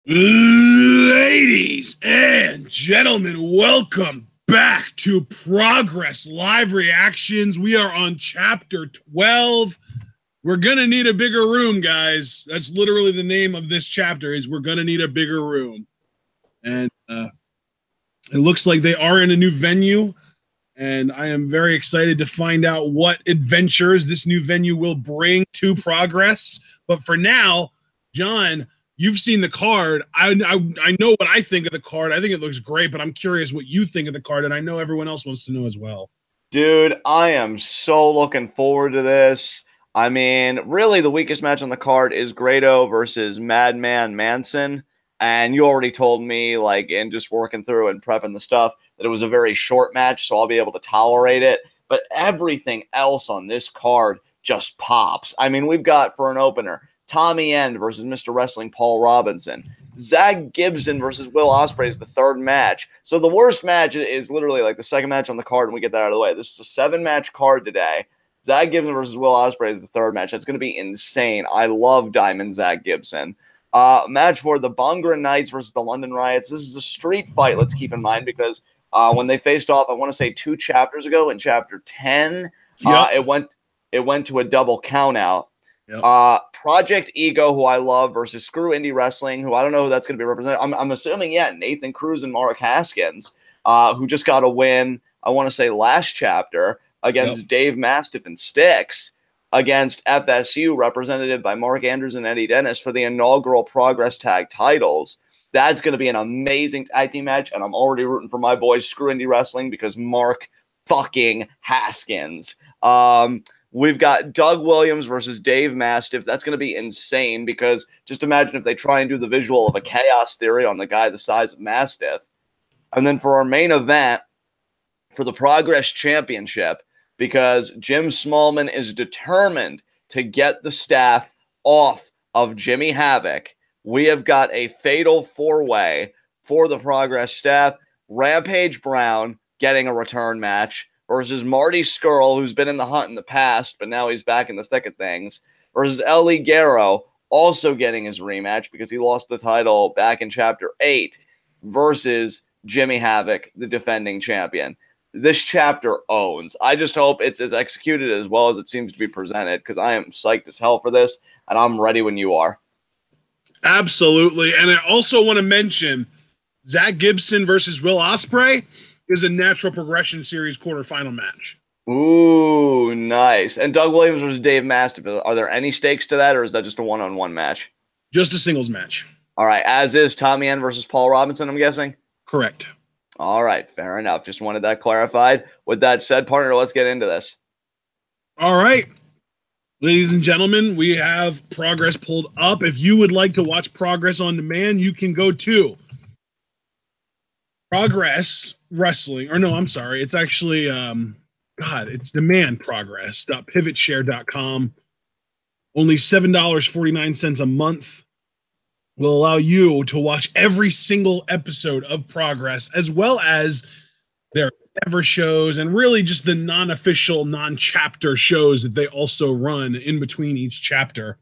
Ladies and gentlemen, welcome back to Progress Live Reactions. We are on chapter 12. We're going to need a bigger room, guys. That's literally the name of this chapter, is we're going to need a bigger room. And it looks like they are in a new venue, and I am very excited to find out what adventures this new venue will bring to Progress. But for now, John, you've seen the card. I know what I think of the card. I think it looks great, but I'm curious what you think of the card, and I know everyone else wants to know as well. Dude, I am so looking forward to this. I mean, really, the weakest match on the card is Grado versus Madman Manson. And you already told me, like, in just working through and prepping the stuff, that it was a very short match, so I'll be able to tolerate it. But everything else on this card just pops. I mean, we've got, for an opener, Tommy End versus Mr. Wrestling Paul Robinson. Zack Gibson versus Will Ospreay is the third match. So the worst match is literally like the second match on the card, and we get that out of the way. This is a 7-match card today. Zack Gibson versus Will Ospreay is the third match. That's going to be insane. I love Diamond Zack Gibson. Match for the Bhangra Knights versus the London Riots. This is a street fight, let's keep in mind, because when they faced off, I want to say 2 chapters ago, in chapter 10, it went to a double countout. Yep. Project Ego, who I love, versus Scurll Indy Wrestling, who I don't know who that's going to be represented. I'm assuming, Nathan Cruz and Mark Haskins, who just got a win, I want to say last chapter, against Dave Mastiff and Styx, against F.S.U, represented by Mark Andrews and Eddie Dennis, for the inaugural Progress Tag titles. That's going to be an amazing tag team match, and I'm already rooting for my boys, Scurll Indy Wrestling, because Mark fucking Haskins. We've got Doug Williams versus Dave Mastiff. That's going to be insane, because just imagine if they try and do the visual of a chaos theory on the guy the size of Mastiff. And then for our main event, for the Progress Championship, because Jim Smallman is determined to get the staff off of Jimmy Havoc, we have got a fatal 4-way for the Progress staff. Rampage Brown getting a return match versus Marty Scurll, who's been in the hunt in the past, but now he's back in the thick of things, versus Ligero, also getting his rematch because he lost the title back in Chapter 8, versus Jimmy Havoc, the defending champion. This chapter owns. I just hope it's as executed as well as it seems to be presented, because I am psyched as hell for this, and I'm ready when you are. Absolutely. And I also want to mention Zack Gibson versus Will Ospreay is a natural progression series quarterfinal match. Ooh, nice. And Doug Williams versus Dave Mastiff. Are there any stakes to that, or is that just a one-on-one match? Just a singles match. All right. As is Tommy End versus Paul Robinson, I'm guessing? Correct. All right. Fair enough. Just wanted that clarified. With that said, partner, let's get into this. All right. Ladies and gentlemen, we have Progress pulled up. If you would like to watch Progress on demand, you can go to Progress Wrestling, or no, I'm sorry. It's actually, it's Demand Progress.pivotshare.com. Only $7.49 a month will allow you to watch every single episode of Progress, as well as their ever shows and really just the non-official, non-chapter shows that they also run in between each chapter.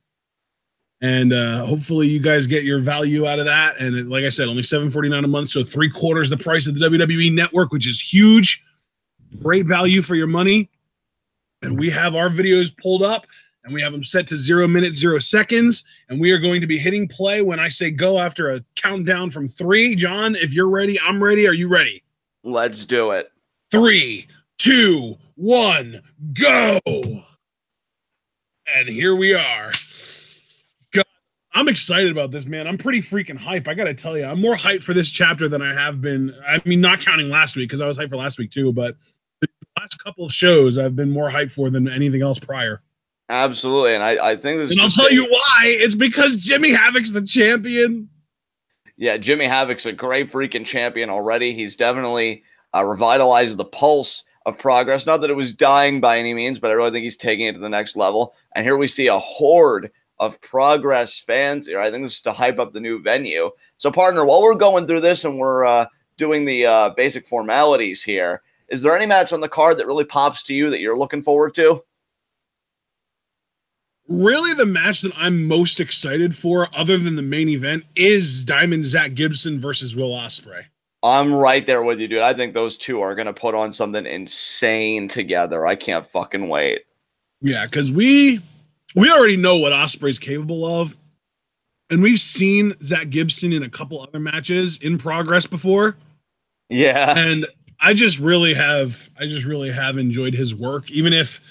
And hopefully you guys get your value out of that. And like I said, only $7.49 a month, so 3/4 the price of the WWE Network, which is huge. Great value for your money. And we have our videos pulled up, and we have them set to 0 minutes, 0 seconds. And we are going to be hitting play when I say go after a countdown from 3. John, if you're ready, I'm ready. Are you ready? Let's do it. 3, 2, 1, go. And here we are. I'm excited about this, man. I'm pretty freaking hype. I got to tell you, I'm more hyped for this chapter than I have been. I mean, not counting last week, because I was hyped for last week too, but the last couple of shows I've been more hyped for than anything else prior. Absolutely. And I think this is. And I'll tell you why. It's because Jimmy Havoc's the champion. Yeah, Jimmy Havoc's a great freaking champion already. He's definitely revitalized the pulse of Progress. Not that it was dying by any means, but I really think he's taking it to the next level. And here we see a horde of Progress fans here. I think this is to hype up the new venue. So, partner, while we're going through this and we're doing the basic formalities here, is there any match on the card that really pops to you that you're looking forward to? Really, the match that I'm most excited for, other than the main event, is Diamond Zack Gibson versus Will Ospreay. I'm right there with you, dude. I think those two are going to put on something insane together. I can't fucking wait. Yeah, because we already know what Ospreay's capable of. And we've seen Zack Gibson in a couple other matches in Progress before. Yeah. And I just really have enjoyed his work, even if,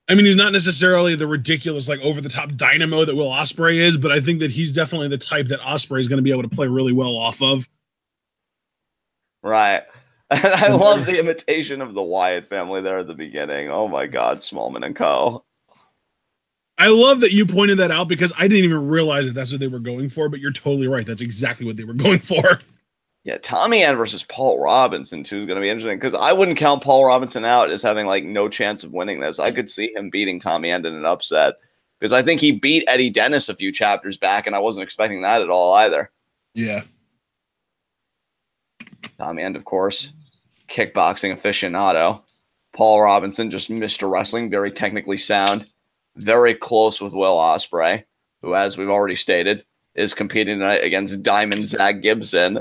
I mean, he's not necessarily the ridiculous, like over the top dynamo that Will Ospreay is, but I think that he's definitely the type that Ospreay is going to be able to play really well off of. Right. I love the imitation of the Wyatt family there at the beginning. Oh my God, Smallman and Co. I love that you pointed that out because I didn't even realize that that's what they were going for, but you're totally right. That's exactly what they were going for. Yeah, Tommy End versus Paul Robinson, too, is going to be interesting because I wouldn't count Paul Robinson out as having, like, no chance of winning this. I could see him beating Tommy End in an upset because I think he beat Eddie Dennis a few chapters back, and I wasn't expecting that at all either. Yeah. Tommy End, of course, kickboxing aficionado. Paul Robinson, just Mr. Wrestling, very technically sound. Very close with Will Ospreay, who, as we've already stated, is competing tonight against Diamond Zack Gibson.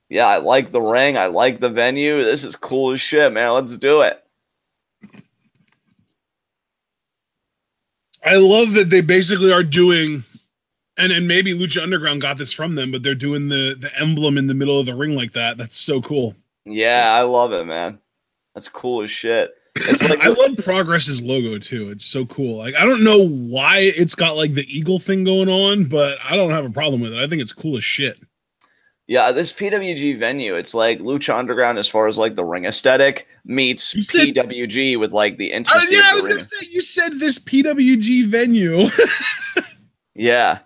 Yeah, I like the ring. I like the venue. This is cool as shit, man. Let's do it. I love that they basically are doing, and maybe Lucha Underground got this from them, but they're doing the emblem in the middle of the ring like that. That's so cool. Yeah, I love it, man. That's cool as shit. It's like I love Progress's logo too. It's so cool. Like, I don't know why it's got like the eagle thing going on, but I don't have a problem with it. I think it's cool as shit. Yeah, this PWG venue, it's like Lucha Underground as far as like the ring aesthetic meets PWG with like the intimacy. Yeah, I was gonna say, you said this PWG venue. Yeah.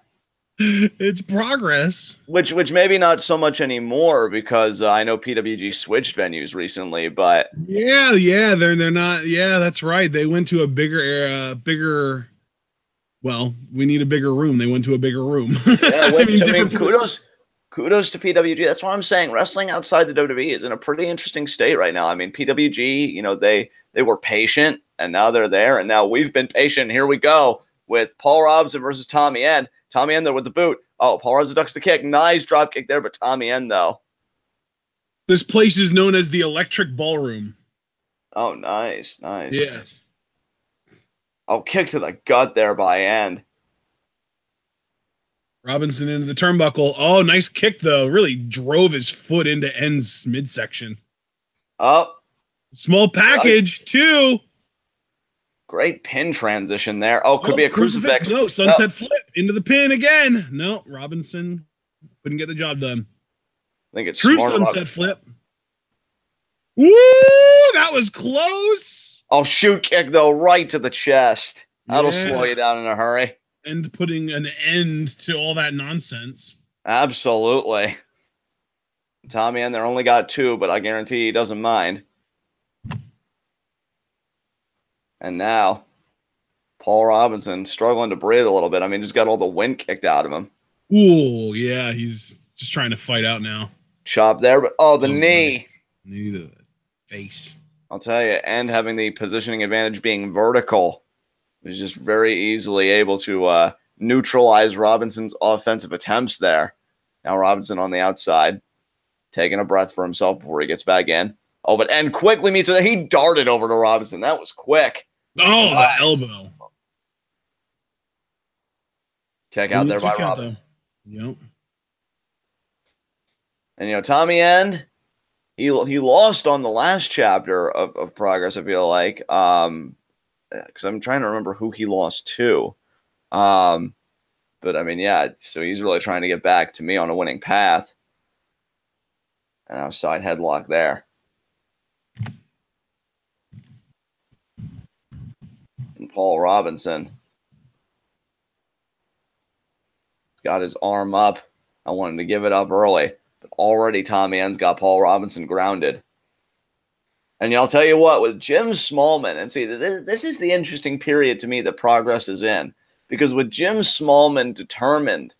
It's Progress. Which maybe not so much anymore because I know PWG switched venues recently, but yeah, they're not. Yeah, that's right. They went to a bigger. Well, we need a bigger room. They went to a bigger room. Yeah, I mean, kudos to PWG. That's what I'm saying. Wrestling outside the WWE is in a pretty interesting state right now. I mean, PWG, you know, they were patient and now they're there, and now we've been patient. Here we go with Paul Robinson versus Tommy End. Tommy End there with the boot. Oh, Paul Robinson ducks the kick. Nice drop kick there, but Tommy End though. This place is known as the Electric Ballroom. Oh, nice. Yeah. Oh, kick to the gut there by End. Robinson into the turnbuckle. Oh, nice kick, though. Really drove his foot into End's midsection. Oh. Small package, too. Great pin transition there. Oh, could be a crucifix. No, sunset flip into the pin again. No, Robinson couldn't get the job done. I think it's true sunset flip. Woo! That was close. Oh, shoot kick, though, right to the chest. That'll slow you down in a hurry. And putting an end to all that nonsense. Absolutely. Tommy End there only got 2, but I guarantee he doesn't mind. And now, Paul Robinson struggling to breathe a little bit. I mean, just got all the wind kicked out of him. Ooh, yeah, he's just trying to fight out now. Chop there, but the knee. Nice. Knee to the face. I'll tell you, and having the positioning advantage being vertical, is just very easily able to neutralize Robinson's offensive attempts there. Now Robinson on the outside, taking a breath for himself before he gets back in. Oh, but End quickly meets her. He darted over to Robinson. That was quick. Oh, the elbow. Check out there by Robinson. Yep. And, you know, Tommy End, he lost on the last chapter of Progress, I feel like. Because I'm trying to remember who he lost to. But, I mean, yeah, so he's really trying to get back to me on a winning path. And outside headlock there. And Paul Robinson. He's got his arm up. I wanted to give it up early. But already Tommy End's got Paul Robinson grounded. And I'll tell you what, with Jim Smallman, and see, this is the interesting period to me that Progress is in. Because with Jim Smallman determined,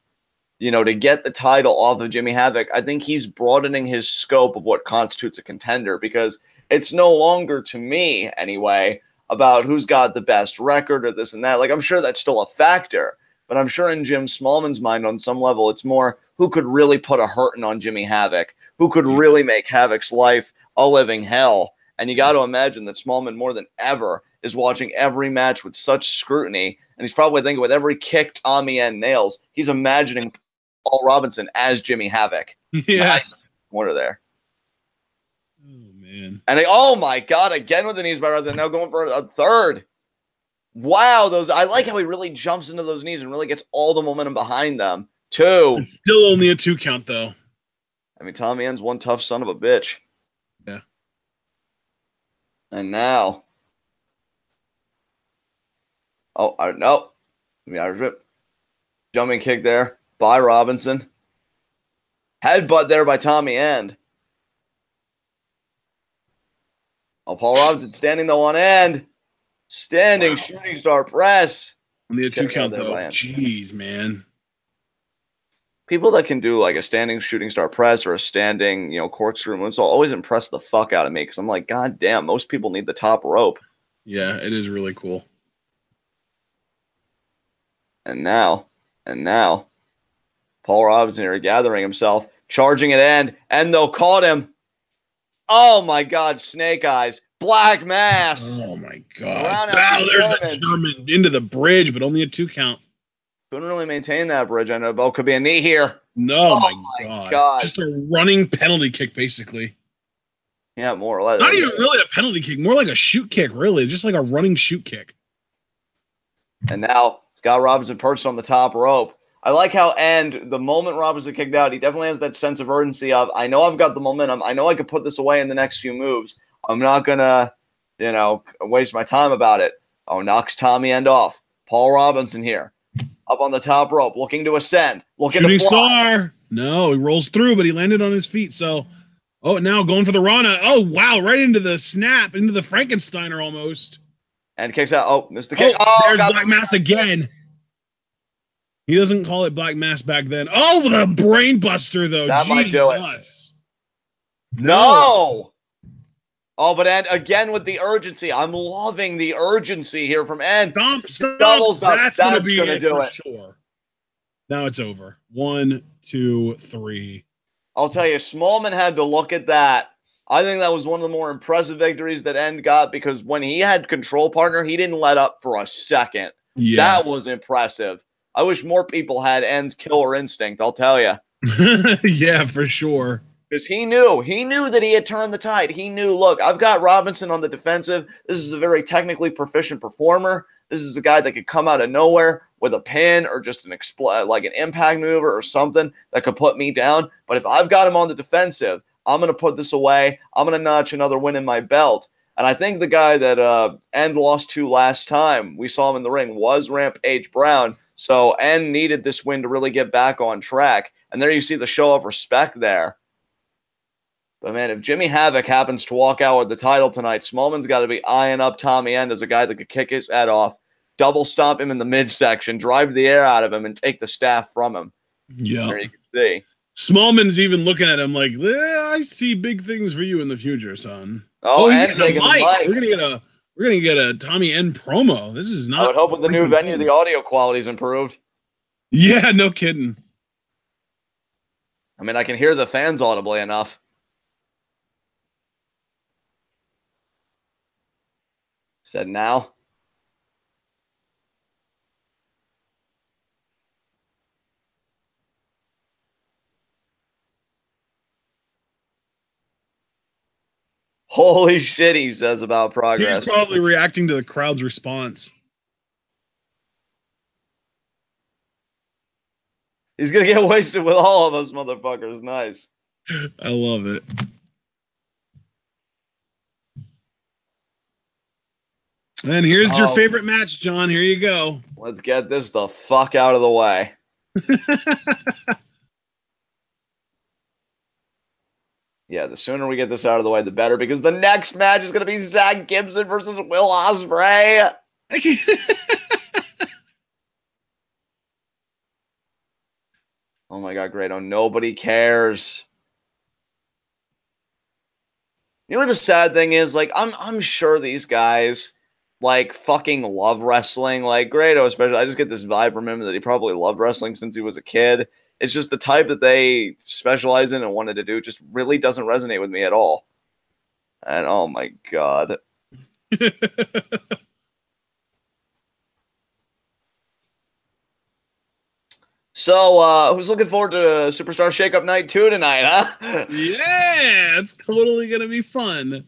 you know, to get the title off of Jimmy Havoc, I think he's broadening his scope of what constitutes a contender. Because it's no longer, to me anyway, about who's got the best record or this and that. Like, I'm sure that's still a factor, but I'm sure in Jim Smallman's mind on some level, it's more who could really put a hurting on Jimmy Havoc, who could really make Havoc's life a living hell. And you got to imagine that Smallman more than ever is watching every match with such scrutiny. And he's probably thinking with every kick Tommy End nails, he's imagining Paul Robinson as Jimmy Havoc. Yeah. Nice corner there. Oh, man. And oh my God, again with the knees by Robinson, now going for a third. Wow, I like how he really jumps into those knees and really gets all the momentum behind them. 2. It's still only a 2 count, though. I mean, Tommy End's one tough son of a bitch. Yeah. And now. Oh, no. Irish whip. Jumping kick there by Robinson. Headbutt there by Tommy End. Oh, Paul Robinson standing though on End. Standing shooting star press. Only a 2 count, though. Jeez, man. People that can do like a standing shooting star press or a standing, corkscrew moonsault always impress the fuck out of me because I'm like, God damn, most people need the top rope. Yeah, it is really cool. And now, Paul Robinson here gathering himself, charging at End, and they'll caught him. Oh my God, snake eyes, black mass. Oh my God. Wow, there's that German into the bridge, but only a 2 count. Couldn't really maintain that bridge. I know, but could be a knee here. No, my God. Just a running penalty kick, basically. Yeah, more or less. Not even really a penalty kick, more like a shoot kick, really. Just like a running shoot kick. And now Scott Robinson perched on the top rope. I like how the moment Robinson kicked out, he definitely has that sense of urgency of, I know I've got the momentum. I know I could put this away in the next few moves. I'm not going to, waste my time about it. Oh, knocks Tommy End off. Paul Robinson here. Up on the top rope, looking to ascend. Shooting star. No, he rolls through, but he landed on his feet. So, now going for the Rana. Oh, wow, right into the snap, into the Frankensteiner almost. And kicks out. Oh, missed the kick. There's Black Mass again. He doesn't call it Black Mass back then. Oh, the brain buster, though. That might do it. No. Oh, but End again with the urgency. I'm loving the urgency here from End. Stop. Doubles up. That's going to do it. Sure. Now it's over. 1, 2, 3. I'll tell you, Smallman had to look at that. I think that was one of the more impressive victories that End got because when he had control partner, he didn't let up for a second. Yeah. That was impressive. I wish more people had End's killer instinct, I'll tell you. Yeah, for sure. Because he knew that he had turned the tide. He knew, look, I've got Robinson on the defensive. This is a very technically proficient performer. This is a guy that could come out of nowhere with a pin or just an impact maneuver or something that could put me down. But if I've got him on the defensive, I'm going to put this away. I'm going to notch another win in my belt. And I think the guy that End lost to last time, we saw him in the ring, was Rampage Brown. So End needed this win to really get back on track. And there you see the show of respect there. But, man, if Jimmy Havoc happens to walk out with the title tonight, Smallman's got to be eyeing up Tommy End as a guy that could kick his head off, double stomp him in the midsection, drive the air out of him, and take the staff from him. Yeah. There you can see. Smallman's even looking at him like, I see big things for you in the future, son. Oh, he's getting a mic. We're gonna get a Tommy End promo. This is not. I would hope with the new venue, the audio quality's improved. Yeah, no kidding. I mean, I can hear the fans audibly enough. Said now. Holy shit, he says about progress. He's probably reacting to the crowd's response. He's going to get wasted with all of us motherfuckers. Nice. I love it. And here's your favorite match, John. Here you go. Let's get this the fuck out of the way. Yeah, the sooner we get this out of the way, the better, because the next match is going to be Zack Gibson versus Will Ospreay. Oh my God, Grado. Nobody cares. You know what the sad thing is? Like, I'm sure these guys, like fucking love wrestling. Like Grado, especially, I just get this vibe from him that he probably loved wrestling since he was a kid. It's just the type that they specialize in and wanted to do just really doesn't resonate with me at all. And oh my god. So, who's looking forward to Superstar Shakeup Night 2 tonight, huh? Yeah, it's totally gonna be fun.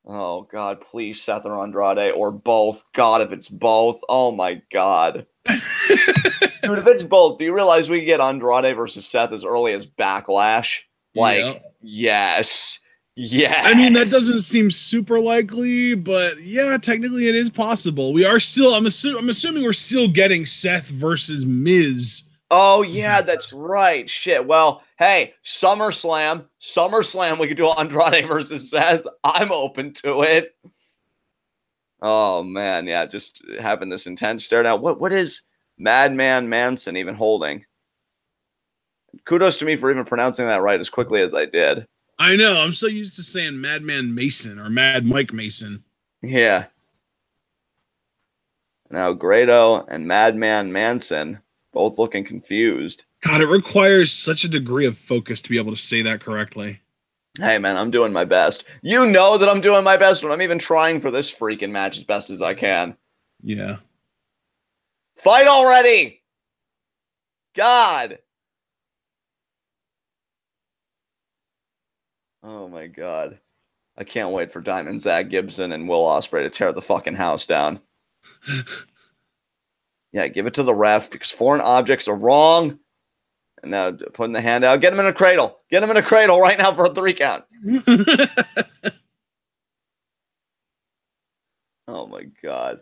Oh god, please Seth or Andrade or both. God, if it's both, oh my god. Dude, if it's both, do you realize we can get Andrade versus Seth as early as Backlash? Like, yes. Yes. I mean, that doesn't seem super likely, but yeah, technically it is possible. We are still, I'm assuming we're still getting Seth versus Miz. Oh, yeah, that's right. Shit. Well, hey, SummerSlam, we could do Andrade versus Seth. I'm open to it. Oh, man. Yeah, just having this intense stare down. What is Madman Manson even holding? Kudos to me for even pronouncing that right as quickly as I did. I know. I'm so used to saying Madman Mason or Mad Mike Mason. Yeah. Now, Grado and Madman Manson both looking confused. God, it requires such a degree of focus to be able to say that correctly. Hey, man, I'm doing my best. You know that I'm doing my best when I'm even trying for this freaking match as best as I can. Yeah. Fight already! God! Oh, my God. I can't wait for Diamond Zack Gibson and Will Ospreay to tear the fucking house down. Yeah, give it to the ref because foreign objects are wrong. And now putting the hand out. Get him in a cradle. Get him in a cradle right now for a 3 count. Oh, my God.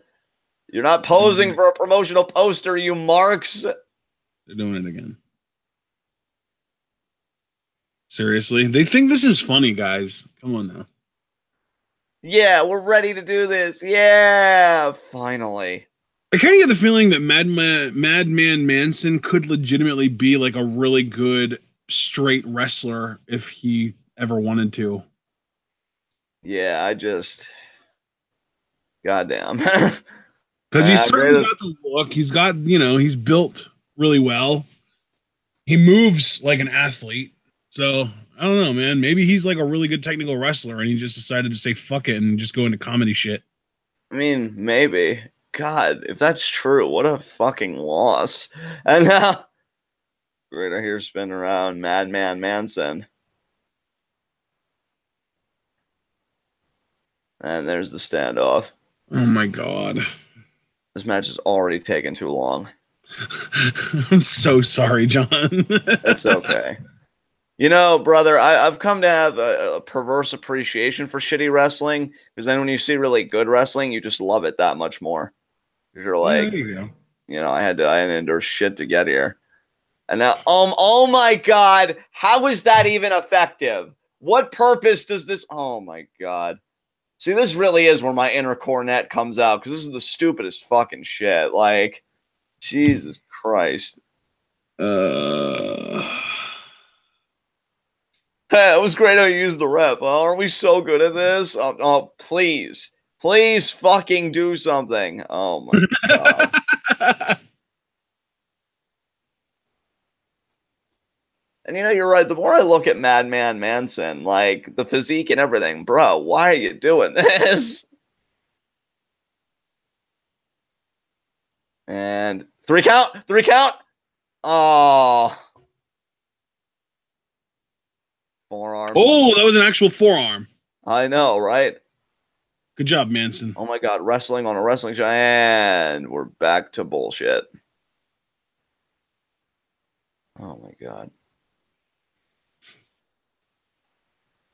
You're not posing for a promotional poster, you marks. They're doing it again. Seriously? They think this is funny, guys. Come on now. Yeah, we're ready to do this. Yeah, finally. I kind of get the feeling that Madman Manson could legitimately be like a really good straight wrestler if he ever wanted to. Yeah, I just... Goddamn. Because he's certainly got the look. He's got, he's built really well. He moves like an athlete. So, I don't know, man. Maybe he's like a really good technical wrestler and he just decided to say fuck it and just go into comedy shit. I mean, maybe. God, if that's true, what a fucking loss. And now, right here spin around Madman Manson. And there's the standoff. Oh my God. This match is already taking too long. I'm so sorry, John. It's okay. You know, brother, I've come to have a perverse appreciation for shitty wrestling because then when you see really good wrestling, you just love it that much more. You're like, I had to endure shit to get here. And now, oh my God, how is that even effective? What purpose does this? Oh my God. See, this really is where my inner cornet comes out because this is the stupidest fucking shit. Like, Jesus Christ. Hey, it was great how you used the ref. Oh, are we so good at this? Oh, please. Please fucking do something. Oh, my God. And, you're right. The more I look at Madman Manson, like, the physique and everything, bro, why are you doing this? And 3 count. 3 count. Oh. Forearm. Oh, that was an actual forearm. I know, right? Good job, Manson. Oh my God, wrestling on a wrestling show, and we're back to bullshit. Oh my God.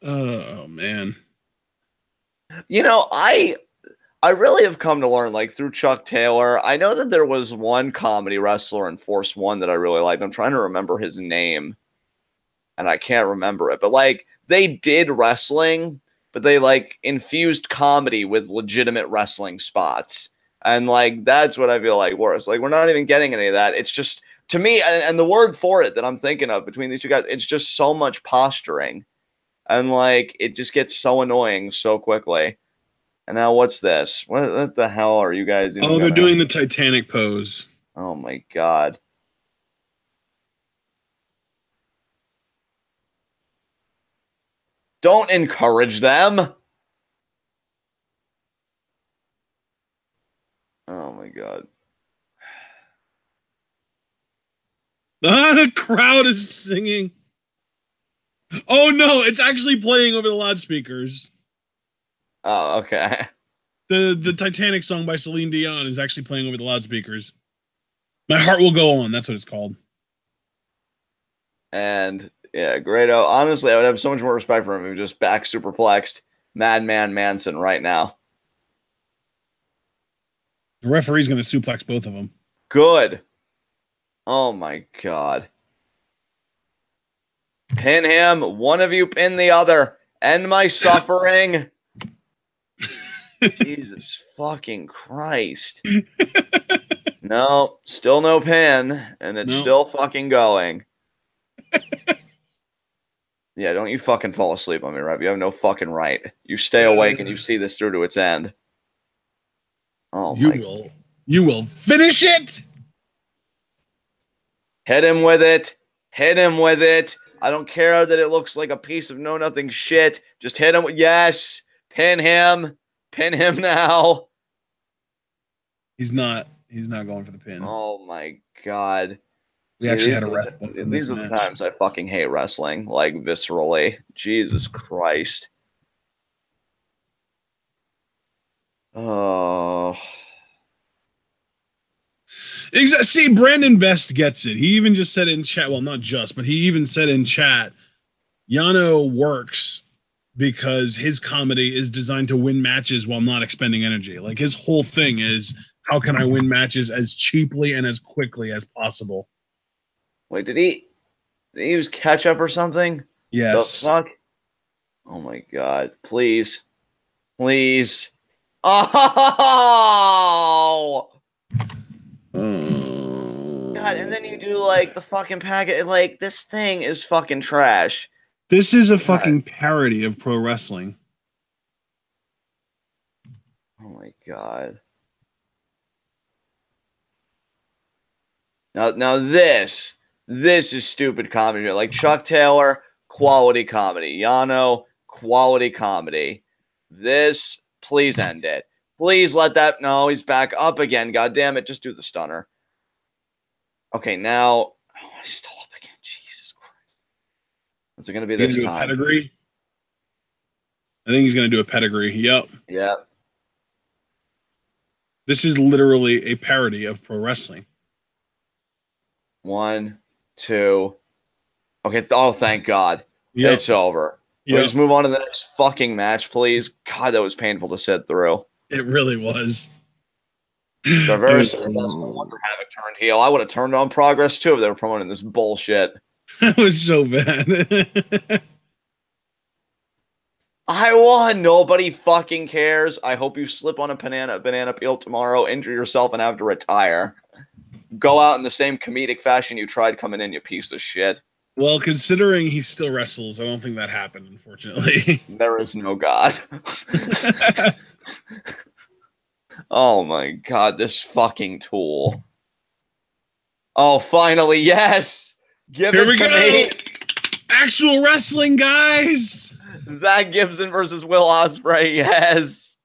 Oh man. I really have come to learn, like, through Chuck Taylor. I know that there was one comedy wrestler in Force One that I really liked. I'm trying to remember his name, and I can't remember it. But, like, they did wrestling, but they, like, infused comedy with legitimate wrestling spots. And, like, that's what I feel like worse. Like, we're not even getting any of that. It's just, to me, and the word for it that I'm thinking of between these two guys, it's just so much posturing. And, like, it just gets so annoying so quickly. And now what's this? What the hell are you guys even they're doing the Titanic pose. Oh my God. Don't encourage them. Oh my God. The crowd is singing. Oh no, it's actually playing over the loudspeakers. Oh, okay. The Titanic song by Celine Dion is actually playing over the loudspeakers. My Heart Will Go On, that's what it's called. And yeah, Grado. Honestly, I would have so much more respect for him if he just back superplexed Madman Manson right now. The referee's going to suplex both of them. Good. Oh my God. Pin him. One of you pin the other. End my suffering. Jesus fucking Christ. No, still no pin, and it's still fucking going. Yeah, don't you fucking fall asleep on me, Rev. You have no fucking right. You stay awake and you see this through to its end. Oh, you will. You will finish it. Hit him with it. Hit him with it. I don't care that it looks like a piece of know-nothing shit. Just hit him. Yes. Pin him. Pin him now. He's not going for the pin. Oh, my God. We actually had a wrestler. These are the times I fucking hate wrestling, like, viscerally. Jesus Christ. Oh. See, Brandon Best gets it. He even just said in chat, well, not just, but he even said in chat, Yano works because his comedy is designed to win matches while not expending energy. Like, his whole thing is, how can I win matches as cheaply and as quickly as possible? Wait, did he use ketchup or something? Yes. The fuck? Oh my God. Please. Please. Oh! God, and then you do like the fucking packet. Like, this thing is fucking trash. This is a fucking parody of pro wrestling. Oh my God. Now this is stupid comedy. Like Chuck Taylor, quality comedy. Yano, quality comedy. This, please end it. Please let that. No, he's back up again. God damn it. Just do the stunner. Okay, now. Oh, he's still up again. Jesus Christ. What's it going to be this time? Pedigree? I think he's going to do a pedigree. Yep. Yep. This is literally a parody of pro wrestling. 1, 2. Okay. Oh, thank God. Yep. It's over. Yep. Please move on to the next fucking match, please. God, that was painful to sit through. It really was. Traverse no wonder Havoc turned heel. I would have turned on Progress too if they were promoting this bullshit. That was so bad. I won. Nobody fucking cares. I hope you slip on a banana peel tomorrow, injure yourself, and have to retire. Go out in the same comedic fashion you tried coming in, you piece of shit. Well, considering he still wrestles, I don't think that happened, unfortunately. There is no God. Oh my God, this fucking tool. Oh, finally, yes! Give it to me! Actual wrestling, guys! Zack Gibson versus Will Ospreay, yes!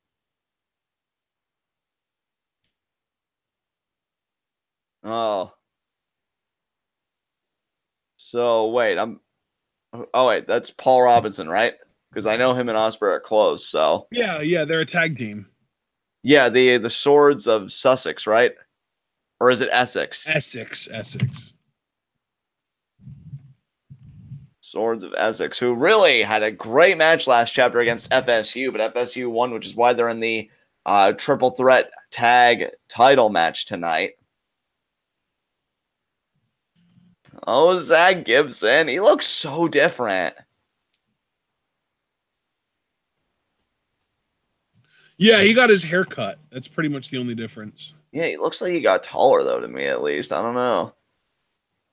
Oh. So, wait, oh, wait, that's Paul Robinson, right? Because I know him and Ospreay are close, so. Yeah, they're a tag team. Yeah, the Swords of Sussex, right? Or is it Essex? Essex. Swords of Essex, who really had a great match last chapter against F.S.U, but F.S.U won, which is why they're in the triple threat tag title match tonight. Oh, Zack Gibson. He looks so different. Yeah, he got his hair cut. That's pretty much the only difference. Yeah, he looks like he got taller, though, to me, at least. I don't know.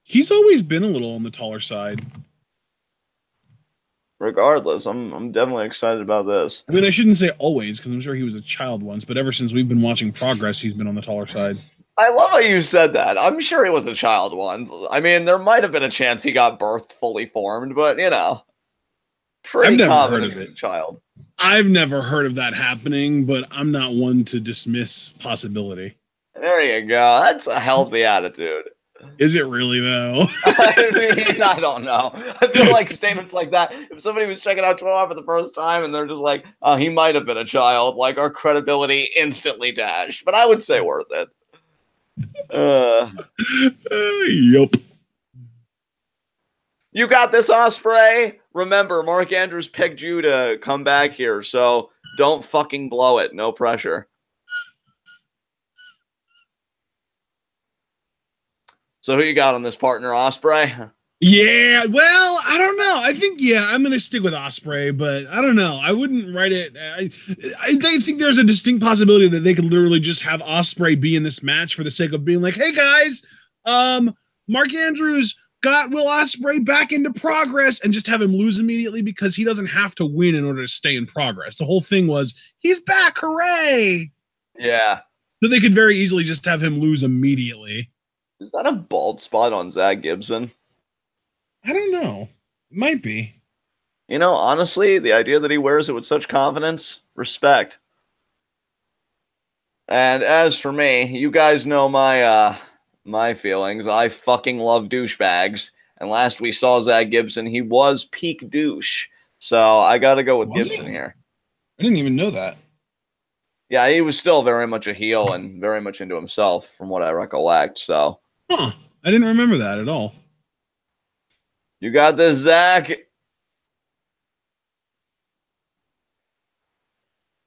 He's always been a little on the taller side. Regardless, I'm definitely excited about this. I mean, I shouldn't say always because I'm sure he was a child once, but ever since we've been watching Progress, he's been on the taller side. I love how you said that. I'm sure he was a child once. I mean, there might have been a chance he got birthed fully formed, but you know, I've pretty never heard confident of he was it. a child. I've never heard of that happening, but I'm not one to dismiss possibility. There you go. That's a healthy attitude. Is it really though? I mean, I don't know. I feel like statements like that, if somebody was checking out 12 for the first time and they're just like, oh, he might have been a child, like our credibility instantly dashed. But I would say worth it. Yup. You got this, Ospreay. Remember, Mark Andrews picked you to come back here, so don't fucking blow it. No pressure. So who you got on this partner, Ospreay? Yeah, well, I don't know. I think I'm gonna stick with Ospreay, but I don't know. I wouldn't write it. I think there's a distinct possibility that they could literally just have Ospreay be in this match for the sake of being like, hey guys, Mark Andrews got Will Ospreay back into Progress, and just have him lose immediately because he doesn't have to win in order to stay in Progress. The whole thing was he's back, hooray! Yeah. So they could very easily just have him lose immediately. Is that a bald spot on Zack Gibson? I don't know. It might be. You know, honestly, the idea that he wears it with such confidence, respect. And as for me, you guys know my feelings. I fucking love douchebags. And last we saw Zack Gibson, he was peak douche. So I got to go with Gibson here. I didn't even know that. Yeah, he was still very much a heel and very much into himself, from what I recollect. So, I didn't remember that at all. You got this, Zack.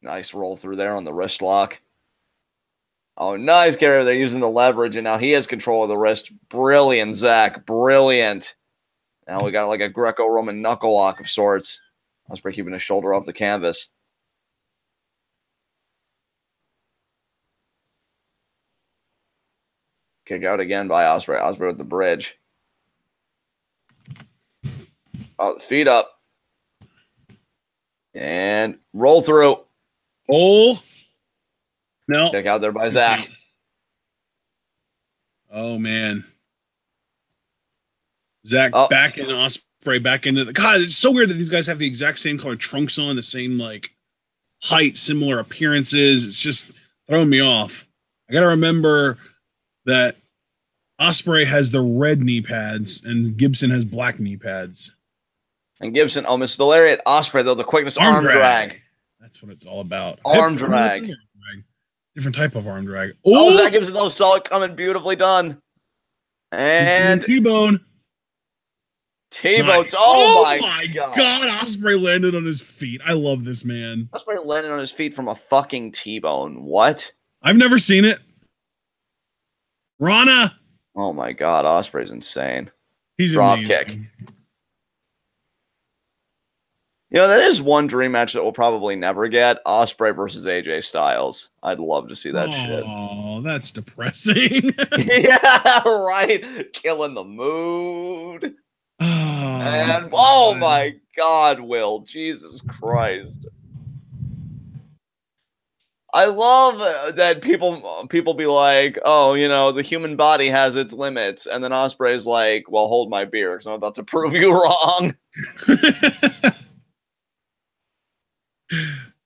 Nice roll through there on the wrist lock. Oh, nice carry. They're using the leverage, and now he has control of the wrist. Brilliant, Zack. Brilliant. Now we got like a Greco-Roman knuckle lock of sorts. Ospreay keeping his shoulder off the canvas. Kick out again by Ospreay. Ospreay with the bridge. Oh, the feet up. And roll through. Oh. No. Kick out there by Zack. Oh, man. Zack back in Ospreay, back into the... God, it's so weird that these guys have the exact same color trunks on, the same, like, height, similar appearances. It's just throwing me off. I got to remember that Ospreay has the red knee pads and Gibson has black knee pads. And Gibson, missed the lariat. Ospreay, though, the quickness arm drag. That's what it's all about. Arm drag. Different type of arm drag. Oh, that Gibson, though, saw it coming. Beautifully done. And T-bone. Nice. Oh my God. Ospreay landed on his feet. I love this man. Ospreay landed on his feet from a fucking T-bone. What? I've never seen it. Rana. Oh my God, Ospreay's insane. He's drop amazing. Kick. You know, that is one dream match that we'll probably never get. Ospreay versus AJ Styles. I'd love to see that shit. Oh, that's depressing. Yeah, right. Killing the mood. And oh my God, Will. Jesus Christ. I love that people be like, oh, you know, the human body has its limits. And then Ospreay's like, well, hold my beer because I'm about to prove you wrong.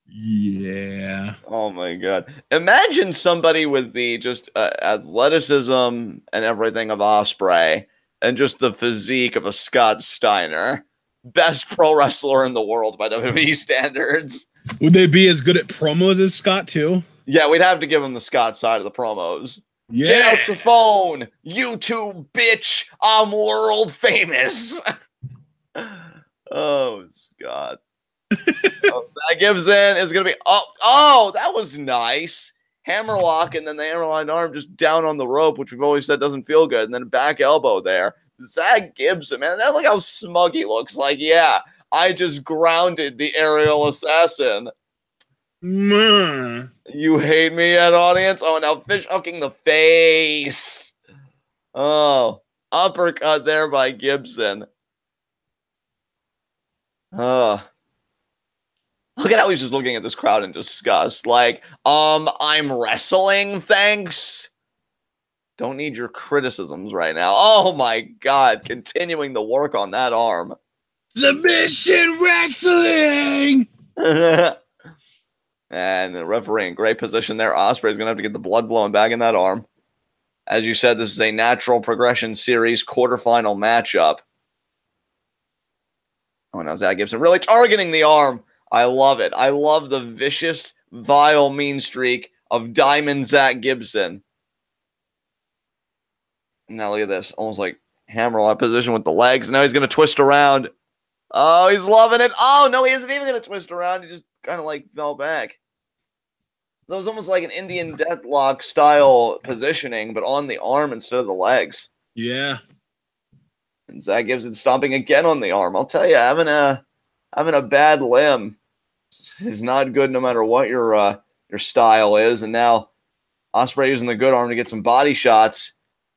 Yeah. Oh my God. Imagine somebody with the just athleticism and everything of Ospreay and just the physique of a Scott Steiner. Best pro wrestler in the world by WWE standards. Would they be as good at promos as Scott too? Yeah, we'd have to give him the Scott side of the promos. Yeah. Get out the phone, YouTube bitch. I'm world famous. Oh, Scott. That Gibson is going to be... Oh, that was nice. Hammerlock, and then the hammerline arm just down on the rope, which we've always said doesn't feel good. And then back elbow there. Zack Gibson, man. Look how smug he looks. Like, yeah, I just grounded the aerial assassin. You hate me yet, audience? Oh, now fish hooking the face. Oh, uppercut there by Gibson. Look at how he's just looking at this crowd in disgust. Like, I'm wrestling, thanks. Don't need your criticisms right now. Oh my God, continuing the work on that arm. Submission wrestling! And the referee in great position there. Ospreay's going to have to get the blood blowing back in that arm. As you said, this is a natural progression series quarterfinal matchup. Oh, now Zack Gibson really targeting the arm. I love it. I love the vicious, vile, mean streak of Diamond Zack Gibson. Now look at this. Almost like hammerlock position with the legs. Now he's going to twist around. Oh, he's loving it. Oh, no, he isn't even going to twist around. He just kind of like fell back. That was almost like an Indian deathlock style positioning, but on the arm instead of the legs. Yeah. And Zack Gibson stomping again on the arm. I'll tell you, having a bad limb is not good no matter what your style is. And now Ospreay using the good arm to get some body shots.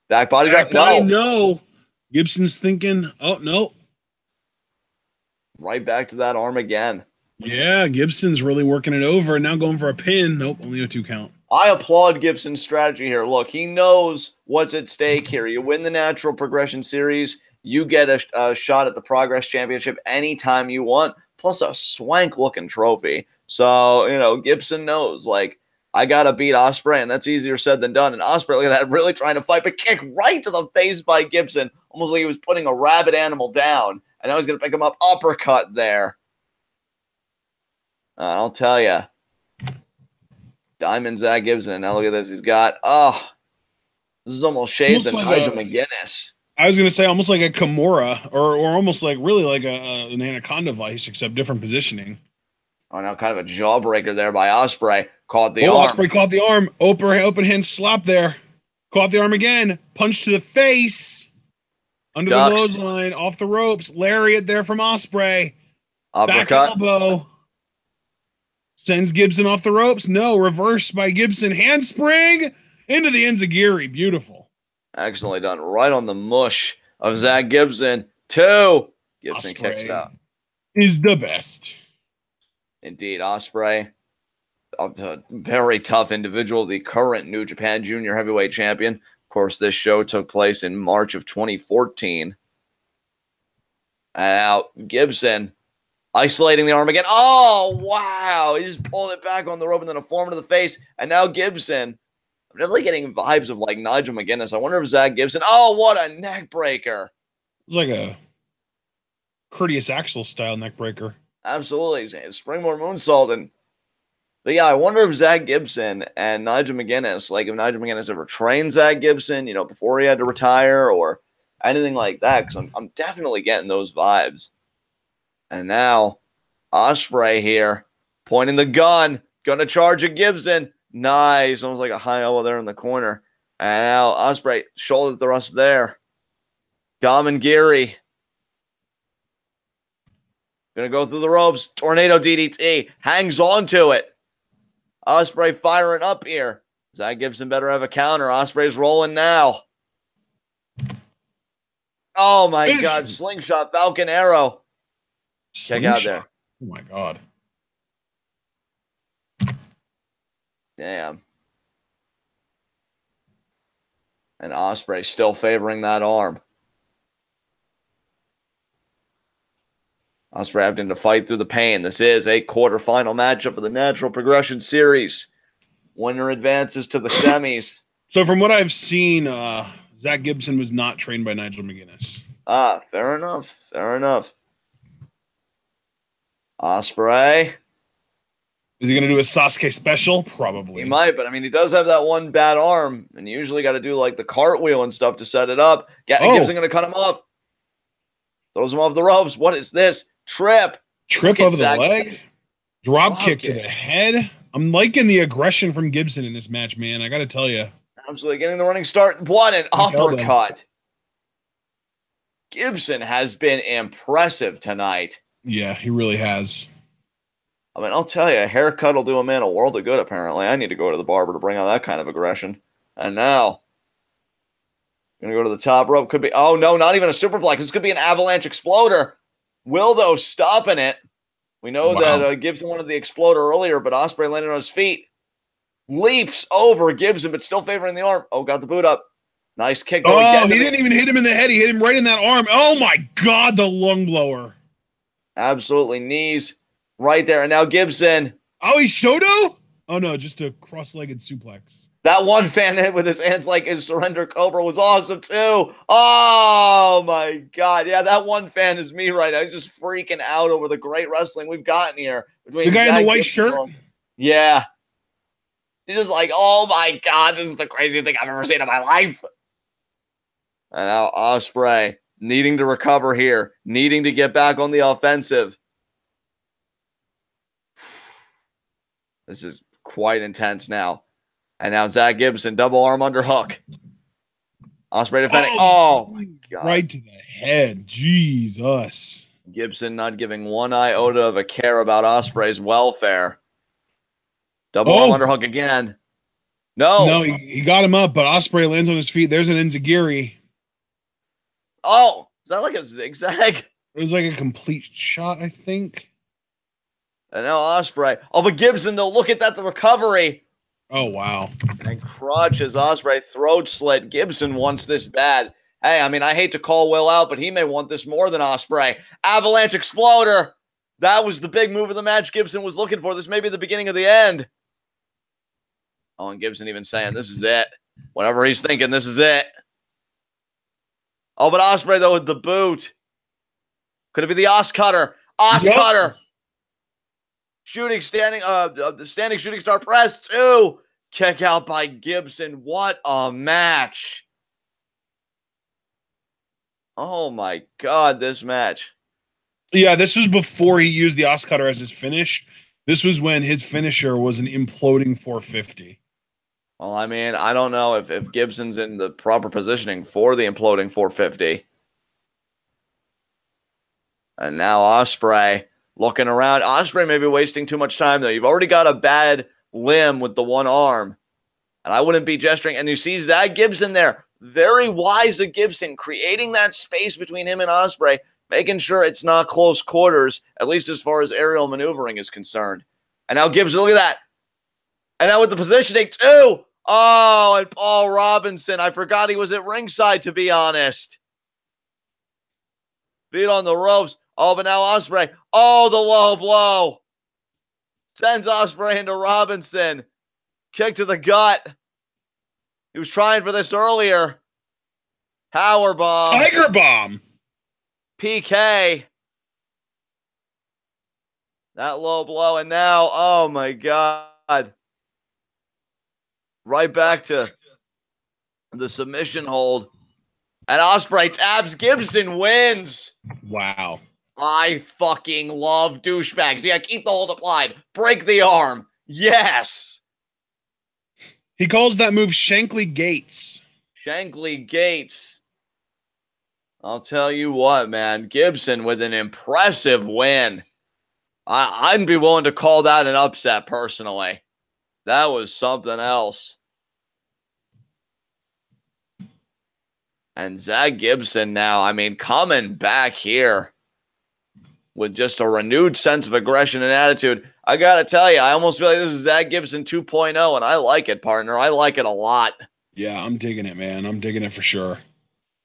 Back body shot. No. Gibson's thinking, oh, no. Right back to that arm again. Yeah, Gibson's really working it over and now going for a pin. Nope, only a 2 count. I applaud Gibson's strategy here. Look, he knows what's at stake here. You win the natural progression series, you get a shot at the Progress Championship anytime you want, plus a swank-looking trophy. So, you know, Gibson knows, like, I got to beat Ospreay, and that's easier said than done. And Ospreay, look at that, really trying to fight, but kick right to the face by Gibson, almost like he was putting a rabid animal down. And now he's going to pick him up, uppercut there. I'll tell you. Diamond Zack Gibson. Now look at this. He's got, this is almost shades of Nigel McGuinness. I was going to say almost like a Kimura or almost like really like an Anaconda Vice, except different positioning. Oh, now kind of a jawbreaker there by Ospreay. Caught the arm. Ospreay caught the arm. Open hand slap there. Caught the arm again. Punch to the face. Under the clothesline. Off the ropes. Lariat there from Ospreay. Uppercut. Back elbow. Sends Gibson off the ropes. No, reverse by Gibson. Handspring into the enziguri. Beautiful. Excellently done. Right on the mush of Zack Gibson. 2. Gibson Ospreay kicks out. Is the best. Indeed, Ospreay. A very tough individual. The current New Japan Junior Heavyweight Champion. Of course, this show took place in March of 2014. And now Gibson isolating the arm again. Oh, wow. He just pulled it back on the rope and then a forearm to the face. And now Gibson. I'm really getting vibes of like Nigel McGuinness. I wonder if Zack Gibson. Oh, what a neck breaker. It's like a Curtis Axel style neck breaker. Absolutely. Springboard moonsault. But yeah, I wonder if Zack Gibson and Nigel McGuinness, like if Nigel McGuinness ever trained Zack Gibson, you know, before he had to retire or anything like that. Because I'm definitely getting those vibes. And now, Ospreay here, pointing the gun, going to charge at Gibson. Nice. Almost like a high elbow there in the corner. And now, Ospreay, shoulder thrust there. Gamengiri. Going to go through the ropes. Tornado DDT. Hangs on to it. Ospreay firing up here. Zack Gibson better have a counter. Ospreay's rolling now. Oh, my God. Slingshot, Falcon Arrow. Check out there. Oh, my God. Damn. And Ospreay still favoring that arm. Ospreay having to fight through the pain. This is a quarterfinal matchup of the Natural Progression Series. Winner advances to the semis. So from what I've seen, Zack Gibson was not trained by Nigel McGuinness. Fair enough. Fair enough. Ospreay. Is he going to do a Sasuke special? Probably. He might, but I mean, he does have that one bad arm, and you usually got to do like the cartwheel and stuff to set it up. Gibson going to cut him off. Throws him off the ropes. What is this? Trip over the leg. Drop kick to the head. I'm liking the aggression from Gibson in this match, man. I got to tell you. Absolutely getting the running start. What an uppercut. Gibson has been impressive tonight. Yeah, he really has. I mean, I'll tell you, a haircut will do a man a world of good, apparently. I need to go to the barber to bring out that kind of aggression. And now, going to go to the top rope. Could be, oh, no, not even a superplex. This could be an avalanche exploder. Will, though, stopping it. We know Wow. that Gibson wanted the exploder earlier, but Ospreay landed on his feet. Leaps over Gibson, but still favoring the arm. Oh, got the boot up. Nice kick. Oh, he didn't even hit him in the head. He hit him right in that arm. Oh, my God, the lung blower. Absolutely. Knees right there. And now Gibson. Oh, he's Shoto? Oh, no, just a cross-legged suplex. That one fan hit with his hands like his surrender cobra was awesome, too. Oh, my God. Yeah, that one fan is me right now. He's just freaking out over the great wrestling we've gotten here. The guy in the white shirt? Yeah. He's just like, oh, my God, this is the craziest thing I've ever seen in my life. And now Ospreay needing to recover here, needing to get back on the offensive. This is quite intense now. And now Zack Gibson, double arm underhook. Ospreay defending. Oh, my God. Right to the head. Jesus. Gibson not giving one iota of a care about Ospreay's welfare. Double arm underhook again. No, he got him up, but Ospreay lands on his feet. There's an enziguri. Oh, is that like a zigzag? It was like a complete shot, I think. And now Ospreay. Oh, but Gibson, though, look at that, the recovery. Oh, wow. And crotches Ospreay, throat slit. Gibson wants this bad. Hey, I mean, I hate to call Will out, but he may want this more than Ospreay. Avalanche Exploder. That was the big move of the match Gibson was looking for. This may be the beginning of the end. Oh, and Gibson even saying, this is it. Whatever he's thinking, this is it. Oh, but Ospreay, though, with the boot. Could it be the Os Cutter? Cutter. Standing shooting star press, too. Kick out by Gibson. What a match. Oh, my God, this match. Yeah, this was before he used the Os Cutter as his finish. This was when his finisher was an imploding 450. Well, I mean, I don't know if Gibson's in the proper positioning for the imploding 450. And now Ospreay looking around. Ospreay may be wasting too much time, though. You've already got a bad limb with the one arm. And I wouldn't be gesturing. And you see Zack Gibson there. Very wise of Gibson, creating that space between him and Ospreay, making sure it's not close quarters, at least as far as aerial maneuvering is concerned. And now Gibson, look at that. And now with the positioning, too. Oh, and Paul Robinson. I forgot he was at ringside, to be honest. Feet on the ropes. Oh, but now Ospreay. Oh, the low blow. Sends Ospreay into Robinson. Kick to the gut. He was trying for this earlier. Power bomb. Tiger bomb. PK. That low blow. And now, oh my God. Right back to the submission hold. And Ospreay tabs. Gibson wins. Wow. I fucking love douchebags. Yeah, keep the hold applied. Break the arm. Yes. He calls that move Shankly Gates. Shankly Gates. I'll tell you what, man. Gibson with an impressive win. I'd be willing to call that an upset, personally. That was something else. And Zack Gibson now, I mean, coming back here with just a renewed sense of aggression and attitude. I got to tell you, I almost feel like this is Zack Gibson 2.0, and I like it, partner. I like it a lot. Yeah, I'm digging it, man. I'm digging it for sure.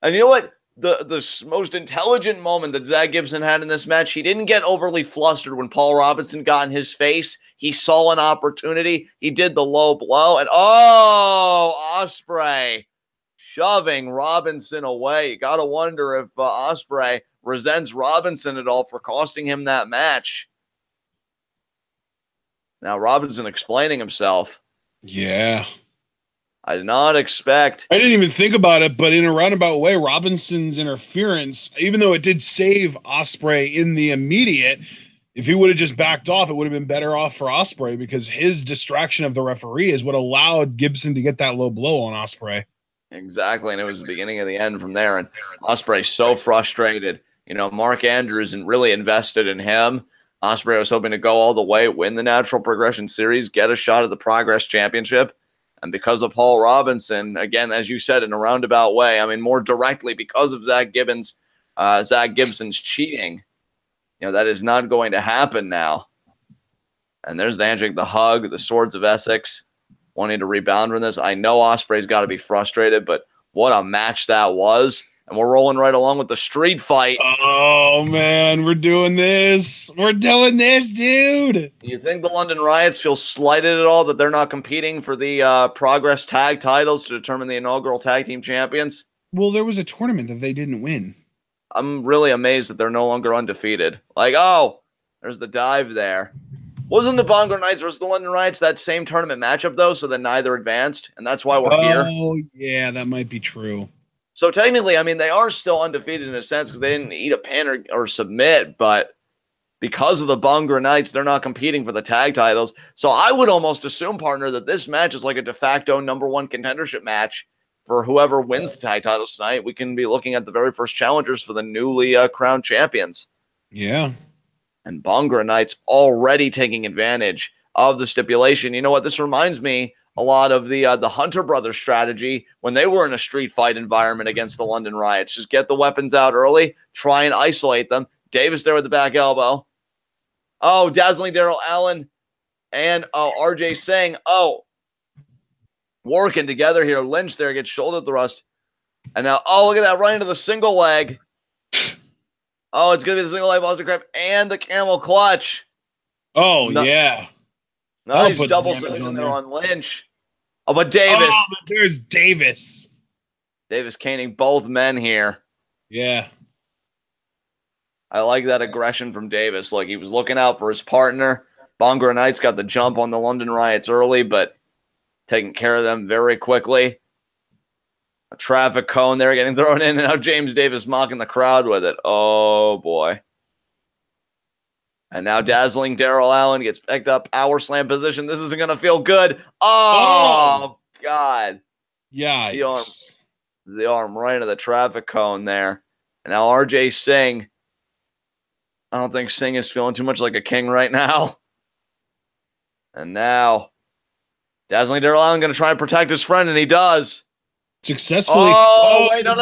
And you know what? The most intelligent moment that Zack Gibson had in this match, he didn't get overly flustered when Paul Robinson got in his face. He saw an opportunity. He did the low blow. And, oh, Ospreay shoving Robinson away. You got to wonder if Ospreay resents Robinson at all for costing him that match. Now Robinson explaining himself. Yeah. I did not expect. I didn't even think about it, but in a roundabout way, Robinson's interference, even though it did save Ospreay in the immediate, if he would have just backed off, it would have been better off for Ospreay because his distraction of the referee is what allowed Gibson to get that low blow on Ospreay. Exactly, and it was the beginning of the end from there. And Ospreay so frustrated. You know, Mark Andrews really invested in him. Ospreay was hoping to go all the way, win the Natural Progression Series, get a shot at the Progress Championship. And because of Paul Robinson, again, as you said, in a roundabout way, I mean, more directly because of Zack Gibson's cheating, that is not going to happen now. And there's the handshake, the hug, the Swords of Essex wanting to rebound from this. I know Ospreay's got to be frustrated, but what a match that was. And we're rolling right along with the street fight. Oh, man, we're doing this. We're doing this, dude. You think the London Riots feel slighted at all that they're not competing for the Progress Tag titles to determine the inaugural Tag Team Champions? Well, there was a tournament that they didn't win. I'm really amazed that they're no longer undefeated. Like, oh, there's the dive there. Wasn't the Bhangra Knights versus the London Riots that same tournament matchup, though, so then neither advanced, and that's why we're here? Oh, yeah, that might be true. So technically, I mean, they are still undefeated in a sense because they didn't eat a pin or submit, but because of the Bhangra Knights, they're not competing for the tag titles. So I would almost assume, partner, that this match is like a de facto #1 contendership match for whoever wins the tag titles tonight. We can be looking at the very first challengers for the newly crowned champions. Yeah. And Bhangra Knights already taking advantage of the stipulation. You know what? This reminds me a lot of the Hunter Brothers strategy when they were in a street fight environment against the London Riots. Just get the weapons out early, try and isolate them. Davis there with the back elbow. Oh, dazzling Daryl Allen and RJ Singh. Oh, working together here. Lynch there gets shoulder thrust. And now, look at that, right into the single leg. Oh, it's going to be the single leg Boston Crab and the camel clutch. Oh, no, yeah. Nice double submission there on Lynch. Oh, but Davis. Oh, there's Davis. Davis caning both men here. Yeah. I like that aggression from Davis. Like, he was looking out for his partner. Bhangra Knights got the jump on the London Riots early, but taking care of them very quickly. A traffic cone there getting thrown in, and now James Davis mocking the crowd with it. Oh, boy. And now dazzling Daryl Allen gets picked up. Power slam position. This isn't going to feel good. Oh, God. Yeah. The arm right into the traffic cone there. And now RJ Singh. I don't think Singh is feeling too much like a king right now. And now dazzling Daryl Allen going to try and protect his friend, and he does. Successfully. Oh, wait, no.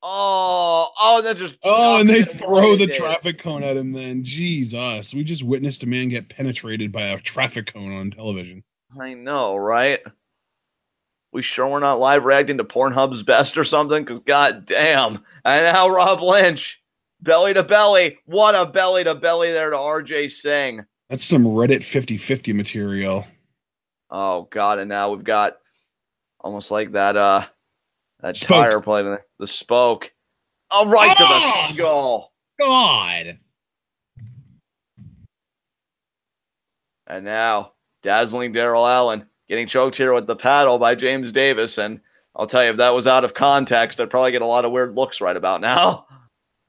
Oh, and then just. Oh, and they throw the traffic cone at him then. Jesus. We just witnessed a man get penetrated by a traffic cone on television. I know, right? We sure we're not live reacting to Pornhub's best or something? Because goddamn. And now Rob Lynch. Belly to belly. What a belly to belly there to RJ Singh. That's some Reddit 50-50 material. Oh, God. And now we've got almost like that tire plate, the spoke. Oh, right to the skull. God. And now dazzling Daryl Allen getting choked here with the paddle by James Davis. And I'll tell you, if that was out of context, I'd probably get a lot of weird looks right about now.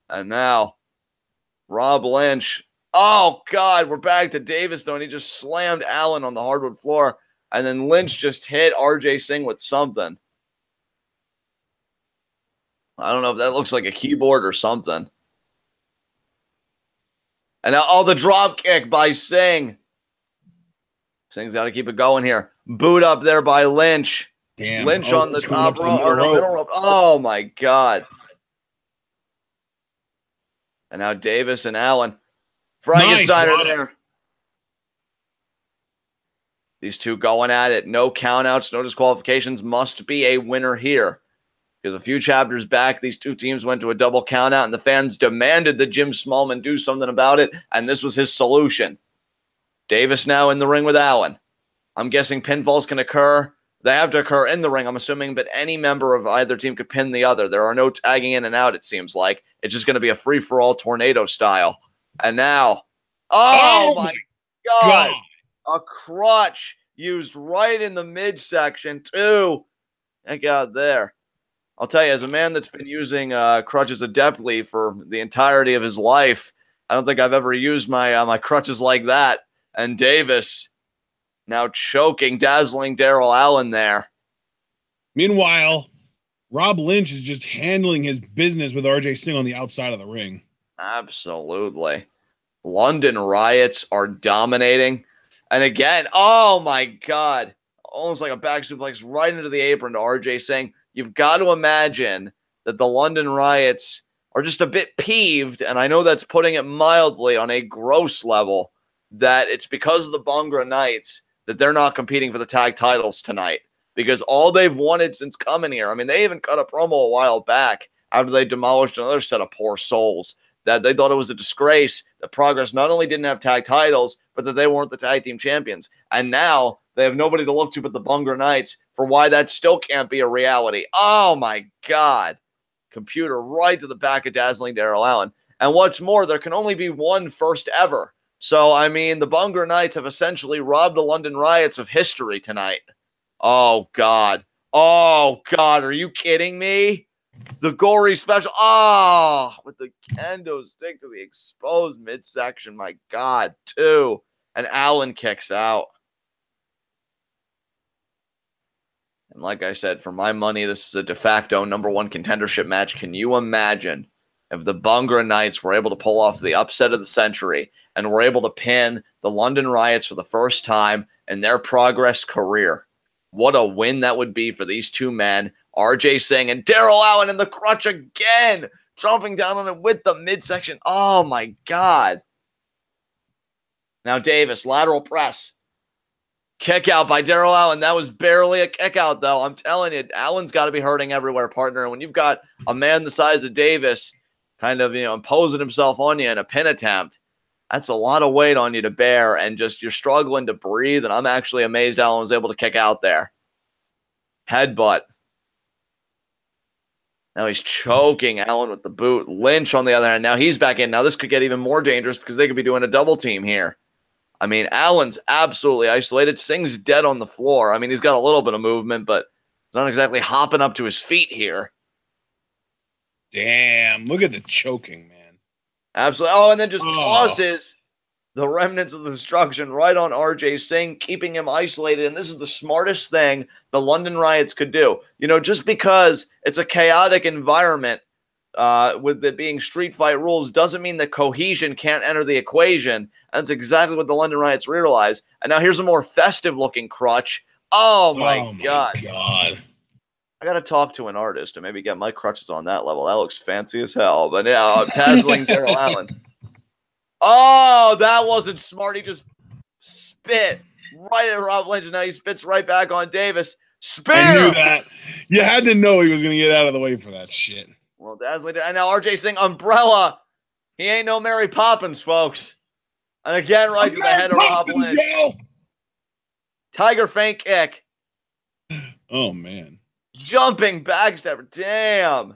And now Rob Lynch. Oh, God, we're back to Davis, though, and he just slammed Allen on the hardwood floor. And then Lynch just hit RJ Singh with something. I don't know if that looks like a keyboard or something. And now, the drop kick by Singh. Singh's got to keep it going here. Boot up there by Lynch. Damn. Lynch on the top rope or no, middle rope. Oh, my God. And now Davis and Allen. Frankensteiner there. These two going at it. No countouts, no disqualifications. Must be a winner here. Because a few chapters back, these two teams went to a double countout, and the fans demanded that Jim Smallman do something about it, and this was his solution. Davis now in the ring with Allen. I'm guessing pinfalls can occur. They have to occur in the ring, I'm assuming, but any member of either team could pin the other. There are no tagging in and out, it seems like. It's just going to be a free-for-all tornado style. And now, oh my God. A crutch used right in the midsection, too. Check out there. I'll tell you, as a man that's been using crutches adeptly for the entirety of his life, I don't think I've ever used my crutches like that. And Davis now choking, dazzling Daryl Allen there. Meanwhile, Rob Lynch is just handling his business with RJ Singh on the outside of the ring. Absolutely. London Riots are dominating. And again, oh my God, almost like a back suplex right into the apron to RJ Singh. You've got to imagine that the London Riots are just a bit peeved, and I know that's putting it mildly on a gross level, that it's because of the Bhangra Knights that they're not competing for the tag titles tonight. Because all they've wanted since coming here, I mean, they even cut a promo a while back after they demolished another set of poor souls, that they thought it was a disgrace that Progress not only didn't have tag titles, but that they weren't the tag team champions. And now they have nobody to look to but the Bhangra Knights for why that still can't be a reality. Oh, my God. Computer right to the back of Dazzling Darrell Allin. And what's more, there can only be one first ever. So, I mean, the Bhangra Knights have essentially robbed the London Riots of history tonight. Oh, God. Oh, God. Are you kidding me? The gory special. Oh, with the kendo stick to the exposed midsection. My God. 2. And Allin kicks out. And like I said, for my money, this is a de facto #1 contendership match. Can you imagine if the Bhangra Knights were able to pull off the upset of the century and were able to pin the London Riots for the first time in their Progress career? What a win that would be for these two men, RJ Singh and Darrell Allin in the crutch again, jumping down on it with the midsection. Oh, my God. Now Davis, lateral press. Kick out by Darrell Allin. That was barely a kick out, though. I'm telling you, Allen's got to be hurting everywhere, partner. And when you've got a man the size of Davis kind of, imposing himself on you in a pin attempt, that's a lot of weight on you to bear, and just you're struggling to breathe, and I'm actually amazed Allin was able to kick out there. Headbutt. Now he's choking Allin with the boot. Lynch on the other hand. Now he's back in. Now this could get even more dangerous because they could be doing a double team here. I mean, Allen's absolutely isolated. Singh's dead on the floor. I mean, he's got a little bit of movement, but he's not exactly hopping up to his feet here. Damn, look at the choking, man. Absolutely. Oh, and then just tosses the remnants of the destruction right on RJ Singh, keeping him isolated. And this is the smartest thing the London Riots could do. Just because it's a chaotic environment with it being street fight rules doesn't mean that cohesion can't enter the equation. That's exactly what the London Riots realize. And now here's a more festive-looking crutch. Oh, my God. I got to talk to an artist and maybe get my crutches on that level. That looks fancy as hell. But yeah, Dazzling Darrell Allin. Oh, that wasn't smart. He just spit right at Rob Lynch. And now he spits right back on Davis. Spear! I knew that. You had to know he was going to get out of the way for that shit. Well, Dazzling. And now RJ Singh, umbrella. He ain't no Mary Poppins, folks. And again, right to the head of Rob Lynch. Yo! Tiger feint kick. Oh, man. Jumping backstabber. Damn.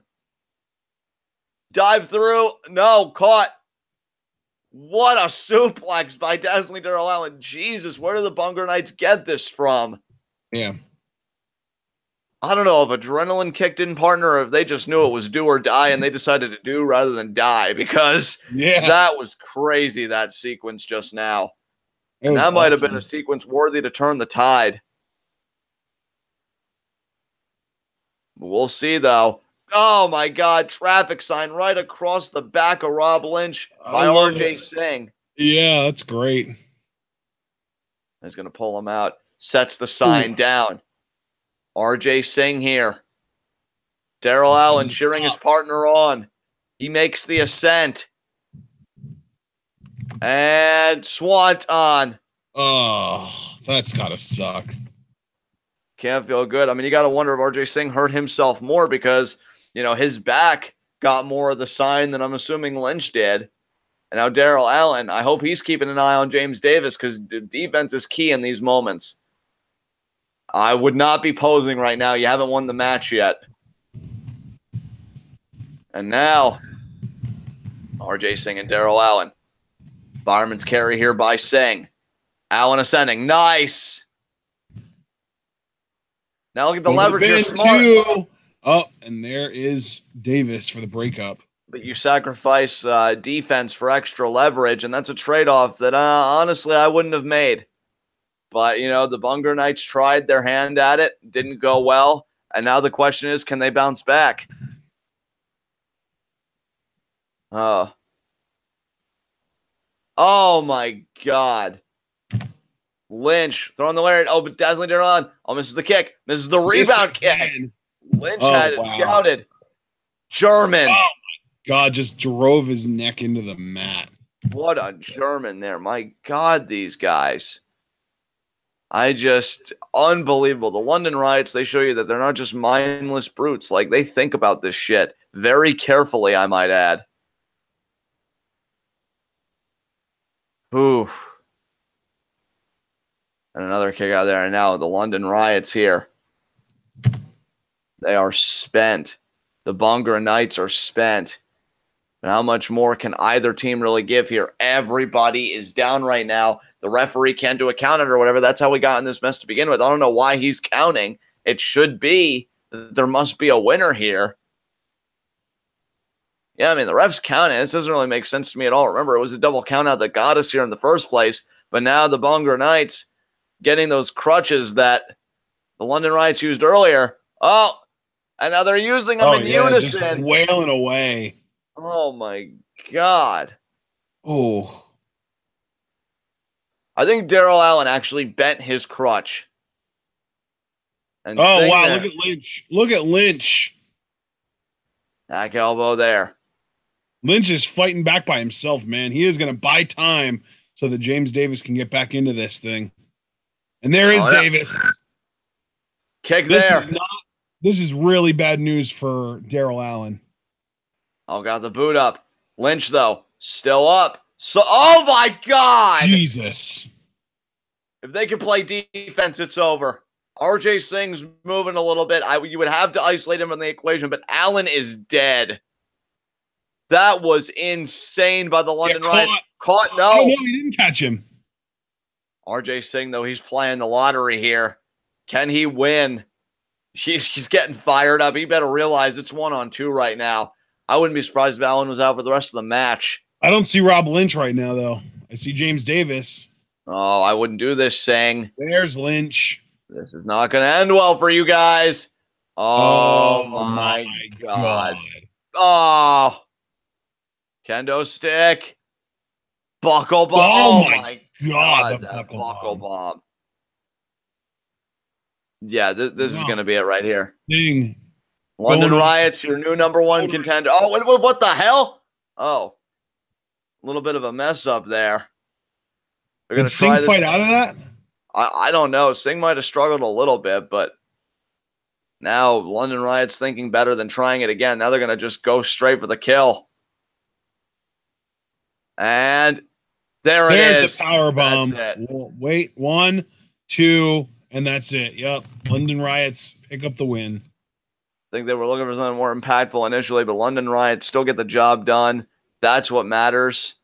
Dive through. No, caught. What a suplex by Dazzling Darrell Allin. Jesus, where do the Bhangra Knights get this from? Yeah. I don't know if adrenaline kicked in, partner, or if they just knew it was do or die and they decided to do rather than die, because that was crazy, that sequence just now. And that might have been a sequence worthy to turn the tide. We'll see, though. Oh, my God. Traffic sign right across the back of Rob Lynch by RJ Singh. Yeah, that's great. He's going to pull him out. Sets the sign down. RJ Singh here. Darrell Allin cheering his partner on. He makes the ascent. And Swanton. Oh, that's got to suck. Can't feel good. I mean, you got to wonder if RJ Singh hurt himself more because, his back got more of the sign than I'm assuming Lynch did. And now Darrell Allin, I hope he's keeping an eye on James Davis because defense is key in these moments. I would not be posing right now. You haven't won the match yet. And now, RJ Singh and Darrell Allin. Fireman's carry here by Singh. Allin ascending. Nice. Now look at the leverage. You're smart. Oh, and there is Davis for the breakup. But you sacrifice defense for extra leverage, and that's a trade-off that, honestly, I wouldn't have made. But, the Bhangra Knights tried their hand at it. Didn't go well. And now the question is, can they bounce back? Oh, my God. Lynch throwing the lariat. Oh, but Dazzling Darrell Allin. Oh, misses the kick. Misses the rebound kick. Lynch had it scouted. German. Oh, my God, just drove his neck into the mat. What a German there. My God, these guys. Unbelievable. The London Riots, they show you that they're not just mindless brutes. Like, they think about this shit very carefully, I might add. Ooh. And another kick out there. And now the London Riots here. They are spent. The Bhangra Knights are spent. And how much more can either team really give here? Everybody is down right now. The referee can't do a count or whatever. That's how we got in this mess to begin with. I don't know why he's counting. It should be. There must be a winner here. Yeah, I mean, the ref's counting. This doesn't really make sense to me at all. Remember, it was a double count out that got us here in the first place. But now the Bhangra Knights getting those crutches that the London Riots used earlier. Oh, and now they're using them in unison. Just wailing away. Oh, my God. Oh. I think Daryl Allen actually bent his crutch. And wow, look at Lynch. Look at Lynch. Back elbow there. Lynch is fighting back by himself, man. He is going to buy time so that James Davis can get back into this thing. And there is Davis. Kick there. This is really bad news for Daryl Allen. Oh, got the boot up. Lynch, though, still up. So, oh, my God. Jesus. If they can play defense, it's over. RJ Singh's moving a little bit. You would have to isolate him from the equation, but Allen is dead. That was insane by the London Riots. Caught? No. Oh, no, he didn't catch him. RJ Singh, though, he's playing the lottery here. Can he win? He's getting fired up. He better realize it's 1-on-2 right now. I wouldn't be surprised if Allen was out for the rest of the match. I don't see Rob Lynch right now, though. I see James Davis. Oh, I wouldn't do this, Singh. There's Lynch. This is not going to end well for you guys. Oh my God. Oh. Kendo stick. Buckle bomb. Oh, my God. The buckle bomb. Yeah, this is going to be it right here. Ding. London Riots, your new #1 contender. Oh, what the hell? Oh. A little bit of a mess up there. Did Singh fight out of that? I don't know. Singh might have struggled a little bit, but now London Riots thinking better than trying it again. Now they're going to just go straight for the kill. And there's the power bomb. Wait, 1, 2, and that's it. Yep. London Riots pick up the win. I think they were looking for something more impactful initially, but London Riots still get the job done. That's what matters.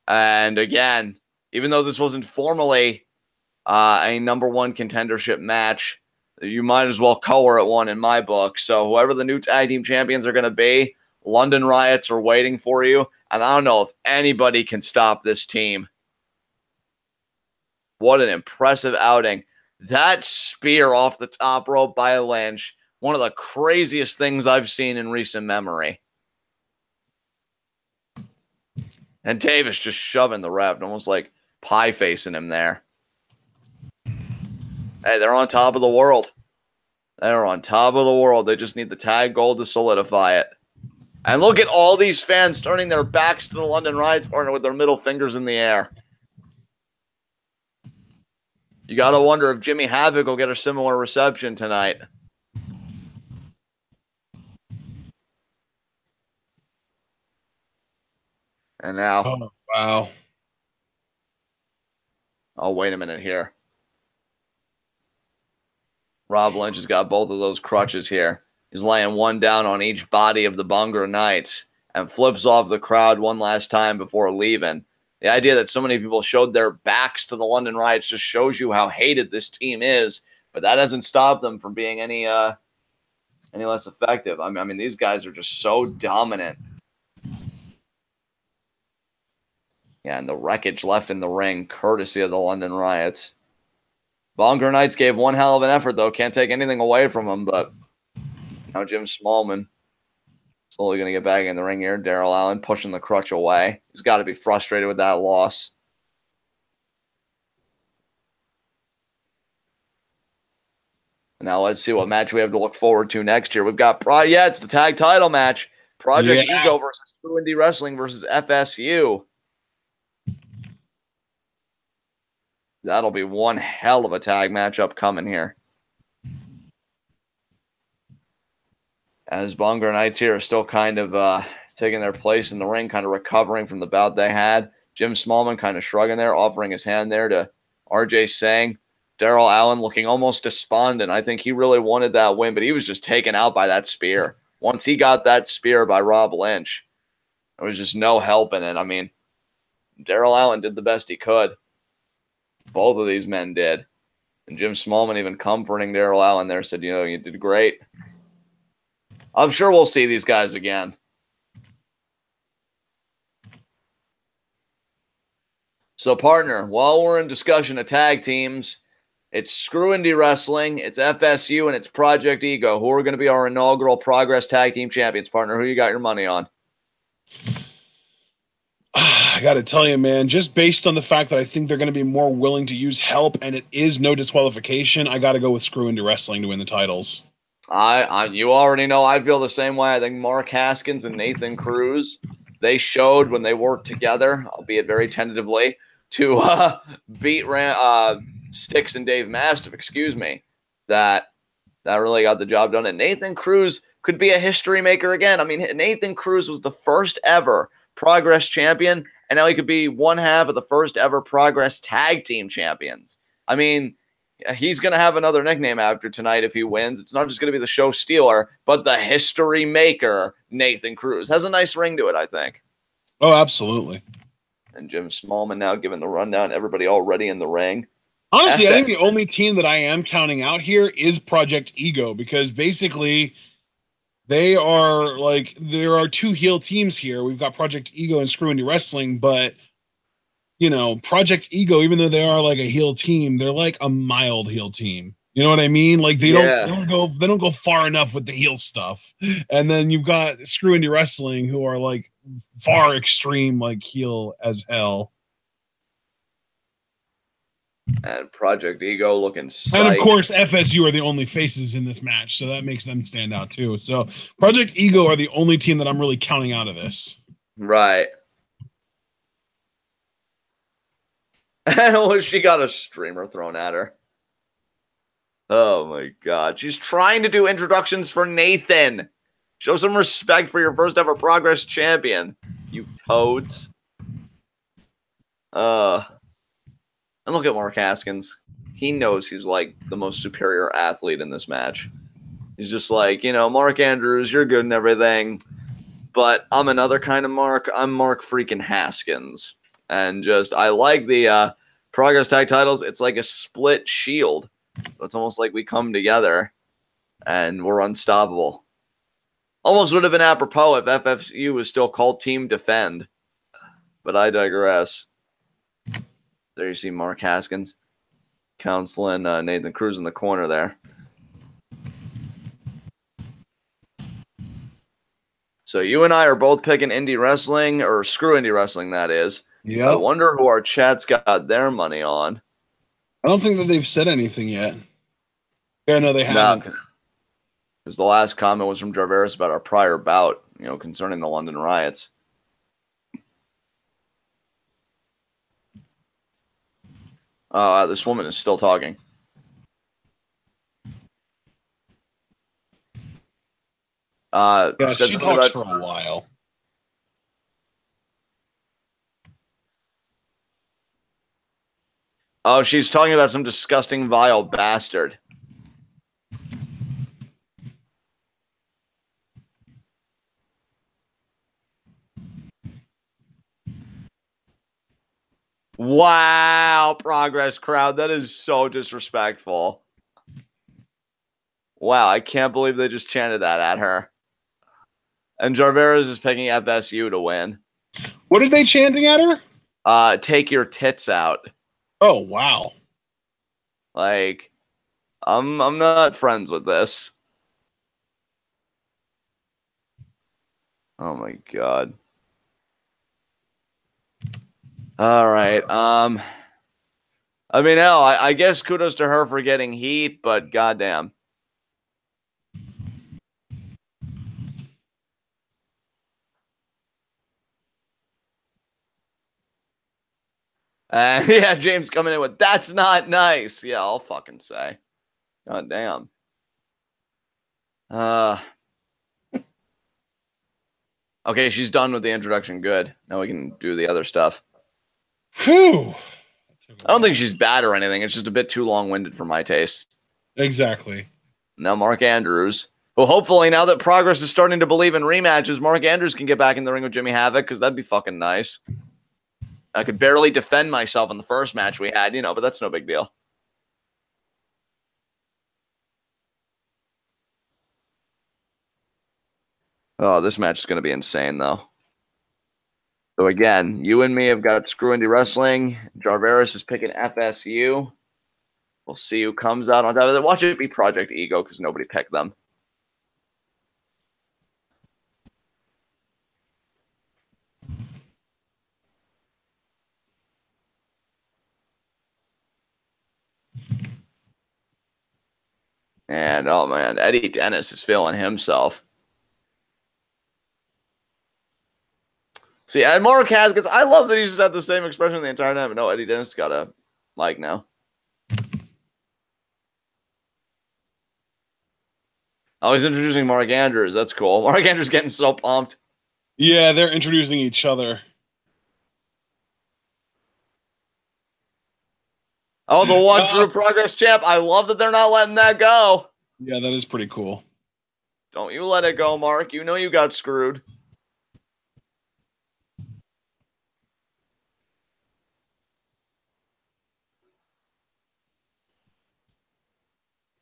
And again, even though this wasn't formally a #1 contendership match, you might as well color it one in my book. So whoever the new tag team champions are going to be, London Riots are waiting for you. And I don't know if anybody can stop this team. What an impressive outing. That spear off the top rope by Lynch, one of the craziest things I've seen in recent memory. And Davis just shoving the ref, almost like pie facing him there. Hey, they're on top of the world. They're on top of the world. They just need the tag gold to solidify it. And look at all these fans turning their backs to the London Riots partner with their middle fingers in the air. You got to wonder if Jimmy Havoc will get a similar reception tonight. And now. Oh, wow. Oh, wait a minute here. Rob Lynch has got both of those crutches here. He's laying one down on each body of the Bhangra Knights and flips off the crowd one last time before leaving. The idea that so many people showed their backs to the London Riots just shows you how hated this team is, but that doesn't stop them from being any less effective. I mean, these guys are just so dominant. Yeah, and the wreckage left in the ring, courtesy of the London Riots. Bhangra Knights gave one hell of an effort, though. Can't take anything away from them, but now Jim Smallman slowly going to get back in the ring here. Daryl Allen pushing the crutch away. He's got to be frustrated with that loss. Now let's see what match we have to look forward to next year. We've got, it's the tag title match. Project Yeah. Ego versus True Indie Wrestling versus F.S.U. That'll be one hell of a tag matchup coming here. As Bhangra Knights here are still kind of taking their place in the ring, kind of recovering from the bout they had. Jim Smallman kind of shrugging there, offering his hand there to RJ Sang. Darryl Allen looking almost despondent. I think he really wanted that win, but he was just taken out by that spear. Once he got that spear by Rob Lynch, there was just no helping it. I mean, Darryl Allen did the best he could. Both of these men did. And Jim Smallman even comforting Darryl Allen there, said, you did great. I'm sure we'll see these guys again. So, partner, while we're in discussion of tag teams, it's Screw Indie Wrestling, it's F.S.U, and it's Project Ego, who are going to be our inaugural Progress Tag Team Champions, partner. Who you got your money on? I got to tell you, man, just based on the fact that I think they're going to be more willing to use help and it is no disqualification, I got to go with Screw Indie Wrestling to win the titles. You already know I feel the same way. I think Mark Haskins and Nathan Cruz, they showed when they worked together, albeit very tentatively, to beat Styx and Dave Mastiff, that really got the job done. And Nathan Cruz could be a history maker again. I mean, Nathan Cruz was the first ever Progress champion, and now he could be one half of the first ever Progress tag team champions. I mean, he's going to have another nickname after tonight if he wins. It's not just going to be the show stealer, but the history maker, Nathan Cruz. Has a nice ring to it, I think. Oh, absolutely. And Jim Smallman now giving the rundown. Everybody already in the ring. Honestly, I think the only team that I am counting out here is Project Ego, because basically they are like, there are two heel teams here. We've got Project Ego and Screw Indie Wrestling, but Project Ego, even though they are like a heel team, they're like a mild heel team. You know what I mean? Like they don't go far enough with the heel stuff. And then you've got Screw Indie Wrestling, who are like far extreme, like heel as hell. And Project Ego looking psyched. And of course, F.S.U are the only faces in this match, so that makes them stand out too. So Project Ego are the only team that I'm really counting out of this. Right. And she got a streamer thrown at her. Oh my God. She's trying to do introductions for Nathan. Show some respect for your first ever Progress champion, you toads. And look at Mark Haskins. He knows he's like the most superior athlete in this match. He's just like, Mark Andrews, you're good and everything, but I'm another kind of Mark. I'm Mark freaking Haskins. And I like the Progress Tag titles. It's like a split shield. It's almost like we come together and we're unstoppable. Almost would have been apropos if F.S.U was still called Team Defend. But I digress. There you see Mark Haskins counseling Nathan Cruz in the corner there. So you and I are both picking Indie Wrestling, or Screw Indie Wrestling, that is. Yeah. I wonder who our chat's got their money on. I don't think that they've said anything yet. Yeah, no, they haven't. Because the last comment was from Jarveris about our prior bout, concerning the London riots. This woman is still talking. Yeah, she talks for a while. Oh, she's talking about some disgusting, vile bastard. Wow, Progress crowd. That is so disrespectful. Wow, I can't believe they just chanted that at her. And Jarveris is picking F.S.U to win. What are they chanting at her? Take your tits out. Oh, wow. Like, I'm not friends with this. Oh my God. All right. I mean, hell, I guess kudos to her for getting heat, but goddamn. Yeah, James coming in with, that's not nice. Yeah, I'll fucking say. God damn. Okay, she's done with the introduction. Good. Now we can do the other stuff. Whew. I don't think she's bad or anything. It's just a bit too long-winded for my taste. Exactly. Now Mark Andrews. Well, hopefully now that Progress is starting to believe in rematches, Mark Andrews can get back in the ring with Jimmy Havoc, because that'd be fucking nice. I could barely defend myself in the first match we had, but that's no big deal. Oh, this match is going to be insane, though. So again, you and me have got Scurll Indie Wrestling. Jarveris is picking F.S.U. We'll see who comes out on top of it. Watch it be Project Ego, because nobody picked them. And, oh man, Eddie Dennis is feeling himself. See, and Mark Haskins, I love that he's just had the same expression the entire time. But no, Eddie Dennis got a mic now. Oh, he's introducing Mark Andrews. That's cool. Mark Andrews getting so pumped. Yeah, they're introducing each other. Oh, the one true Progress champ. I love that they're not letting that go. Yeah, that is pretty cool. Don't you let it go, Mark. You know you got screwed.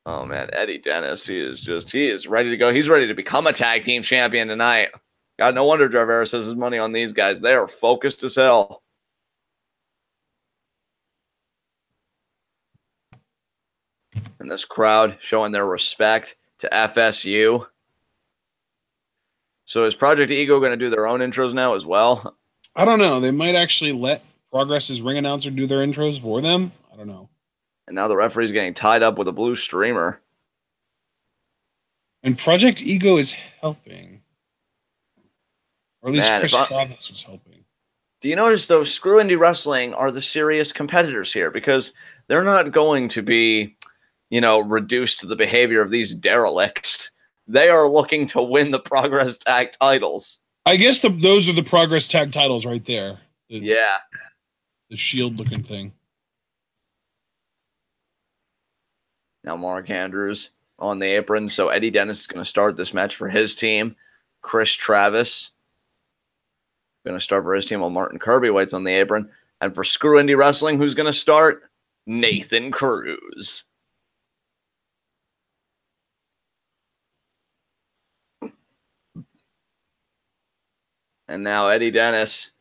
Oh, man. Eddie Dennis, he is ready to go. He's ready to become a tag team champion tonight. God, no wonder Jarveris has his money on these guys. They are focused as hell. And this crowd showing their respect to F.S.U. So is Project Ego going to do their own intros now as well? I don't know. They might actually let Progress's ring announcer do their intros for them. I don't know. And now the referee's getting tied up with a blue streamer. And Project Ego is helping. Or at least Chris Travis was helping. Do you notice, though, Scurll Indie Wrestling are the serious competitors here, because they're not going to be, reduced to the behavior of these derelicts. They are looking to win the Progress Tag titles. I guess those are the Progress Tag titles right there. Yeah. The shield-looking thing. Now Mark Andrews on the apron. So Eddie Dennis is going to start this match for his team. Chris Travis going to start for his team while Martin Kirby waits on the apron. And for Scurll Indie Wrestling, who's going to start? Nathan Cruz. And now Eddie Dennis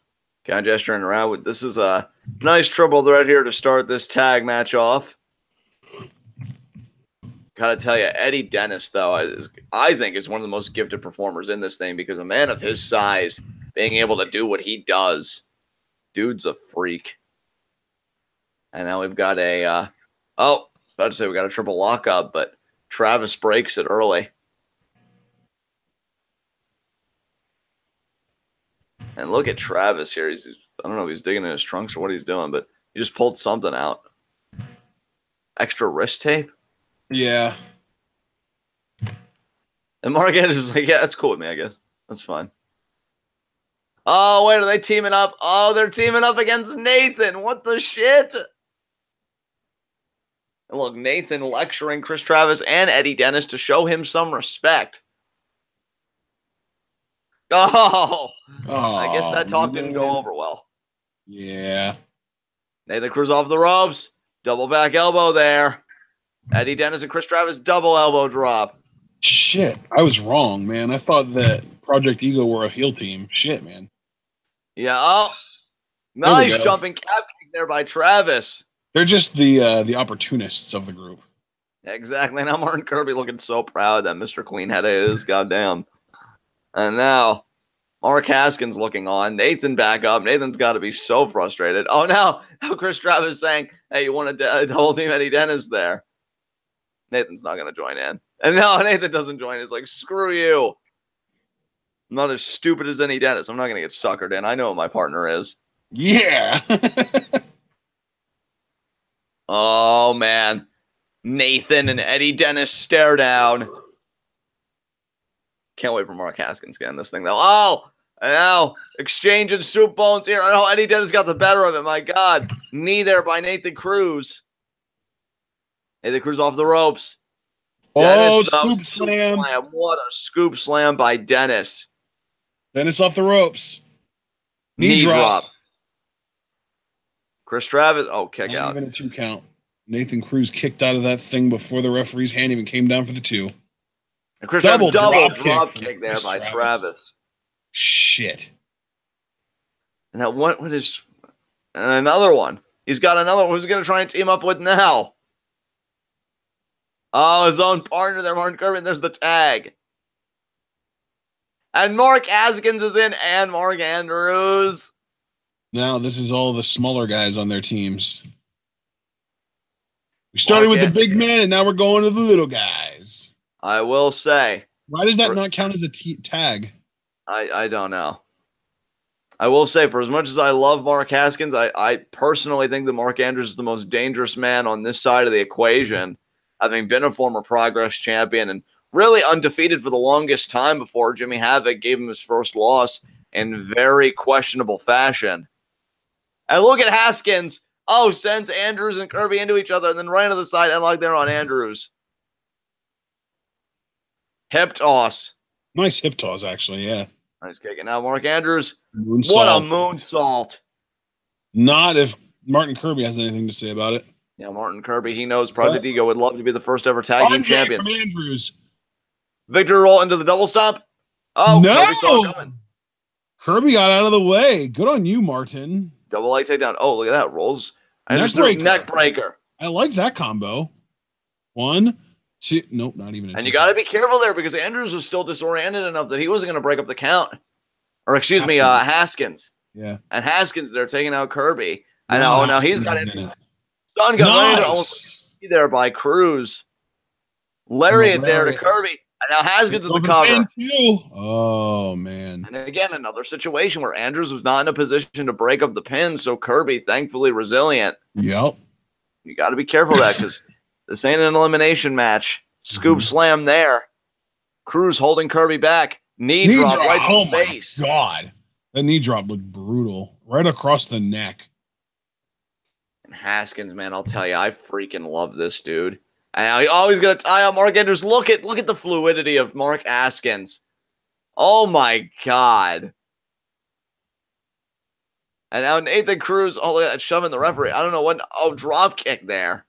kind of gesturing around with, this is a nice triple threat here to start this tag match off. Gotta tell you, Eddie Dennis, though, I think is one of the most gifted performers in this thing, because a man of his size being able to do what he does, dude's a freak. And now we've got about to say we got a triple lockup, but Travis breaks it early. And look at Travis here. I don't know if he's digging in his trunks or what he's doing, but he just pulled something out. Extra wrist tape? Yeah. And Mark Andrews is like, yeah, that's cool with me, I guess. That's fine. Oh, wait, are they teaming up? Oh, they're teaming up against Nathan. What the shit? And look, Nathan lecturing Chris Travis and Eddie Dennis to show him some respect. Oh, I guess that talk didn't go over well. Yeah. Nathan Cruz off the ropes. Double back elbow there. Eddie Dennis and Chris Travis double elbow drop. Shit, I was wrong, man. I thought that Project Ego were a heel team. Shit, man. Yeah. Oh, nice jumping calf kick there by Travis. They're just the opportunists of the group. Exactly. Now Martin Kirby looking so proud that Mr. Cleanhead is. Goddamn. And now Mark Haskins looking on. Nathan back up. Nathan's got to be so frustrated. Oh, now Chris Travis saying, hey, you want to double team Eddie Dennis there? Nathan's not going to join in. And now Nathan doesn't join. He's like, screw you. I'm not as stupid as Eddie Dennis. I'm not going to get suckered in. I know what my partner is. Yeah. Oh, man. Nathan and Eddie Dennis stare down. Can't wait for Mark Haskins getting this thing, though. Oh, now exchanging soup bones here. Oh, Eddie Dennis got the better of it. My God. Knee there by Nathan Cruz. Nathan Cruz off the ropes. Oh, Dennis, scoop slam. What a scoop slam by Dennis. Dennis off the ropes. Knee drop. Chris Travis. Oh, kick Not out. even a 2 count. Nathan Cruz kicked out of that thing before the referee's hand even came down for the 2. And Chris Double Travis, drop kick there Chris by Travis. Shit. And that what is and another one. He's got another one. Who's going to try and team up with now? Oh, his own partner there, Martin Kirby. There's the tag. And Mark Haskins is in, and Mark Andrews. Now this is all the smaller guys on their teams. We started with the big man, and now we're going to the little guys. I will say. Why does that not count as a tag? I don't know. I will say, for as much as I love Mark Haskins, I personally think that Mark Andrews is the most dangerous man on this side of the equation, having been a former Progress champion and really undefeated for the longest time before Jimmy Havoc gave him his first loss in very questionable fashion. And look at Haskins. Oh, sends Andrews and Kirby into each other, and then right to the side, and like there on Andrews. Hip toss. Nice hip toss, actually, yeah. Nice kick. And now Mark Andrews. Moonsault. What a moonsault. Not if Martin Kirby has anything to say about it. Yeah, Martin Kirby, he knows Project Ego would love to be the first ever tag team champions. From Andrews. Victory roll into the double stomp. Oh, no! Kirby saw it coming. Kirby got out of the way. Good on you, Martin. Double leg takedown. Oh, look at that. Rolls. Neck breaker. I like that combo. 1, 2. Nope, not even a And 2. you got to be careful there because Andrews was still disoriented enough that he wasn't going to break up the count. Or excuse me, Haskins. Yeah. And Haskins, they're taking out Kirby. And now he's got it. Stun gun nice. almost there by Cruz. Lariat there to Kirby. And now Haskins is the cover. Oh, man. And again, another situation where Andrews was not in a position to break up the pin, so Kirby, thankfully resilient. Yep. You got to be careful of that because this ain't an elimination match. Scoop slam there. Cruz holding Kirby back. Knee drop right in the face. Oh, my God. That knee drop looked brutal. Right across the neck. And Haskins, man, I'll tell you, I freaking love this dude. And he's always going to tie out Mark Andrews. Look at the fluidity of Mark Haskins. Oh, my God. And now Nathan Cruz, oh, look at that shoving the referee. I don't know what. Oh, drop kick there.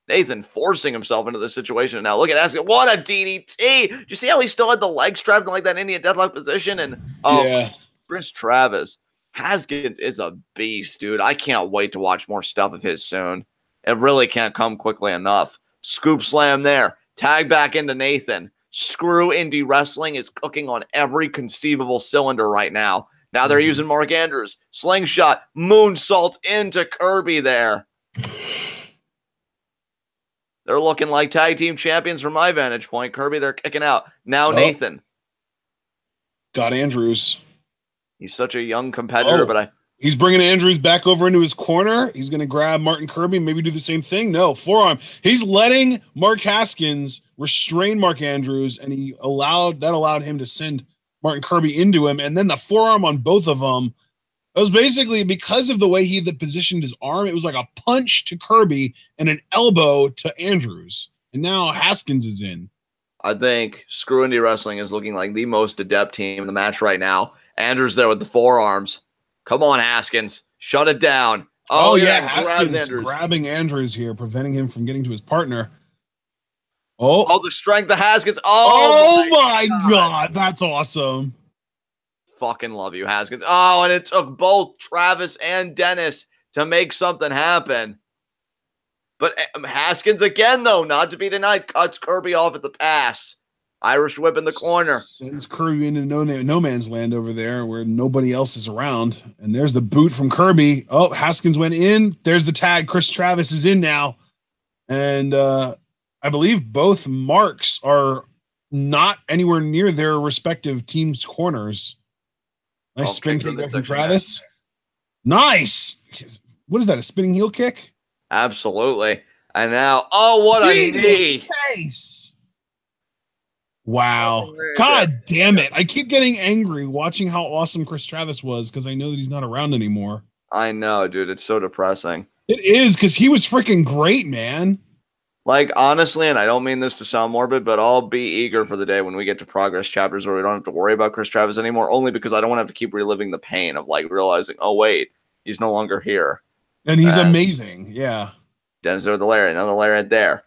Nathan forcing himself into this situation. And now look at Haskins. What a DDT. Do you see how he still had the leg strapped in like that Indian deadlock position? And Chris Travis. Haskins is a beast, dude. I can't wait to watch more stuff of his soon. It really can't come quickly enough. Scoop slam there. Tag back into Nathan. Screw Indy Wrestling is cooking on every conceivable cylinder right now. Now they're using Mark Andrews. Slingshot. Moonsault into Kirby there. They're looking like tag team champions from my vantage point. Kirby, they're kicking out. Now Nathan. Got Andrews. He's such a young competitor, but he's bringing Andrews back over into his corner. He's going to grab Martin Kirby and maybe do the same thing. No, forearm. He's letting Mark Haskins restrain Mark Andrews, and that allowed him to send Martin Kirby into him. And then the forearm on both of them. It was basically because of the way he positioned his arm. It was like a punch to Kirby and an elbow to Andrews. And now Haskins is in. I think Screw Indy Wrestling is looking like the most adept team in the match right now. Andrews there with the forearms. Come on, Haskins. Shut it down. Oh yeah, Haskins grabbing Andrews here, preventing him from getting to his partner. Oh, the strength of Haskins. Oh my God. That's awesome. Fucking love you, Haskins. Oh, and it took both Travis and Dennis to make something happen. But Haskins again, though, not to be denied, cuts Kirby off at the pass. Irish whip in the corner. Sends Kirby into no man's land over there where nobody else is around. And there's the boot from Kirby. Oh, Haskins went in. There's the tag. Chris Travis is in now. And I believe both marks are not anywhere near their respective team's corners. Nice spin kick from Travis. Nice. What is that, a spinning heel kick? Absolutely. And now, oh, what a knee. Face. Wow. God damn it. I keep getting angry watching how awesome Chris Travis was because I know that he's not around anymore. I know, dude. It's so depressing. It is, because he was freaking great, man. Like, honestly, and I don't mean this to sound morbid, but I'll be eager for the day when we get to progress chapters where we don't have to worry about Chris Travis anymore, only because I don't want to have to keep reliving the pain of, like, realizing, oh, wait, he's no longer here. And he's amazing, yeah. Dennis there with the lariat. Another lariat there.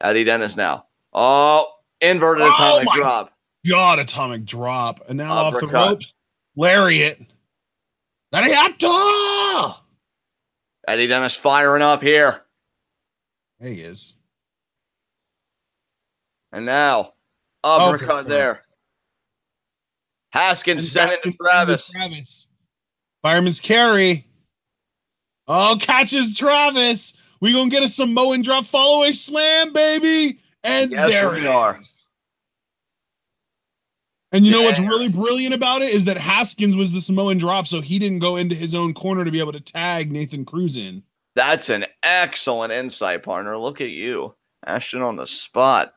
Eddie Dennis now. Oh, inverted atomic drop. God, atomic drop. And now off the ropes. Lariat. Lariato! Eddie Dennis firing up here. There he is. And now, uppercut there. Haskins sending to Travis. Fireman's carry. Oh, catches Travis. We gonna get a Samoan drop follow a slam, baby. And yes, there we are. And you know what's really brilliant about it is that Haskins was the Samoan drop, so he didn't go into his own corner to be able to tag Nathan Cruz in. That's an excellent insight, partner. Look at you. Ashton on the spot.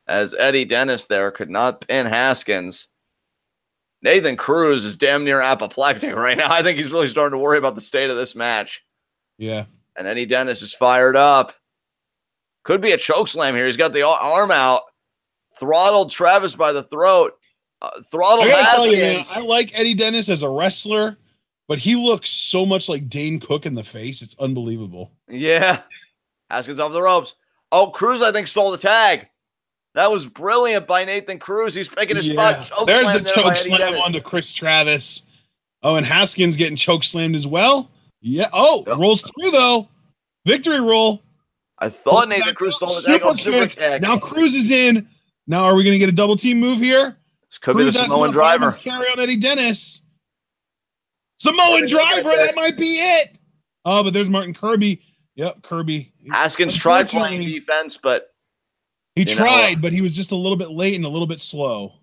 As Eddie Dennis there could not pin Haskins. Nathan Cruz is damn near apoplectic right now. I think he's really starting to worry about the state of this match. Yeah. And Eddie Dennis is fired up. Could be a chokeslam here. He's got the arm out. Throttled Travis by the throat. Throttled Haskins. I like Eddie Dennis as a wrestler, but he looks so much like Dane Cook in the face. It's unbelievable. Yeah. Haskins off the ropes. Oh, Cruz, I think, stole the tag. That was brilliant by Nathan Cruz. He's picking his spot. There's the choke slam onto Chris Travis. Oh, and Haskins getting choke slammed as well. Yeah. Oh, rolls through, though. Victory roll. I thought Nathan Cruz stole the tag on super kick. Now Cruz is in. Now are we going to get a double team move here? This could be the Samoan driver. Carry on Eddie Dennis. Samoan driver. That might be it. Oh, but there's Martin Kirby. Yep, Kirby. Haskins tried playing defense, but he tried, but he was just a little bit late and a little bit slow.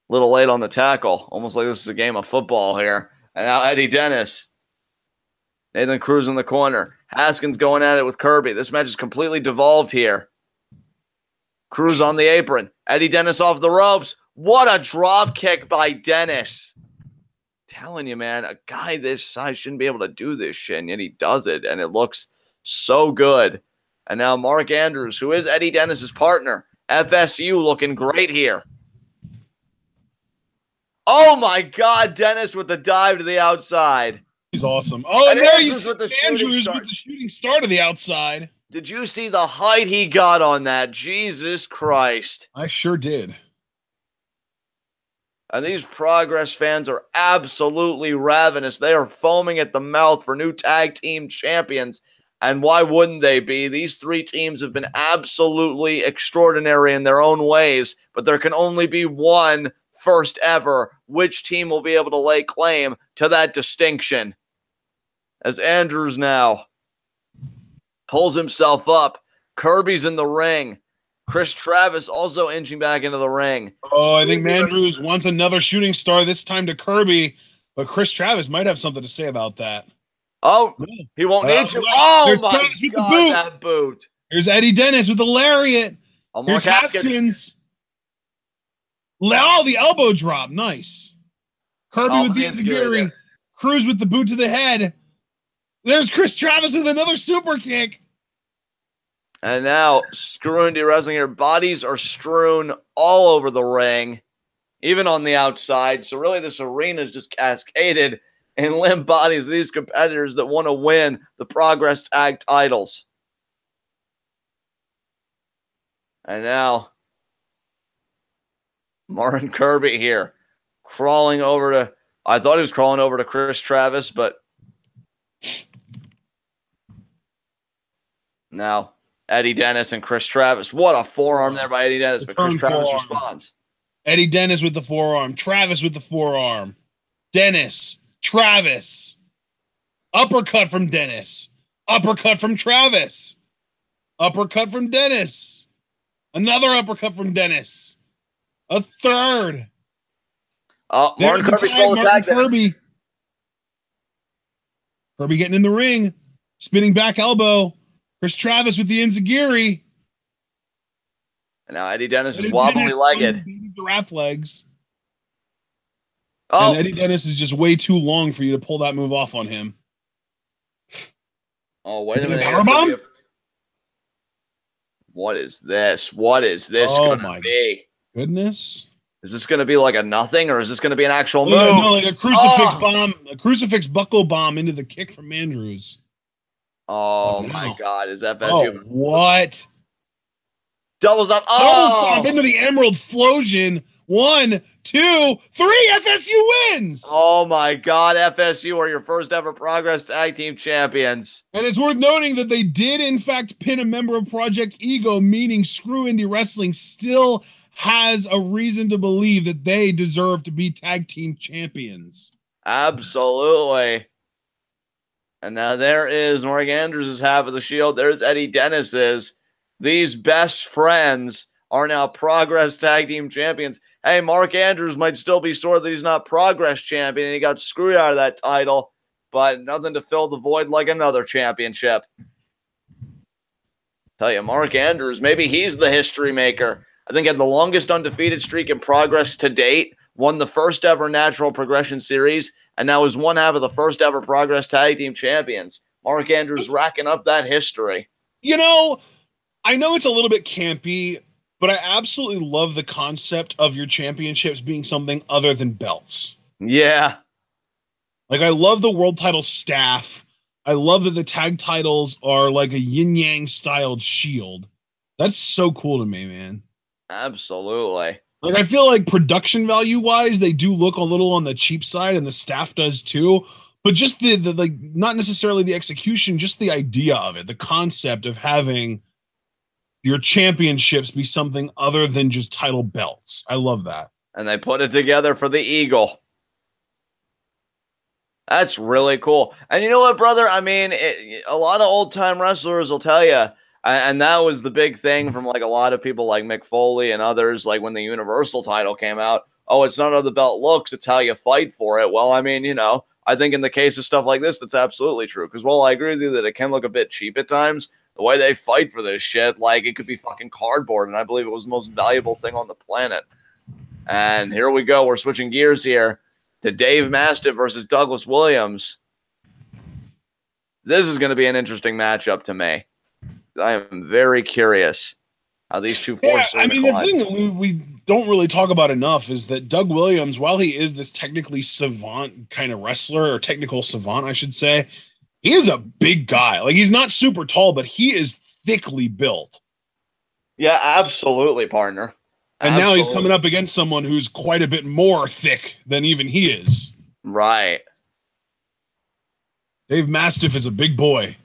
A little late on the tackle. Almost like this is a game of football here. And now Eddie Dennis. Nathan Cruz in the corner. Haskins going at it with Kirby. This match is completely devolved here. Cruz on the apron. Eddie Dennis off the ropes. What a drop kick by Dennis. Telling you, man, a guy this size shouldn't be able to do this shit, and yet he does it, and it looks so good. And now Mark Andrews, who is Eddie Dennis's partner. F.S.U. looking great here. Oh, my God, Dennis with the dive to the outside. He's awesome. Oh, and there you see Andrews with the shooting star to the outside. Did you see the height he got on that? Jesus Christ. I sure did. And these Progress fans are absolutely ravenous. They are foaming at the mouth for new tag team champions. And why wouldn't they be? These three teams have been absolutely extraordinary in their own ways, but there can only be one first ever. Which team will be able to lay claim to that distinction? As Andrews now pulls himself up. Kirby's in the ring. Chris Travis also inching back into the ring. Oh, I think Andrews wants another shooting star, this time to Kirby, but Chris Travis might have something to say about that. Oh, he won't need to. Oh, my God, that boot. Here's Eddie Dennis with the lariat. Here's Haskins. Oh, the elbow drop. Nice. Kirby with the enziguri. Cruz with the boot to the head. There's Chris Travis with another super kick. And now, Scurll Indy Wrestling here. Bodies are strewn all over the ring, even on the outside. So really, this arena is just cascaded in limp bodies of these competitors that want to win the Progress Tag titles. And now, Martin Kirby here, crawling over to, I thought he was crawling over to Chris Travis, but now Eddie Dennis and Chris Travis. What a forearm there by Eddie Dennis, but Chris Travis responds. Eddie Dennis with the forearm. Travis with the forearm. Dennis. Travis. Uppercut from Dennis. Uppercut from Travis. Uppercut from Dennis. Another uppercut from Dennis. A third. Martin Kirby stole the tag. Kirby getting in the ring. Spinning back elbow. Chris Travis with the enziguri. And now Eddie Dennis is Eddie wobbly Dennis legged. baby giraffe legs. Oh, and Eddie Dennis is just way too long for you to pull that move off on him. Oh, wait a minute. Power bomb? What is this? What is this gonna be? Goodness. Is this gonna be like a nothing, or is this gonna be an actual move? No, like a crucifix bomb, a crucifix buckle bomb into the kick from Andrews. Oh my God, is F.S.U? Oh, what? Doubles up. Double stomp into the Emerald Flosion. 1, 2, 3. F.S.U. wins. Oh my God, F.S.U. are your first ever Progress Tag Team Champions. And it's worth noting that they did, in fact, pin a member of Project Ego, meaning Screw Indie Wrestling still has a reason to believe that they deserve to be tag team champions. Absolutely. And now there is Mark Andrews' half of the Shield. There's Eddie Dennis's. These best friends are now Progress Tag Team Champions. Hey, Mark Andrews might still be sore that he's not Progress Champion. He got screwed out of that title, but nothing to fill the void like another championship. Tell you, Mark Andrews, maybe he's the history maker. I think he had the longest undefeated streak in Progress to date, won the first ever Natural Progression Series, and now is one half of the first ever Progress Tag Team Champions. Mark Andrews racking up that history. You know, I know it's a little bit campy, but I absolutely love the concept of your championships being something other than belts. Yeah. Like, I love the world title staff. I love that the tag titles are like a yin-yang styled shield. That's so cool to me, man. Absolutely. Like, I feel like production value wise, they do look a little on the cheap side, and the staff does too. But just the like, not necessarily the execution, just the idea of it, the concept of having your championships be something other than just title belts. I love that. And they put it together for the Eagle. That's really cool. And you know what, brother? I mean, a lot of old-time wrestlers will tell you, and that was the big thing from like a lot of people like Mick Foley and others, like when the Universal title came out. Oh, it's not how the belt looks, it's how you fight for it. Well, I mean, you know, I think in the case of stuff like this, that's absolutely true. Because while I agree with you that it can look a bit cheap at times, the way they fight for this shit, like it could be fucking cardboard, and I believe it was the most valuable thing on the planet. And here we go. We're switching gears here to Dave Mastiff versus Douglas Williams. This is going to be an interesting matchup to me. I am very curious how these two forces I mean, the thing that we don't really talk about enough is that Doug Williams, while he is this technically savant kind of wrestler, or technical savant, I should say, he is a big guy. Like, he's not super tall, but he is thickly built. Yeah, absolutely, partner. And now he's coming up against someone who's quite a bit more thick than even he is. Right. Dave Mastiff is a big boy.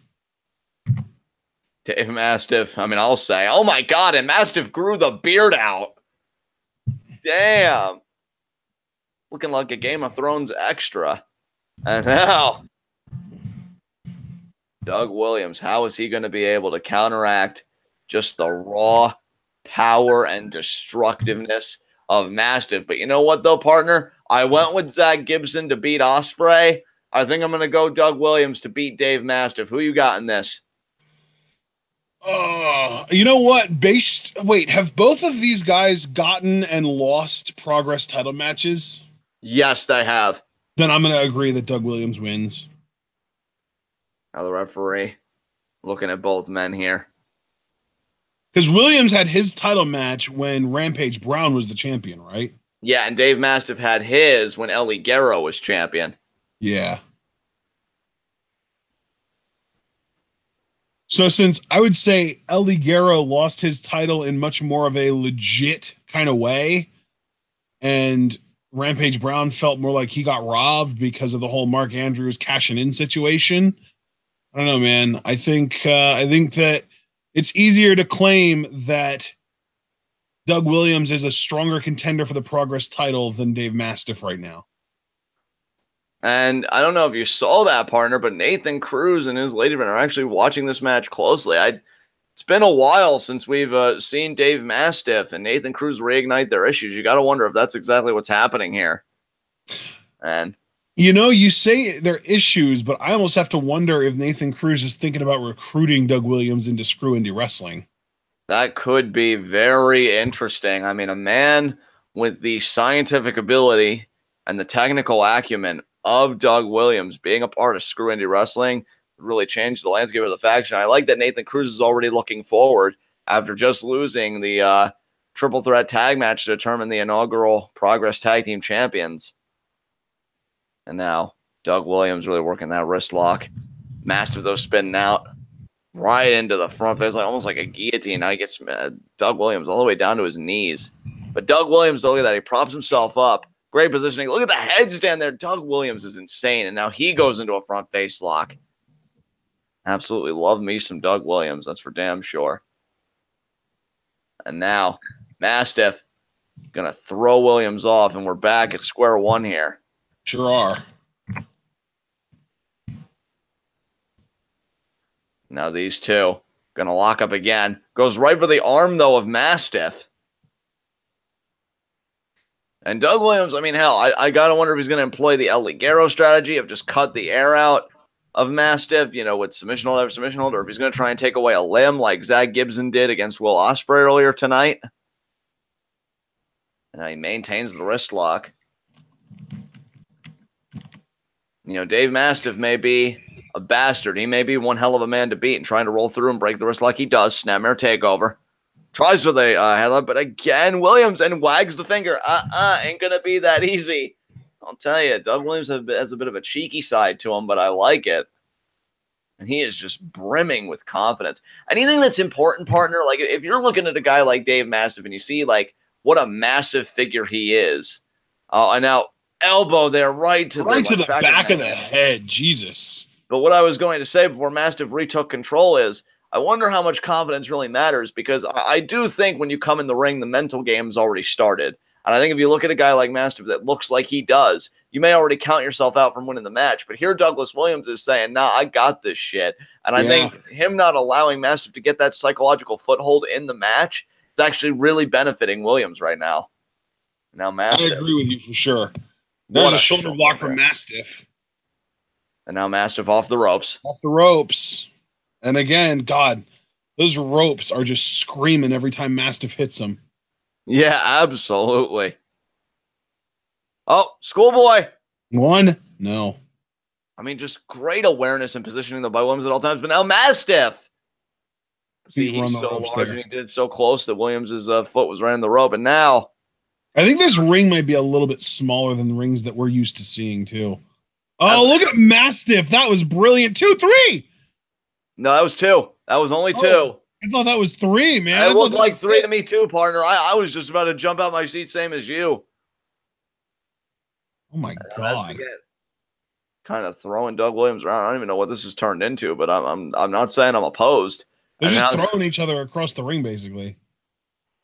Dave Mastiff, I mean, I'll say, oh my God, and Mastiff grew the beard out. Damn. Looking like a Game of Thrones extra. And now, Doug Williams, how is he going to be able to counteract just the raw power and destructiveness of Mastiff? But you know what, though, partner? I went with Zack Gibson to beat Ospreay. I think I'm going to go Doug Williams to beat Dave Mastiff. Who you got in this? You know what? Wait, have both of these guys gotten and lost Progress title matches? Yes, they have. Then I'm going to agree that Doug Williams wins. Now the referee looking at both men here. Because Williams had his title match when Rampage Brown was the champion, right? Yeah, and Dave Mastiff had his when Ligero was champion. Yeah. So since I would say Ligero lost his title in much more of a legit kind of way, and Rampage Brown felt more like he got robbed because of the whole Mark Andrews cashing in situation. I don't know, man. I think that it's easier to claim that Doug Williams is a stronger contender for the Progress title than Dave Mastiff right now. And I don't know if you saw that, partner, but Nathan Cruz and his lady friend are actually watching this match closely. It's been a while since we've seen Dave Mastiff and Nathan Cruz reignite their issues. You got to wonder if that's exactly what's happening here. And You know, you say there are issues, but I almost have to wonder if Nathan Cruz is thinking about recruiting Doug Williams into Screw Indie Wrestling. That could be very interesting. I mean, a man with the scientific ability and the technical acumen of Doug Williams being a part of Screw Indie Wrestling really changed the landscape of the faction. I like that Nathan Cruz is already looking forward after just losing the triple threat tag match to determine the inaugural Progress Tag Team Champions. And now Doug Williams really working that wrist lock. Mastiff, though, spinning out right into the front face, like almost like a guillotine. Now he gets Doug Williams all the way down to his knees. But Doug Williams, look at that. He props himself up. Great positioning. Look at the headstand there. Doug Williams is insane. And now he goes into a front face lock. Absolutely love me some Doug Williams. That's for damn sure. And now Mastiff going to throw Williams off, and we're back at square one here. Sure are. Now these two going to lock up again. Goes right for the arm, though, of Mastiff. And Doug Williams, I mean, hell, I got to wonder if he's going to employ the El Ligero strategy of just cut the air out of Mastiff, you know, with submission hold after submission hold, or if he's going to try and take away a limb like Zack Gibson did against Will Ospreay earlier tonight. And now he maintains the wrist lock. You know, Dave Mastiff may be a bastard. He may be one hell of a man to beat, and trying to roll through and break the wrist like he does. Snapmare takeover. Tries for the headlock, but again, Williams and wags the finger. Ain't going to be that easy. I'll tell you, Doug Williams has a bit of a cheeky side to him, but I like it. And he is just brimming with confidence. Anything that's important, partner, like if you're looking at a guy like Dave Mastiff and you see like what a massive figure he is, and now elbow there right to the back of the head. Jesus. But what I was going to say before Mastiff retook control is, I wonder how much confidence really matters, because I do think when you come in the ring, the mental game's already started. And I think if you look at a guy like Mastiff that looks like he does, you may already count yourself out from winning the match. But here Douglas Williams is saying, nah, I got this shit. And I think him not allowing Mastiff to get that psychological foothold in the match is actually really benefiting Williams right now. Now Mastiff. I agree with you for sure. There's a shoulder block from Mastiff. And now Mastiff off the ropes. Off the ropes. And again, God, those ropes are just screaming every time Mastiff hits them. Yeah, absolutely. Oh, schoolboy. One? No. I mean, just great awareness and positioning the by Williams at all times. But now Mastiff. See, he's so large and he did so close that Williams' foot was right in the rope. And now. I think this ring might be a little bit smaller than the rings that we're used to seeing, too. Oh, look at Mastiff. That was brilliant. 2, 3. No, that was 2. That was only 2. I thought that was 3, man. It looked like 3 to me too, partner. I was just about to jump out my seat, same as you. Oh my God! Kind of throwing Doug Williams around. I don't even know what this has turned into, but I'm not saying I'm opposed. They're just throwing each other across the ring, basically.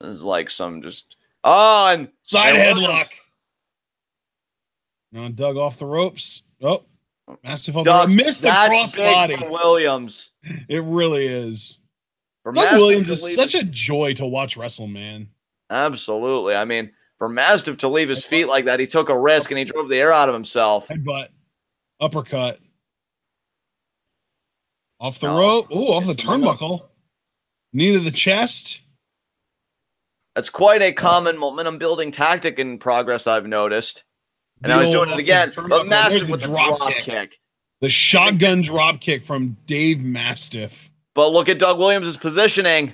This is like some just and side headlock. Now Doug off the ropes. Oh. Mastiff off the ropes. Missed the cross body. Williams. It really is. Doug Williams is such a joy to watch wrestle, man. Absolutely. I mean, for Mastiff to leave his feet like that, he took a risk and he drove the air out of himself. Headbutt. Uppercut. Off the rope. Oh, off the turnbuckle. Knee to the chest. That's quite a common momentum building tactic in Progress, I've noticed. And I was doing it again, but Mastiff with the drop kick. The shotgun drop kick from Dave Mastiff. But look at Doug Williams' positioning.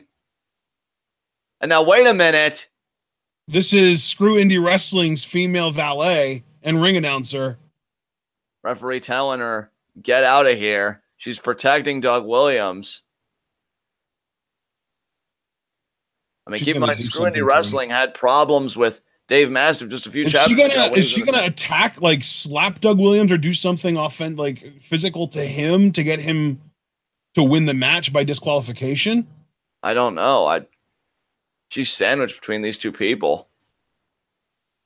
And now, wait a minute. This is Screw Indie Wrestling's female valet and ring announcer. Referee telling her, get out of here. She's protecting Doug Williams. I mean, keep in mind, Screw Indie Wrestling had problems with Dave Mastiff just a few chapters ago. Is she gonna attack, like slap Doug Williams, or do something like physical to him to get him to win the match by disqualification? I don't know. She's sandwiched between these two people,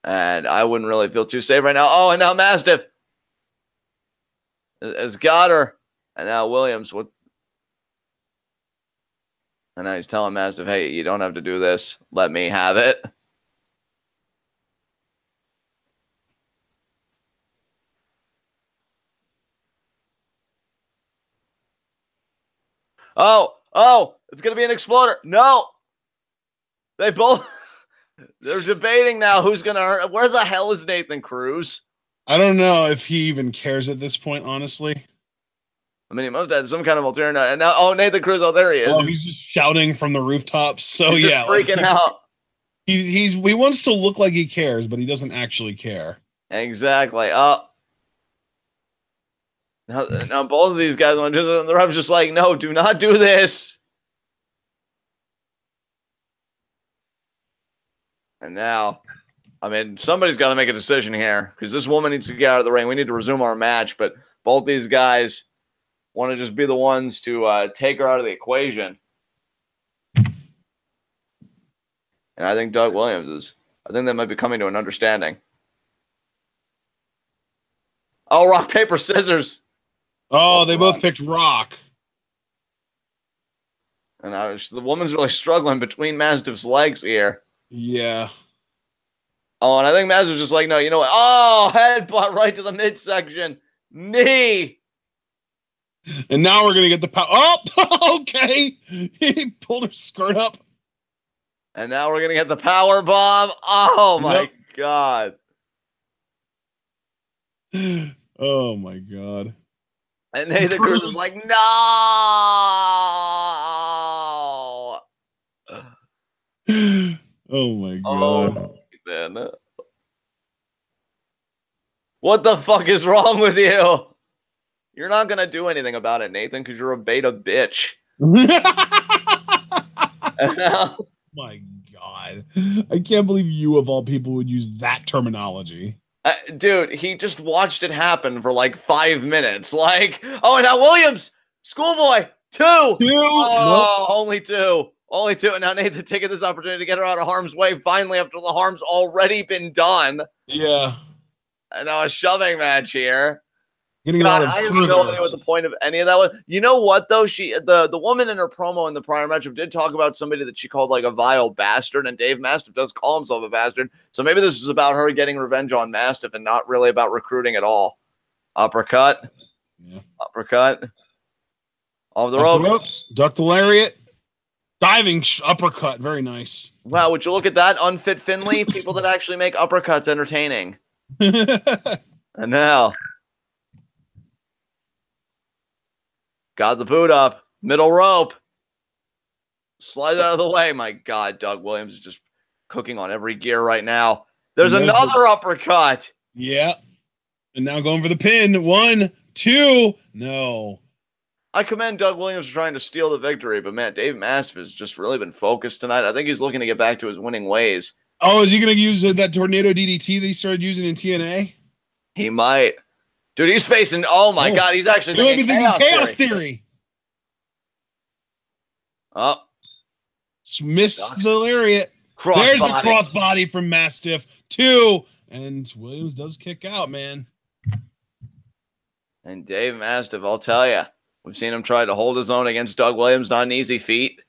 and I wouldn't really feel too safe right now. Oh, and now Mastiff has got her, and now Williams. And now he's telling Mastiff, "Hey, you don't have to do this. Let me have it." Oh, it's going to be an exploder. No. They both, they're debating now who's going to hurt. Where the hell is Nathan Cruz? I don't know if he even cares at this point, honestly. I mean, he must have had some kind of alternative. And now, Nathan Cruz, oh, there he is. Oh, he's just shouting from the rooftops. So he's just freaking out. He wants to look like he cares, but he doesn't actually care. Exactly. Now both of these guys want to do this, and the ref's just like, no, do not do this. And now, I mean, somebody's got to make a decision here because this woman needs to get out of the ring. We need to resume our match, but both these guys want to just be the ones to take her out of the equation. And I think Doug Williams I think they might be coming to an understanding. Oh, rock, paper, scissors. Oh, they both picked rock. And the woman's really struggling between Mastiff's legs here. Yeah. Oh, and I think Mastiff's just like, no, you know what? Oh, headbutt right to the midsection. Knee. And now we're going to get the power. Oh, okay. He pulled her skirt up. And now we're going to get the power bomb. Oh, my God. Oh, my God. And Nathan Cruz is like, no. Oh, my God. Oh, man. What the fuck is wrong with you? You're not going to do anything about it, Nathan, because you're a beta bitch. My God. I can't believe you, of all people, would use that terminology. Dude, he just watched it happen for like 5 minutes. Like, oh, and now Williams, schoolboy, 2. Oh, nope. Only 2. Only 2. And now Nathan taking this opportunity to get her out of harm's way finally after the harm's already been done. Yeah. And now a shoving match here. Getting out of I have no idea what the point of any of that was. You know what, though? The woman in her promo in the prior matchup did talk about somebody that she called like a vile bastard, and Dave Mastiff does call himself a bastard. So maybe this is about her getting revenge on Mastiff and not really about recruiting at all. Uppercut. Yeah. Uppercut. Off the ropes. Duck the lariat. Diving uppercut. Very nice. Wow, would you look at that? Unfit Finley. People that actually make uppercuts entertaining. And now... got the boot up. Middle rope. Slide out of the way. My God, Doug Williams is just cooking on every gear right now. There's another uppercut. Yeah. And now going for the pin. 1, 2. No. I commend Doug Williams for trying to steal the victory, but man, Dave Mastiff has just really been focused tonight. I think he's looking to get back to his winning ways. Oh, is he going to use that tornado DDT that he started using in TNA? He might. Dude, he's facing, oh my God, he's actually thinking Chaos Theory. Oh. Missed the lariat. There's the crossbody from Mastiff. 2. And Williams does kick out, man. And Dave Mastiff, I'll tell you, we've seen him try to hold his own against Doug Williams, not an easy feat.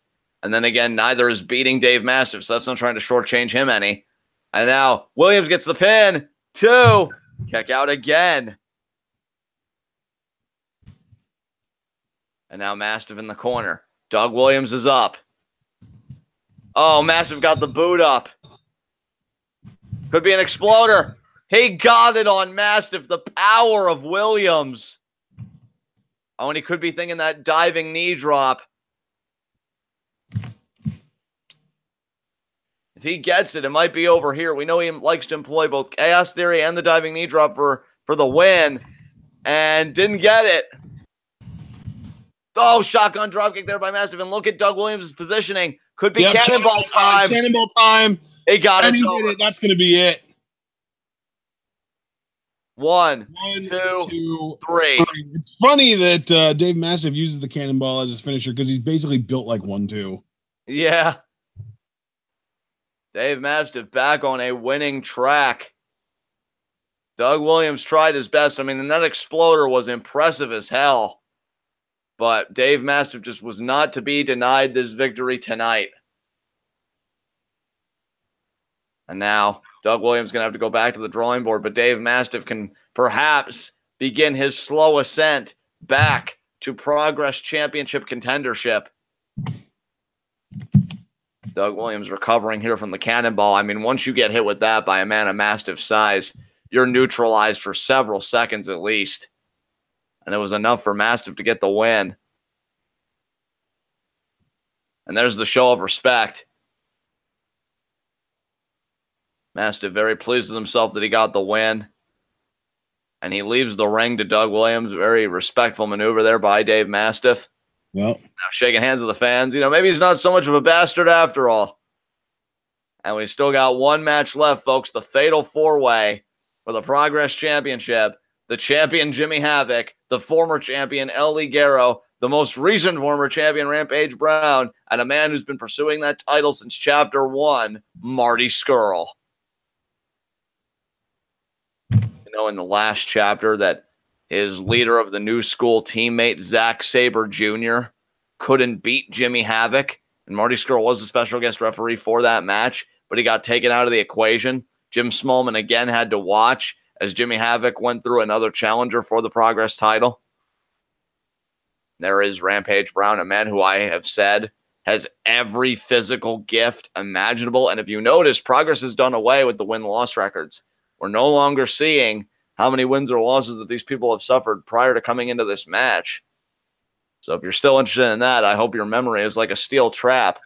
And then again, neither is beating Dave Mastiff, so that's not trying to shortchange him any. And now Williams gets the pin. 2. Kick out again. And now Mastiff in the corner. Doug Williams is up. Oh, Mastiff got the boot up. Could be an exploder. He got it on Mastiff. The power of Williams. Oh, and he could be thinking that diving knee drop. If he gets it, it might be over here. We know he likes to employ both Chaos Theory and the diving knee drop for the win. And didn't get it. Oh, shotgun dropkick there by Mastiff. And look at Doug Williams' positioning. Could be cannonball time. Cannonball time. He got it. That's going to be it. 1, 2, 3. It's funny that Dave Mastiff uses the cannonball as his finisher because he's basically built like 1-2. Yeah. Dave Mastiff back on a winning track. Doug Williams tried his best. I mean, and that exploder was impressive as hell. But Dave Mastiff just was not to be denied this victory tonight. And now Doug Williams going to have to go back to the drawing board, but Dave Mastiff can perhaps begin his slow ascent back to Progress Championship contendership. Doug Williams recovering here from the cannonball. I mean, once you get hit with that by a man of Mastiff size, you're neutralized for several seconds at least. And it was enough for Mastiff to get the win. And there's the show of respect. Mastiff very pleased with himself that he got the win. And he leaves the ring to Doug Williams. Very respectful maneuver there by Dave Mastiff. Well, now shaking hands with the fans. You know, maybe he's not so much of a bastard after all. And we still got one match left, folks. The Fatal 4-Way for the Progress Championship. The champion, Jimmy Havoc. The former champion, El Ligero. The most recent former champion, Rampage Brown. And a man who's been pursuing that title since Chapter 1, Marty Scurll. You know, in the last chapter that his leader of the new school teammate, Zack Sabre Jr., couldn't beat Jimmy Havoc. And Marty Scurll was a special guest referee for that match, but he got taken out of the equation. Jim Smallman again had to watch as Jimmy Havoc went through another challenger for the Progress title. There is Rampage Brown, a man who I have said has every physical gift imaginable. And if you notice, Progress has done away with the win-loss records. We're no longer seeing how many wins or losses that these people have suffered prior to coming into this match. So if you're still interested in that, I hope your memory is like a steel trap.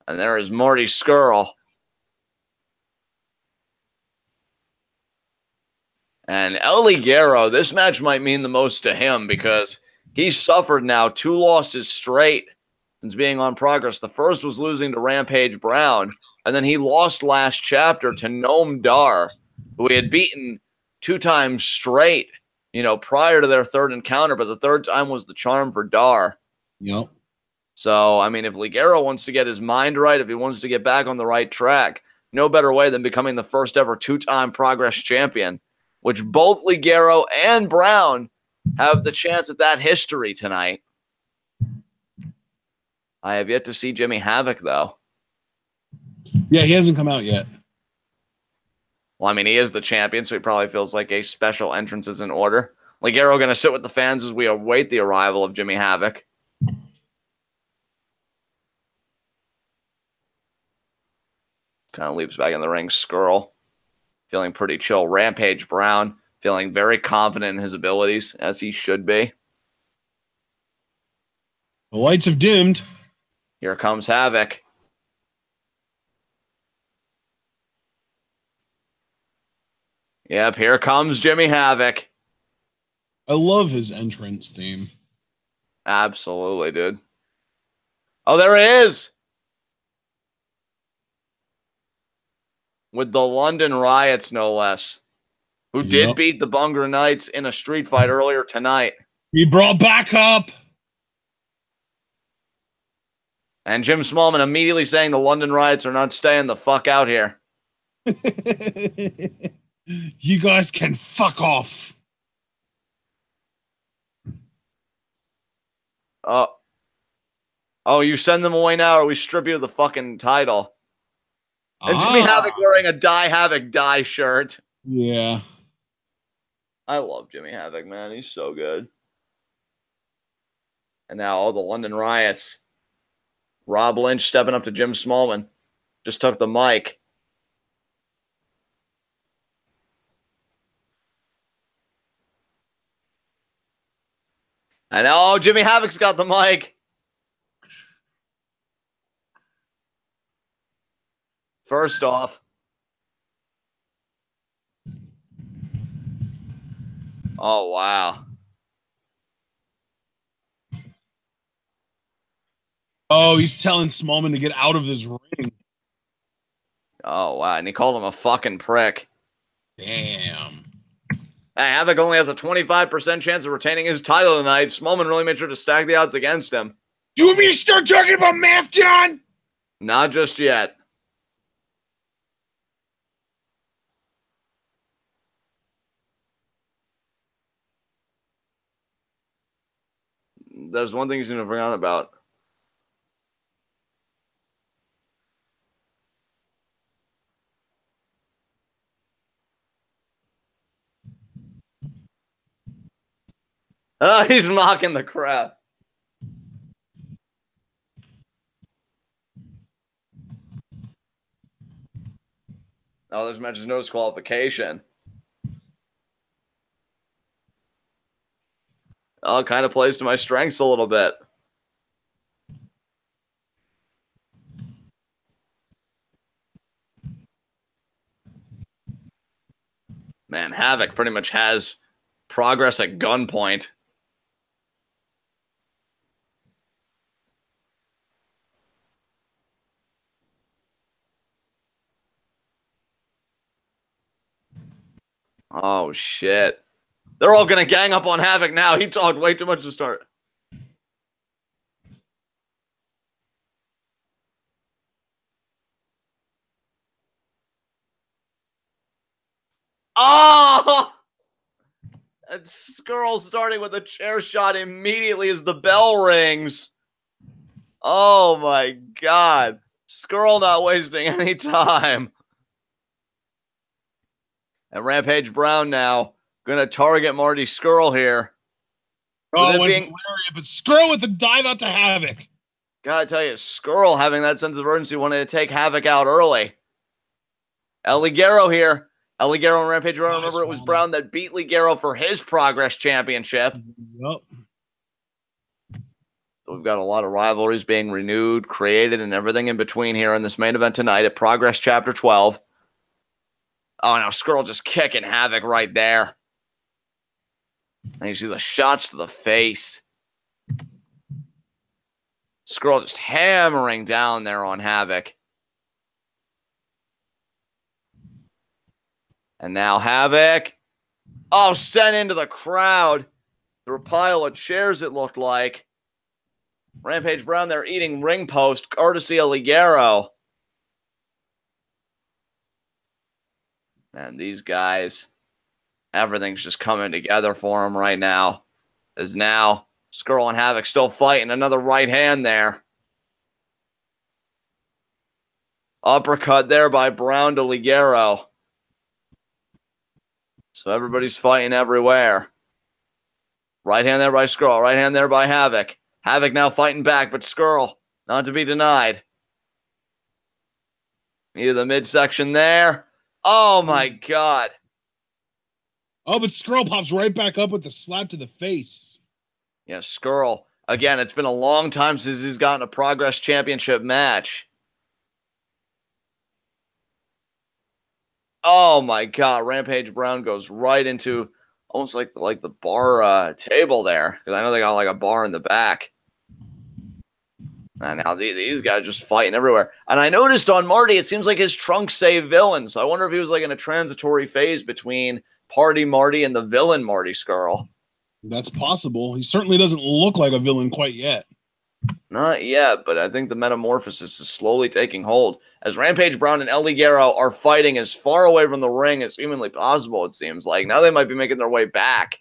And there is Marty Scurll. And El Ligero, this match might mean the most to him because he's suffered now 2 losses straight since being on Progress. The first was losing to Rampage Brown, and then he lost last chapter to Noam Dar, who he had beaten 2 times straight, you know, prior to their third encounter, but the third time was the charm for Dar. Yep. So, I mean, if Ligero wants to get his mind right, if he wants to get back on the right track, no better way than becoming the first ever 2-time Progress champion, which both Ligero and Brown have the chance at that history tonight. I have yet to see Jimmy Havoc, though. Yeah, he hasn't come out yet. Well, I mean, he is the champion, so he probably feels like a special entrance is in order. Ligero going to sit with the fans as we await the arrival of Jimmy Havoc. Kind of leaves back in the ring. Scurll feeling pretty chill. Rampage Brown feeling very confident in his abilities, as he should be. The lights have dimmed. Here comes Havoc. Yep, here comes Jimmy Havoc. I love his entrance theme. Absolutely, dude. Oh, there he is. With the London Riots, no less. Who did beat the Bhangra Knights in a street fight earlier tonight. He brought back up. And Jim Smallman immediately saying the London Riots are not staying the fuck out here. You guys can fuck off. Oh, you send them away now or we strip you of the fucking title. And Jimmy Havoc wearing a Die Havoc Die shirt. Yeah. I love Jimmy Havoc, man. He's so good. And now all the London Riots. Rob Lynch stepping up to Jim Smallman. Just took the mic. And oh, Jimmy Havoc's got the mic. First off. Oh, wow. Oh, he's telling Smallman to get out of this ring. Oh, wow. And he called him a fucking prick. Damn. Hey, Havoc only has a 25% chance of retaining his title tonight. Smallman really made sure to stack the odds against him. Do you want me to start talking about math, John? Not just yet. There's one thing you seem to forget about. Oh, he's mocking the crowd. Oh, this match is no disqualification. Oh, it kind of plays to my strengths a little bit. Man, Havoc pretty much has Progress at gunpoint. Oh, shit. They're all going to gang up on Havoc now. He talked way too much to start. Oh! And Scurll starting with a chair shot immediately as the bell rings. Oh, my God. Scurll not wasting any time. And Rampage Brown now going to target Marty Scurll here. Oh, went for the lariat, but Scurll with the dive out to Havoc. Gotta tell you, Scurll having that sense of urgency, wanted to take Havoc out early. Ligero here. Ligero and Rampage Brown. Remember, it was Brown that beat Ligero for his Progress Championship. Yep. So we've got a lot of rivalries being renewed, created, and everything in between here in this main event tonight at Progress Chapter 12. Oh, now Scurll just kicking Havoc right there. And you see the shots to the face. Scurll just hammering down there on Havoc. And now Havoc. Oh, sent into the crowd. Through a pile of chairs, it looked like. Rampage Brown there eating ring post, courtesy of Ligero. And these guys, everything's just coming together for them right now. As now, Scurll and Havoc still fighting. Another right hand there. Uppercut there by Brown to Ligero. So everybody's fighting everywhere. Right hand there by Scurll. Right hand there by Havoc. Havoc now fighting back, but Scurll not to be denied. Into the midsection there. Oh, my God. Oh, but Scurll pops right back up with the slap to the face. Yeah, Scurll. Again, it's been a long time since he's gotten a Progress Championship match. Oh, my God. Rampage Brown goes right into almost like the bar table there. Because I know they got like a bar in the back. And now these guys just fighting everywhere. And I noticed on Marty, it seems like his trunks say villain. So I wonder if he was like in a transitory phase between Party Marty and the villain Marty Scurll. That's possible. He certainly doesn't look like a villain quite yet. Not yet, but I think the metamorphosis is slowly taking hold. As Rampage Brown and Ligero are fighting as far away from the ring as humanly possible, it seems like. Now they might be making their way back.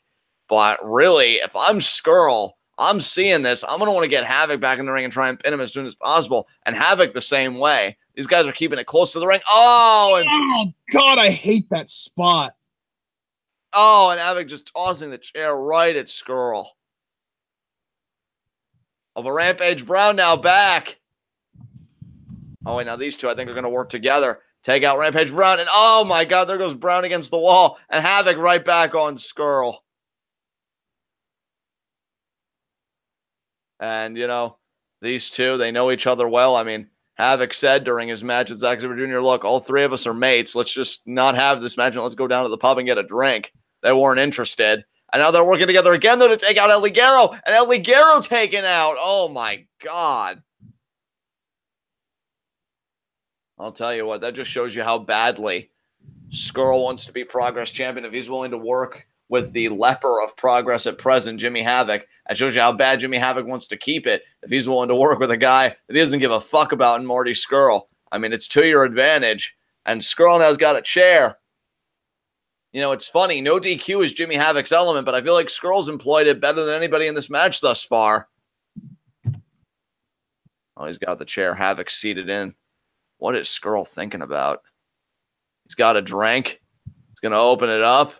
But really, if I'm Scurll, I'm seeing this. I'm going to want to get Havoc back in the ring and try and pin him as soon as possible. And Havoc the same way. These guys are keeping it close to the ring. Oh, God, I hate that spot. Oh, and Havoc just tossing the chair right at Scurll. Oh, but Rampage Brown now back. Oh, wait, now these two I think are going to work together. Take out Rampage Brown. And oh, my God, there goes Brown against the wall. And Havoc right back on Scurll. And, you know, these two, they know each other well. I mean, Havoc said during his match with Zack Jr., look, all three of us are mates. Let's just not have this match and let's go down to the pub and get a drink. They weren't interested. And now they're working together again, though, to take out Ligero. And Ligero taken out. Oh, my God. I'll tell you what, that just shows you how badly Scurll wants to be Progress champion. If he's willing to work with the leper of Progress at present, Jimmy Havoc, that shows you how bad Jimmy Havoc wants to keep it. If he's willing to work with a guy that he doesn't give a fuck about in Marty Scurll. I mean, it's to your advantage. And Scurll now's got a chair. You know, it's funny. No DQ is Jimmy Havoc's element, but I feel like Scurll's employed it better than anybody in this match thus far. Oh, he's got the chair. Havoc seated in. What is Scurll thinking about? He's got a drink. He's going to open it up.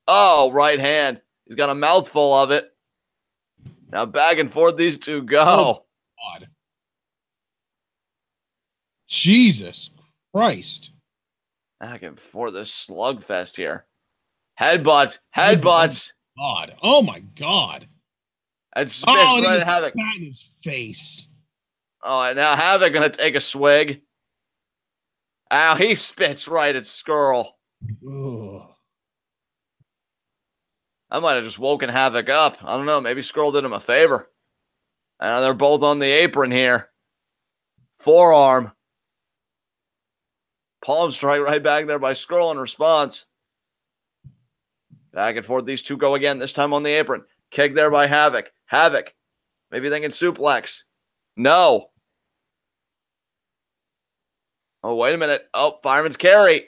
Oh, right hand. He's got a mouthful of it. Now back and forth these two go. Oh, God. Jesus Christ. Back and forth, this slugfest here. Headbutts. Headbutts. God. Oh, my God. And spits right at Havoc. In his face. Oh, and now Havoc going to take a swig. Ow, he spits right at Scurll. Ugh. I might have just woken Havoc up. I don't know. Maybe Scurll did him a favor. They're both on the apron here. Forearm. Palm strike right back there by Scurll in response. Back and forth. These two go again, this time on the apron. Kick there by Havoc. Havoc. Maybe thinking suplex. No. Oh, wait a minute. Oh, fireman's carry.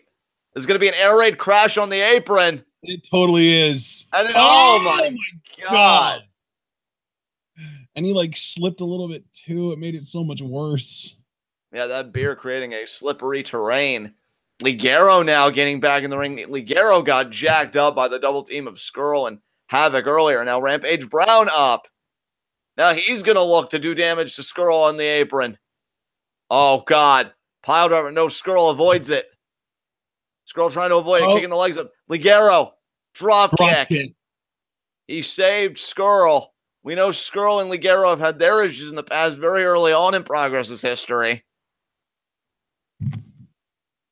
There's going to be an air raid crash on the apron. It totally is. And oh my God. And he like slipped a little bit too. It made it so much worse. Yeah, that beer creating a slippery terrain. Ligero now getting back in the ring. Ligero got jacked up by the double team of Scurll and Havoc earlier. Now Rampage Brown up. Now he's going to look to do damage to Scurll on the apron. Oh, God. Pile driver. No, Scurll avoids it. Scurll trying to avoid it, kicking the legs up. Ligero. Drop kick. He saved Scurll. We know Scurll and Ligero have had their issues in the past very early on in Progress's history.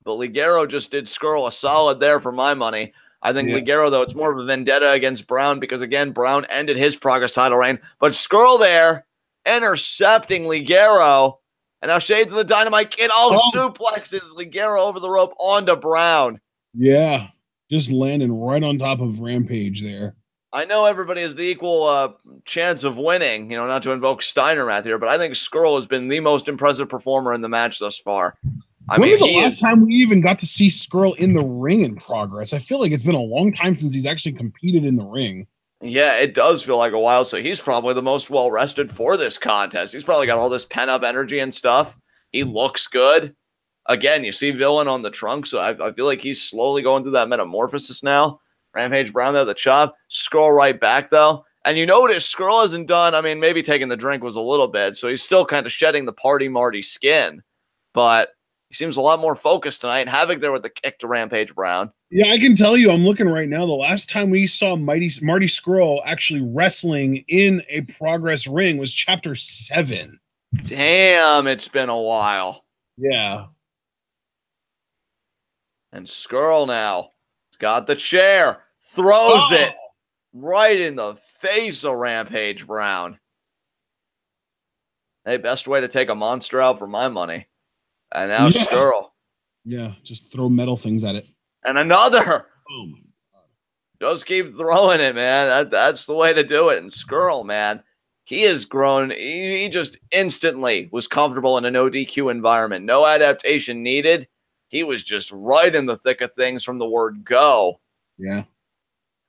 But Ligero just did Scurll a solid there for my money. I think Ligero, though, it's more of a vendetta against Brown because, again, Brown ended his Progress title reign. But Scurll there intercepting Ligero. And now Shades of the Dynamite Kid suplexes Ligero over the rope onto Brown. Yeah, just landing right on top of Rampage there. I know everybody has the equal chance of winning, you know, not to invoke Steiner math here, but I think Scurll has been the most impressive performer in the match thus far. When was the last time we even got to see Scurll in the ring in Progress? I feel like it's been a long time since he's actually competed in the ring. Yeah, it does feel like a while. So he's probably the most well-rested for this contest. He's probably got all this pent-up energy and stuff. He looks good. Again, you see Villain on the trunk, so I feel like he's slowly going through that metamorphosis now. Rampage Brown there, the chop. Scurll right back, though. And you notice Scurll hasn't done, I mean, maybe taking the drink was a little bit, so he's still kind of shedding the Party Marty skin. But he seems a lot more focused tonight. Havoc there with the kick to Rampage Brown. Yeah, I can tell you, I'm looking right now. The last time we saw Marty Scurll actually wrestling in a Progress ring was Chapter 7. Damn, it's been a while. Yeah. And Scurll now. He's got the chair. Throws it right in the face of Rampage Brown. Hey, best way to take a monster out for my money. And now Scurll. Yeah, just throw metal things at it. And another. Oh, my God. Just keep throwing it, man. That's the way to do it. And Scurll, man, he has grown. He just instantly was comfortable in an ODQ environment. No adaptation needed. He was just right in the thick of things from the word go. Yeah.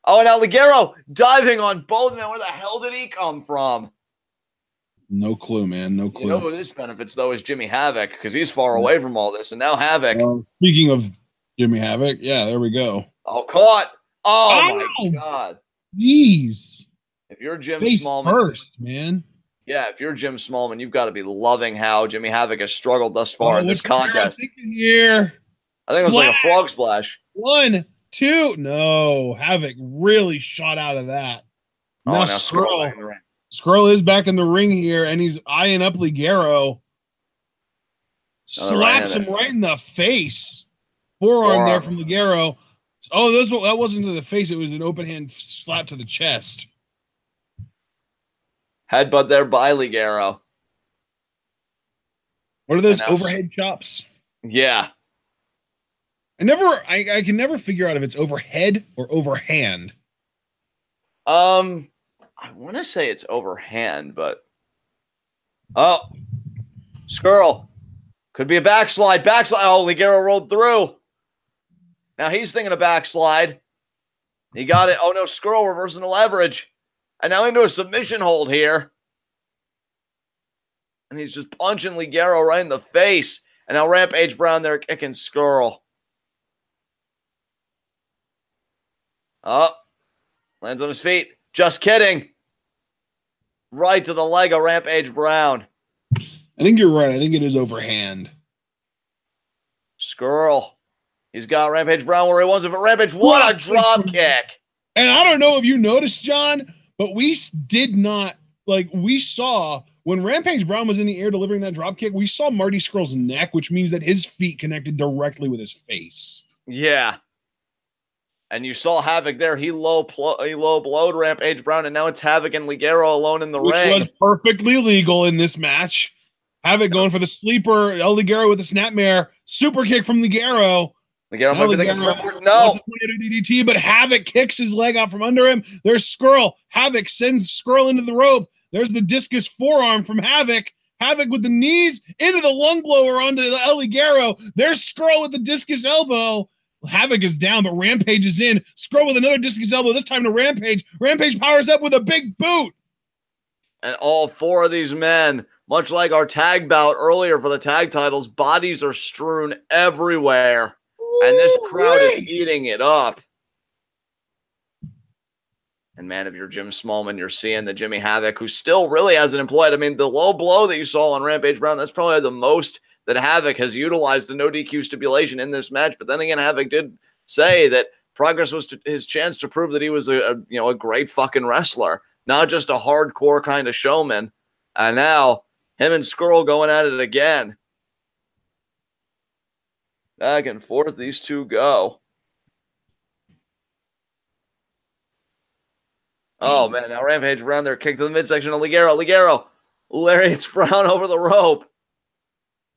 Oh, and now Ligero diving on both. Man, where the hell did he come from? No clue, man. No clue. You know who this benefits, though, is Jimmy Havoc, because he's far away from all this. And now Havoc. Speaking of Jimmy Havoc, yeah, there we go. Oh, caught. Oh, my God. Jeez. If you're Jim Face Smallman. First, man. Yeah, if you're Jim Smallman, you've got to be loving how Jimmy Havoc has struggled thus far in this contest. Here. I think it was like a frog splash. 1, 2. No, Havoc really shot out of that. Oh, now Scurll. Scurll is back in the ring here, and he's eyeing up Ligero. Slaps him right in the face. Forearm there from Ligero. Oh, that wasn't to the face. It was an open hand slap to the chest. Headbutt there by Ligero. What are those overhead chops? Yeah. I can never figure out if it's overhead or overhand. I want to say it's overhand, but Scurll. Could be a backslide. Oh, Ligero rolled through. Now he's thinking a backslide. He got it. Oh no, Scurll reversing the leverage. And now into a submission hold here. And he's just punching Ligero right in the face. And now Rampage Brown there kicking Scurll. Lands on his feet. Just kidding. Right to the leg of Rampage Brown. I think you're right. I think it is overhand. Scurll. He's got Rampage Brown where he wants it, but Rampage, what a drop kick. And I don't know if you noticed, John, but we did not, we saw when Rampage Brown was in the air delivering that drop kick, we saw Marty Scurll's neck, which means that his feet connected directly with his face. Yeah. And you saw Havoc there. He low blowed Rampage Brown, and now it's Havoc and Ligero alone in the ring. Which was perfectly legal in this match. Havoc going for the sleeper. El Ligero with the snapmare. Super kick from Ligero. Ligero might be thinking, no. DDT, but Havoc kicks his leg out from under him. There's Scurll. Havoc sends Scurll into the rope. There's the discus forearm from Havoc. Havoc with the knees into the lung blower onto El Ligero. There's Scurll with the discus elbow. Havoc is down, but Rampage is in. Scurll with another discus elbow, this time to Rampage. Rampage powers up with a big boot. And all four of these men, much like our tag bout earlier for the tag titles, bodies are strewn everywhere. And this crowd is eating it up. And man, if you're Jim Smallman, you're seeing the Jimmy Havoc, who still really hasn't employed. I mean, the low blow that you saw on Rampage Brown, that's probably the most that Havoc has utilized the no DQ stipulation in this match. But then again, Havoc did say that Progress was his chance to prove that he was a great fucking wrestler, not just a hardcore kind of showman. And now him and Scurll going at it again. Back and forth these two go. Oh man, now Rampage Brown there, kick to the midsection of Ligero. Ligero lariats Brown over the rope.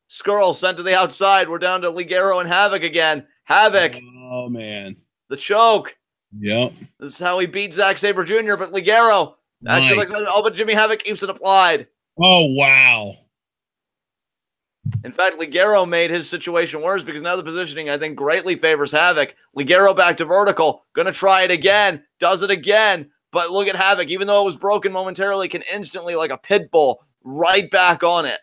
Scurll sent to the outside. We're down to Ligero and Havoc again. Havoc. Oh, man. The choke. Yep. This is how he beat Zack Sabre Jr., but Ligero actually looks like, but Jimmy Havoc keeps it applied. Oh, wow. In fact, Ligero made his situation worse because now the positioning, I think, greatly favors Havoc. Ligero back to vertical. Going to try it again. Does it again. But look at Havoc. Even though it was broken momentarily, can instantly, like a pit bull, right back on it.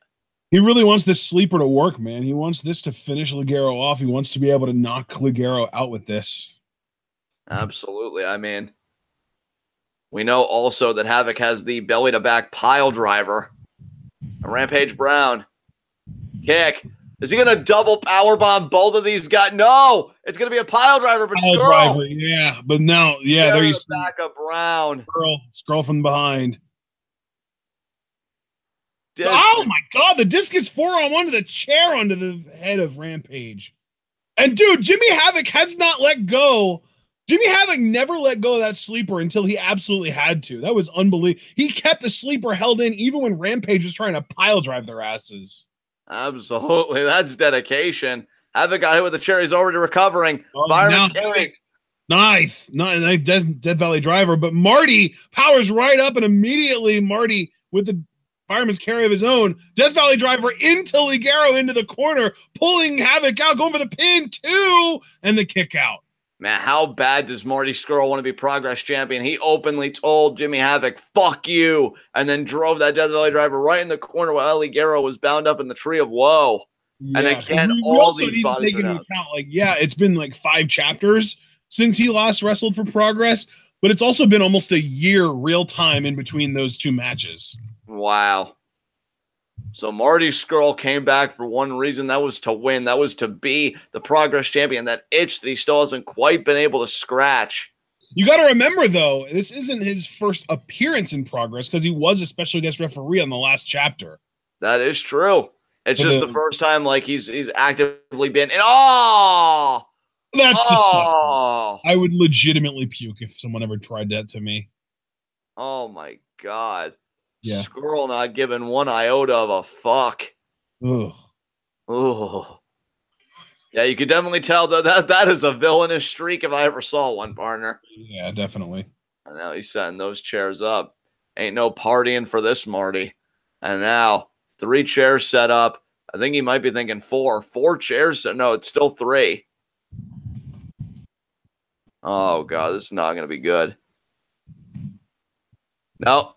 He really wants this sleeper to work, man. He wants this to finish Ligero off. He wants to be able to knock Ligero out with this. Absolutely. I mean, we know also that Havoc has the belly-to-back pile driver. Rampage Brown. Kick. Is he going to double powerbomb both of these guys? No! It's going to be a pile driver, but pile driver, yeah. But now, yeah, there you see. Back of Brown. Scurll from behind. Discus. Oh my God, the discus forearm onto the chair onto the head of Rampage. And dude, Jimmy Havoc has not let go. Jimmy Havoc never let go of that sleeper until he absolutely had to. That was unbelievable. He kept the sleeper held in even when Rampage was trying to pile drive their asses. Absolutely. That's dedication. Havoc got hit with the chair. He's already recovering. Byron's carrying. Nice. Death Valley driver. But Marty powers right up, and immediately Marty with the Fireman's carry of his own. Death Valley driver into Ligero into the corner, pulling Havoc out, going for the pin, too, and the kick out. Man, how bad does Marty Scurll want to be Progress champion? He openly told Jimmy Havoc, fuck you, and then drove that Death Valley driver right in the corner while Ligero was bound up in the tree of woe. Yeah, and again, all these bodies are down. It's been like 5 chapters since he last wrestled for Progress, but it's also been almost a year real time in between those 2 matches. Wow. So Marty Scurll came back for one reason. That was to win. That was to be the Progress champion. That itch that he still hasn't quite been able to scratch. You got to remember, though, this isn't his first appearance in Progress because he was a special guest referee on the last chapter. That is true. It's just the first time like he's actively been in. Oh! That's disgusting. I would legitimately puke if someone ever tried that to me. Oh, my God. Yeah. Scurll not giving one iota of a fuck. Ugh. Ugh. Yeah, you could definitely tell that is a villainous streak if I ever saw one, partner. Yeah, definitely. And now he's setting those chairs up. Ain't no partying for this Marty. And now 3 chairs set up. I think he might be thinking 4. 4 chairs. No, it's still 3. Oh, God, this is not going to be good. No.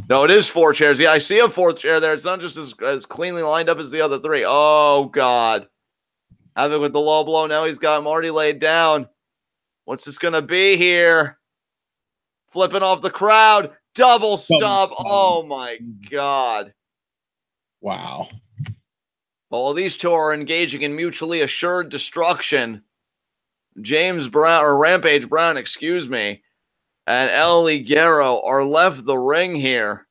No, it is 4 chairs. Yeah, I see a 4th chair there. It's not just as cleanly lined up as the other 3. Oh, God. Havoc with the low blow. Now he's got Marty laid down. What's this going to be here? Flipping off the crowd. Double stomp. Oh, my God. Wow. Well, these two are engaging in mutually assured destruction. Rampage Brown, excuse me, and El Ligero are left the ring here.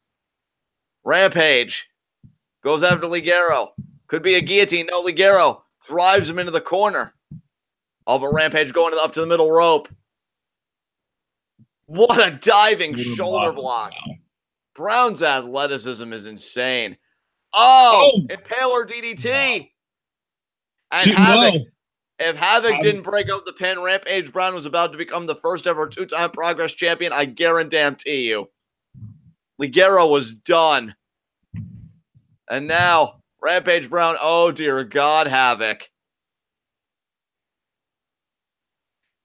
Rampage goes after Ligero. Could be a guillotine. No, Ligero drives him into the corner. Oh, but Rampage going up to the middle rope. What a diving shoulder block. Wow. Brown's athleticism is insane. Oh, Impaler DDT. And Havoc. No. If Havoc didn't break up the pin, Rampage Brown was about to become the first ever two-time Progress champion. I guarantee you. Ligero was done. And now, Rampage Brown, oh dear God, Havoc.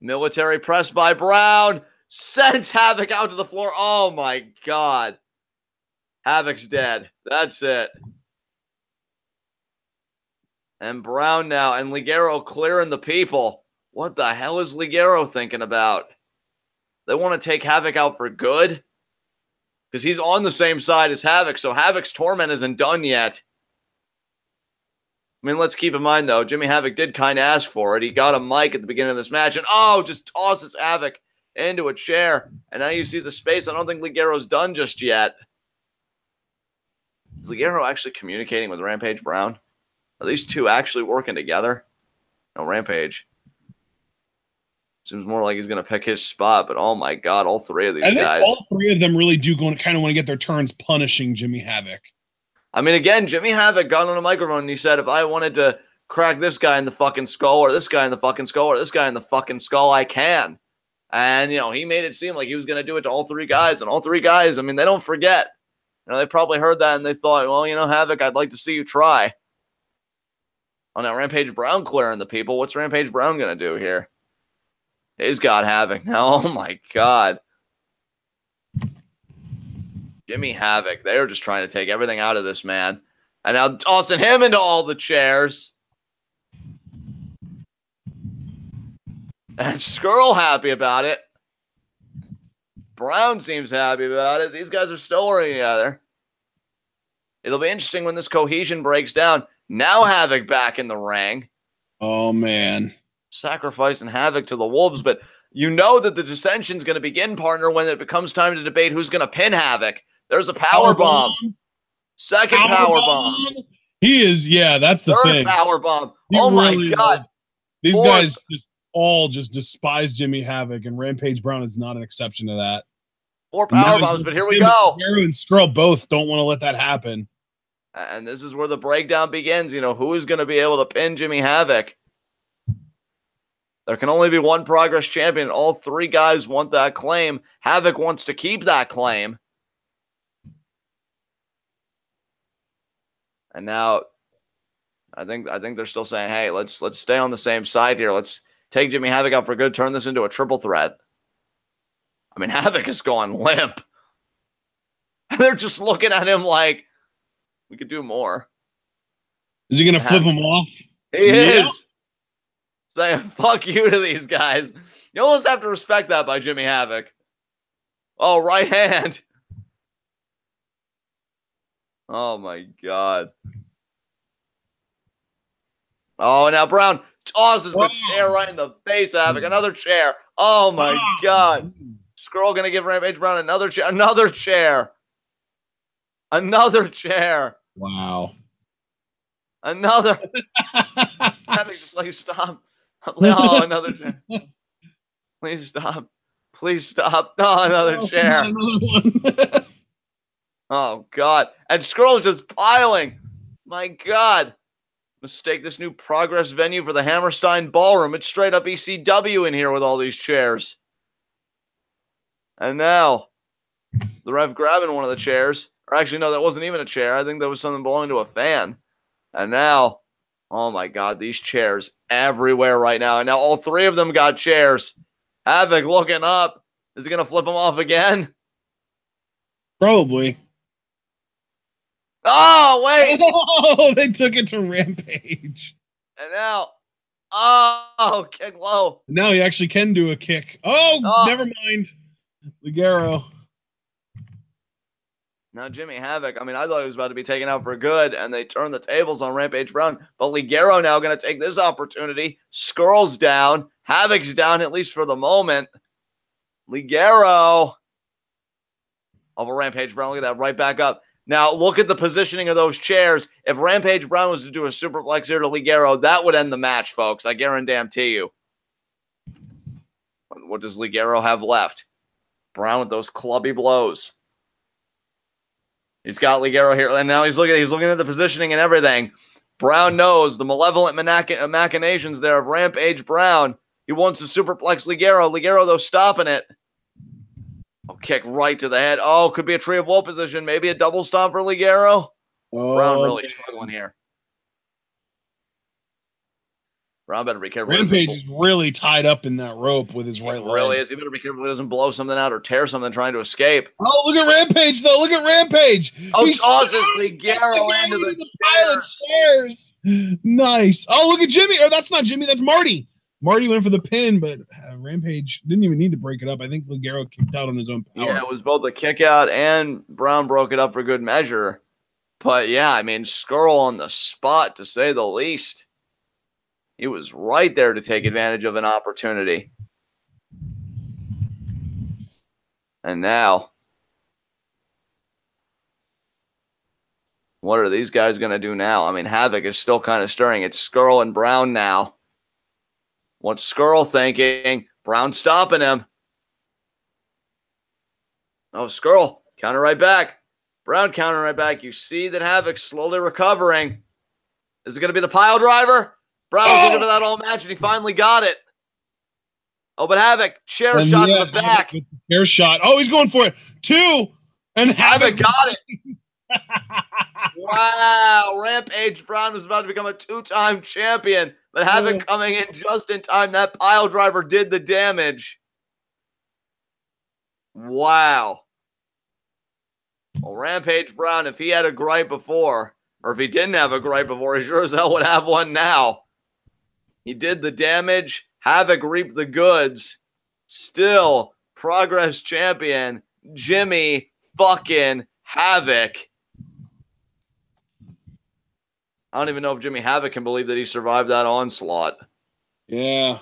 Military press by Brown. Sends Havoc out to the floor. Oh my God. Havoc's dead. That's it. And Brown now, and Ligero clearing the people. What the hell is Ligero thinking about? They want to take Havoc out for good? Because he's on the same side as Havoc, so Havoc's torment isn't done yet. I mean, let's keep in mind, though, Jimmy Havoc did kind of ask for it. He got a mic at the beginning of this match, and just tosses Havoc into a chair. And now you see the space. I don't think Ligero's done just yet. Is Ligero actually communicating with Rampage Brown? Are these two actually working together? No, Rampage. Seems more like he's going to pick his spot, but oh my God, all three of these guys. All three of them really do kind of want to get their turns punishing Jimmy Havoc. I mean, again, Jimmy Havoc got on a microphone and he said, if I wanted to crack this guy in the fucking skull or this guy in the fucking skull or this guy in the fucking skull, I can. And, he made it seem like he was going to do it to all three guys. And all three guys, I mean, they don't forget. They probably heard that and they thought, well, Havoc, I'd like to see you try. Oh, now Rampage Brown clearing the people. What's Rampage Brown going to do here? He's got Havoc now. Oh, my God. Jimmy Havoc. They're just trying to take everything out of this man. And now tossing him into all the chairs. And Scurll happy about it. Brown seems happy about it. These guys are still working together. It'll be interesting when this cohesion breaks down. Now Havoc back in the ring. Oh, man. Sacrificing Havoc to the Wolves, but you know that the dissension's going to begin, partner, when it becomes time to debate who's going to pin Havoc. There's a power bomb. Second power bomb. He is, that's the thing. Third power bomb. Oh, my God. These guys just despise Jimmy Havoc, and Rampage Brown is not an exception to that. 4 power bombs, but here we go. Ligero and Scurll both don't want to let that happen. And this is where the breakdown begins. Who is going to be able to pin Jimmy Havoc? There can only be one Progress champion. All three guys want that claim. Havoc wants to keep that claim. And now, I think they're still saying, hey, let's stay on the same side here. Let's take Jimmy Havoc out for good. Turn this into a triple threat. I mean, Havoc is going limp. They're just looking at him like, we could do more. Is he going to flip him off? He is. Saying fuck you to these guys. You almost have to respect that by Jimmy Havoc. Oh, right hand. Oh, my God. Oh, now Brown tosses the chair right in the face of Havoc. Another chair. Oh, my God. Scurll going to give Rampage Brown another chair. Another chair. Another chair. Wow. Another. Havoc's just like, stop. Oh, another chair. Please stop. Please stop. Oh, another chair. Another one. Oh, God. And Scurll just piling. My God. Mistake this new Progress venue for the Hammerstein Ballroom. It's straight up ECW in here with all these chairs. And now, the ref grabbing one of the chairs. Or actually, no, that wasn't even a chair. I think that was something belonging to a fan. And now, oh my God, these chairs everywhere right now. And now all three of them got chairs. Havoc looking up. Is he going to flip them off again? Probably. Oh, wait. Oh, they took it to Rampage. And now, Oh, kick low. Now he actually can do a kick. Oh, never mind. Ligero. Now Jimmy Havoc, I mean, I thought he was about to be taken out for good, and they turned the tables on Rampage Brown. But Ligero now going to take this opportunity. Scurll's down. Havoc's down, at least for the moment. Ligero. Over Rampage Brown. Look at that, right back up. Now, look at the positioning of those chairs. If Rampage Brown was to do a superplex here to Ligero, that would end the match, folks. I guarantee you. What does Ligero have left? Brown with those clubby blows. He's got Ligero here, and now he's looking at the positioning and everything. Brown knows the malevolent machinations there of Rampage Brown. He wants to superplex Ligero. Ligero, though, stopping it. Oh, kick right to the head. Oh, could be a tree of woe position. Maybe a double stomp for Ligero. Brown really struggling here. Brown better be careful. Rampage is really tied up in that rope with his right leg. Really is. He better be careful he doesn't blow something out or tear something trying to escape. Oh, look at Rampage, though. Look at Rampage. Oh, tosses Ligero into the chairs. Nice. Oh, look at Jimmy. Or that's not Jimmy. That's Marty. Marty went for the pin, but Rampage didn't even need to break it up. I think Ligero kicked out on his own power. Yeah, it was both a kick out and Brown broke it up for good measure. But yeah, I mean, Scurll on the spot, to say the least. He was right there to take advantage of an opportunity. And now, what are these guys going to do now? I mean, Havoc is still kind of stirring. It's Scurll and Brown now. What's Scurll thinking? Brown stopping him. Oh, Scurll, counter right back. Brown counter right back. You see that Havoc's slowly recovering. Is it going to be the pile driver? Brown was looking for that all match, and he finally got it. Oh, but Havoc, chair shot to the back. Chair shot. Oh, he's going for it. 2. And Havoc got it. Wow. Rampage Brown was about to become a 2-time champion, but Havoc coming in just in time. That pile driver did the damage. Wow. Well, Rampage Brown, if he had a gripe before, or if he didn't have a gripe before, he sure as hell would have one now. He did the damage. Havoc reaped the goods. Still, Progress champion, Jimmy fucking Havoc. I don't even know if Jimmy Havoc can believe that he survived that onslaught. Yeah.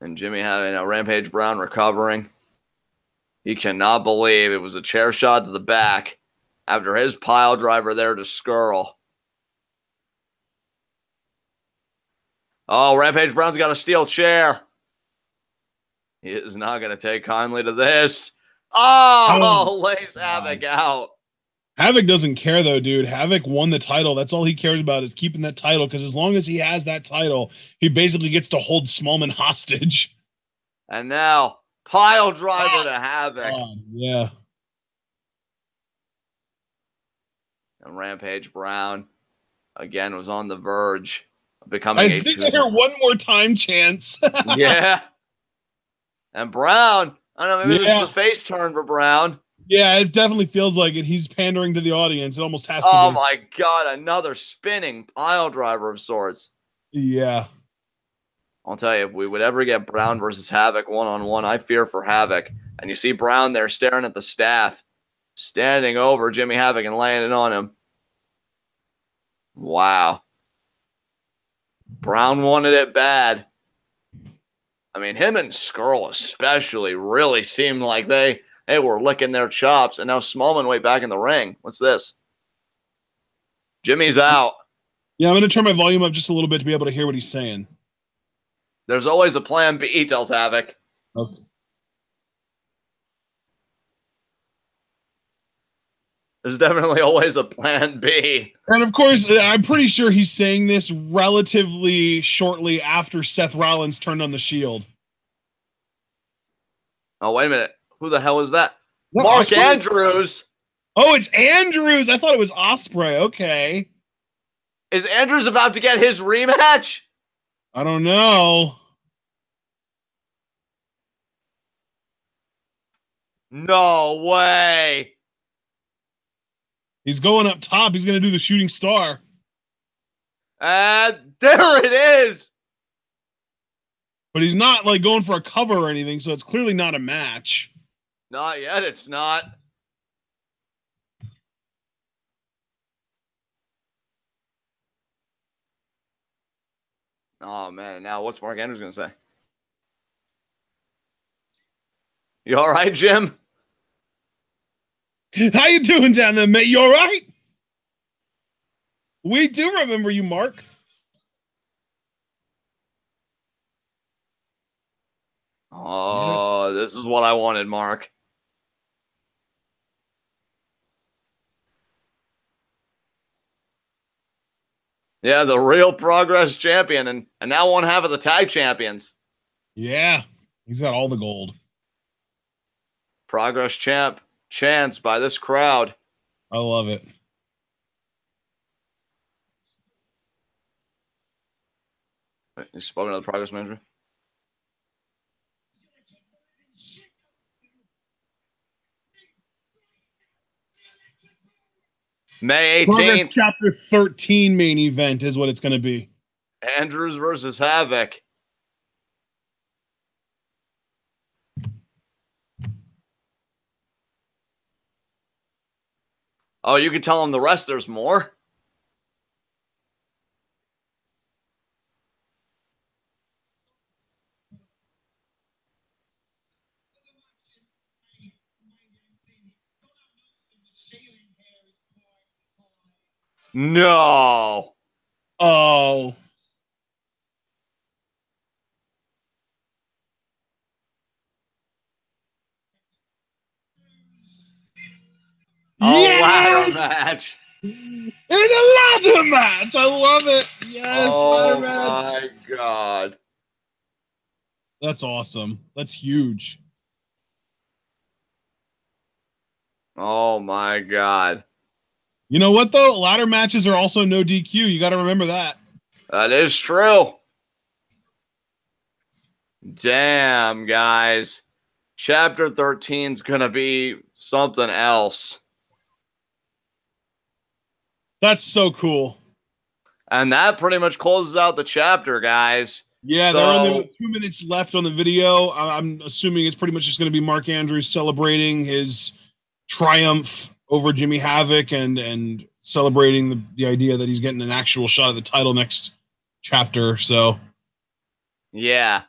And Jimmy Havoc, now Rampage Brown recovering. He cannot believe it was a chair shot to the back after his pile driver there to Scurll. Oh, Rampage Brown's got a steel chair. He is not going to take kindly to this. Oh, lays Havoc out. Havoc doesn't care, though, dude. Havoc won the title. That's all he cares about is keeping that title, because as long as he has that title, he basically gets to hold Smallman hostage. And now, pile driver to Havoc. Yeah. And Rampage Brown, again, was on the verge of becoming I think I hear one more time chance. Yeah. And Brown, I don't know, maybe this is a face turn for Brown. Yeah, it definitely feels like it. He's pandering to the audience. It almost has to Oh, be. my God. Another spinning pile driver of sorts. Yeah. I'll tell you, if we would ever get Brown versus Havoc one-on-one, I fear for Havoc. And you see Brown there staring at the staff, standing over Jimmy Havoc and laying it on him. Wow. Brown wanted it bad. I mean, him and Scurll especially really seemed like they were licking their chops. And now Smallman way back in the ring. What's this? Jimmy's out. Yeah, I'm going to turn my volume up just a little bit to be able to hear what he's saying. There's always a plan B, tells Havoc. Okay. There's definitely always a plan B. And of course, I'm pretty sure he's saying this relatively shortly after Seth Rollins turned on the Shield. Oh, wait a minute. Who the hell is that? What, Mark Ospreay? Andrews. Oh, it's Andrews. I thought it was Ospreay. Okay. Is Andrews about to get his rematch? I don't know. No way. He's going up top. He's going to do the shooting star. And there it is. But he's not like going for a cover or anything, so it's clearly not a match. Not yet, it's not. Oh, man. Now what's Mark Andrews going to say? You all right, Jim? How you doing down there, mate? You all right? We do remember you, Mark. Oh, this is what I wanted, Mark. Yeah, the real Progress champion, and now one half of the tag champions. Yeah, he's got all the gold. Progress champ, chance by this crowd. I love it. You spoken to the Progress manager? May 18th. Progress Chapter 13 main event is what it's going to be. Andrews versus Havoc. Oh, you can tell him the rest. There's more. No. Oh. Yes! Ladder match. In a ladder match. I love it. Yes, oh ladder match. My God. That's awesome. That's huge. Oh my God. You know what though? Ladder matches are also no DQ. You got to remember that. That is true. Damn, guys. Chapter 13 is going to be something else. That's so cool. And that pretty much closes out the chapter, guys. Yeah, there are only about 2 minutes left on the video. I'm assuming it's pretty much just going to be Mark Andrews celebrating his triumph over Jimmy Havoc and celebrating the idea that he's getting an actual shot at the title next chapter. So, yeah.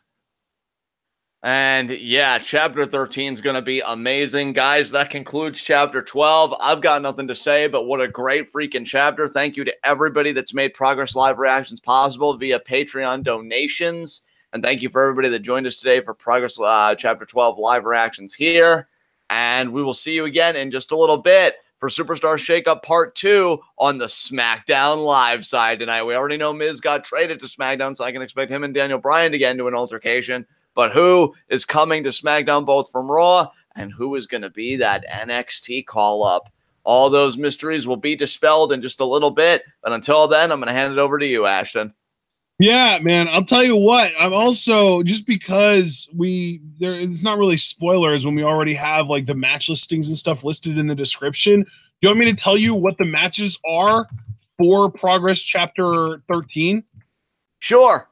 And yeah, chapter 13 is going to be amazing. Guys, that concludes chapter 12. I've got nothing to say, but what a great freaking chapter. Thank you to everybody that's made Progress Live reactions possible via Patreon donations. And thank you for everybody that joined us today for Progress chapter 12 live reactions here. And we will see you again in just a little bit for Superstar Shakeup Part 2 on the SmackDown Live side tonight. We already know Miz got traded to SmackDown, so I can expect him and Daniel Bryan to get into an altercation. But who is coming to SmackDown both from Raw, and who is going to be that NXT call-up? All those mysteries will be dispelled in just a little bit. But until then, I'm going to hand it over to you, Ashton. Yeah, man. I'll tell you what. I'm also, just because it's not really spoilers when we already have like the match listings and stuff listed in the description. Do you want me to tell you what the matches are for Progress Chapter 13? Sure.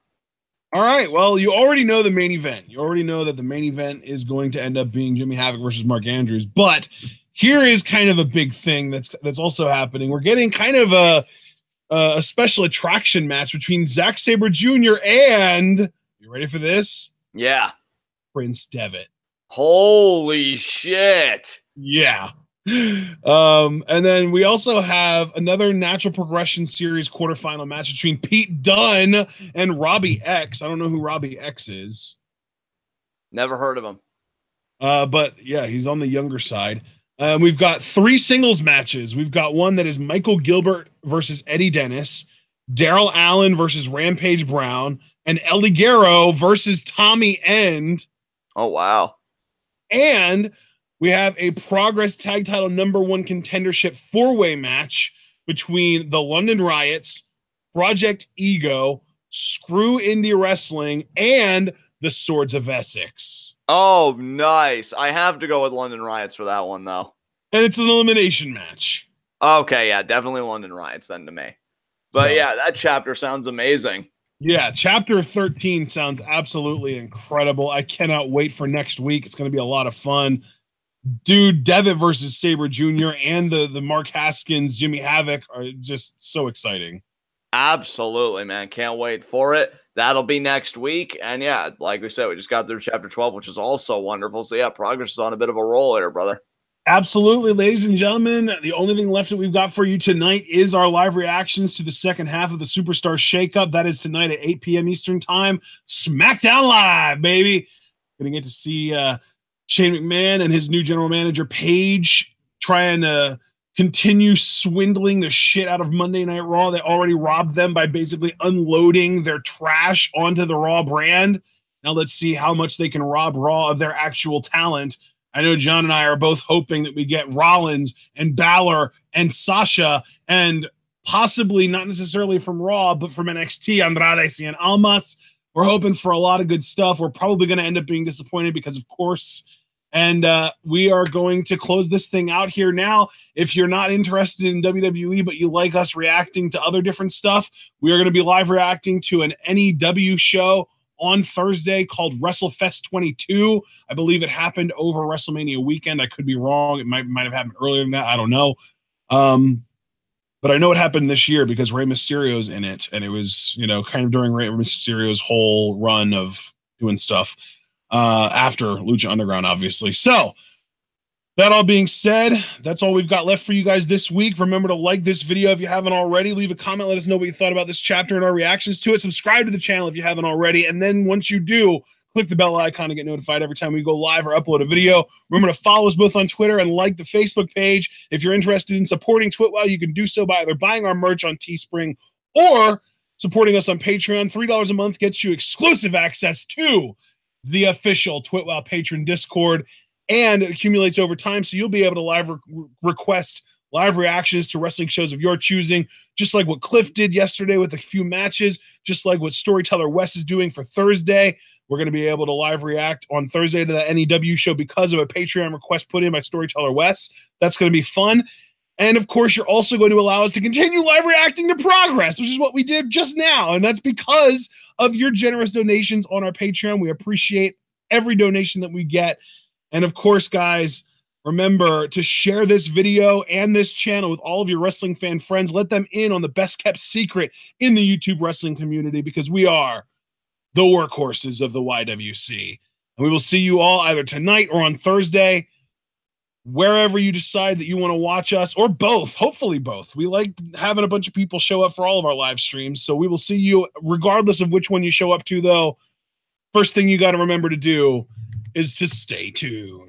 All right. Well, you already know the main event. You already know that the main event is going to end up being Jimmy Havoc versus Mark Andrews. But here is kind of a big thing that's also happening. We're getting kind of a special attraction match between Zack Sabre Jr. and, you ready for this? Yeah. Prince Devitt. Holy shit. Yeah. And then we also have another Natural Progression Series quarterfinal match between Pete Dunne and Robbie X. I don't know who Robbie X is. Never heard of him. But yeah, he's on the younger side. We've got 3 singles matches. We've got one that is Michael Gilbert versus Eddie Dennis, Daryl Allen versus Rampage Brown, and El Ligero versus Tommy End. Oh, wow. And we have a Progress Tag Title #1 contendership 4-way match between the London Riots, Project Ego, Screw Indy Wrestling, and the Swords of Essex. Oh, nice. I have to go with London Riots for that one, though. And it's an elimination match. Okay, yeah, definitely London Riots then to me. But yeah, that chapter sounds amazing. Yeah, chapter 13 sounds absolutely incredible. I cannot wait for next week. It's going to be a lot of fun. Dude, Devitt versus Sabre Jr. and the Mark Haskins, Jimmy Havoc are just so exciting. Absolutely, man. Can't wait for it. That'll be next week. And yeah, like we said, we just got through chapter 12, which is also wonderful. So yeah, Progress is on a bit of a roll here, brother. Absolutely, ladies and gentlemen. The only thing left that we've got for you tonight is our live reactions to the second half of the Superstar Shakeup. That is tonight at 8 p.m. Eastern Time. SmackDown Live, baby. Gonna get to see Shane McMahon and his new general manager, Paige, trying to continue swindling the shit out of Monday Night Raw. They already robbed them by basically unloading their trash onto the Raw brand. Now let's see how much they can rob Raw of their actual talent. I know John and I are both hoping that we get Rollins and Balor and Sasha, and possibly not necessarily from Raw, but from NXT, Andrade Cien Almas. We're hoping for a lot of good stuff. We're probably going to end up being disappointed because, of course, and we are going to close this thing out here now. If you're not interested in WWE, but you like us reacting to other different stuff, we are going to be live reacting to an NEW show on Thursday called WrestleFest 22. I believe it happened over WrestleMania weekend. I could be wrong. It might have happened earlier than that. I don't know. But I know it happened this year because Rey Mysterio's in it. And it was, kind of during Rey Mysterio's whole run of doing stuff after Lucha Underground, obviously. So that all being said, that's all we've got left for you guys this week. Remember to like this video if you haven't already. Leave a comment. Let us know what you thought about this chapter and our reactions to it. Subscribe to the channel if you haven't already. And then once you do, click the bell icon to get notified every time we go live or upload a video. Remember to follow us both on Twitter and like the Facebook page. If you're interested in supporting Twitwell, you can do so by either buying our merch on Teespring or supporting us on Patreon. $3 a month gets you exclusive access to the official Twitwell patron Discord, and it accumulates over time, so you'll be able to live request live reactions to wrestling shows of your choosing, just like what Cliff did yesterday with a few matches, just like what Storyteller Wes is doing for Thursday. We're going to be able to live react on Thursday to the NEW show because of a Patreon request put in by Storyteller Wes. That's going to be fun. And of course, you're also going to allow us to continue live reacting to Progress, which is what we did just now. And that's because of your generous donations on our Patreon. We appreciate every donation that we get. And of course, guys, remember to share this video and this channel with all of your wrestling fan friends. Let them in on the best kept secret in the YouTube wrestling community, because we are the workhorses of the YWC. And we will see you all either tonight or on Thursday, wherever you decide that you want to watch us, or both. Hopefully both. We like having a bunch of people show up for all of our live streams. So we will see you regardless of which one you show up to, though. First thing you got to remember to do is to stay tuned.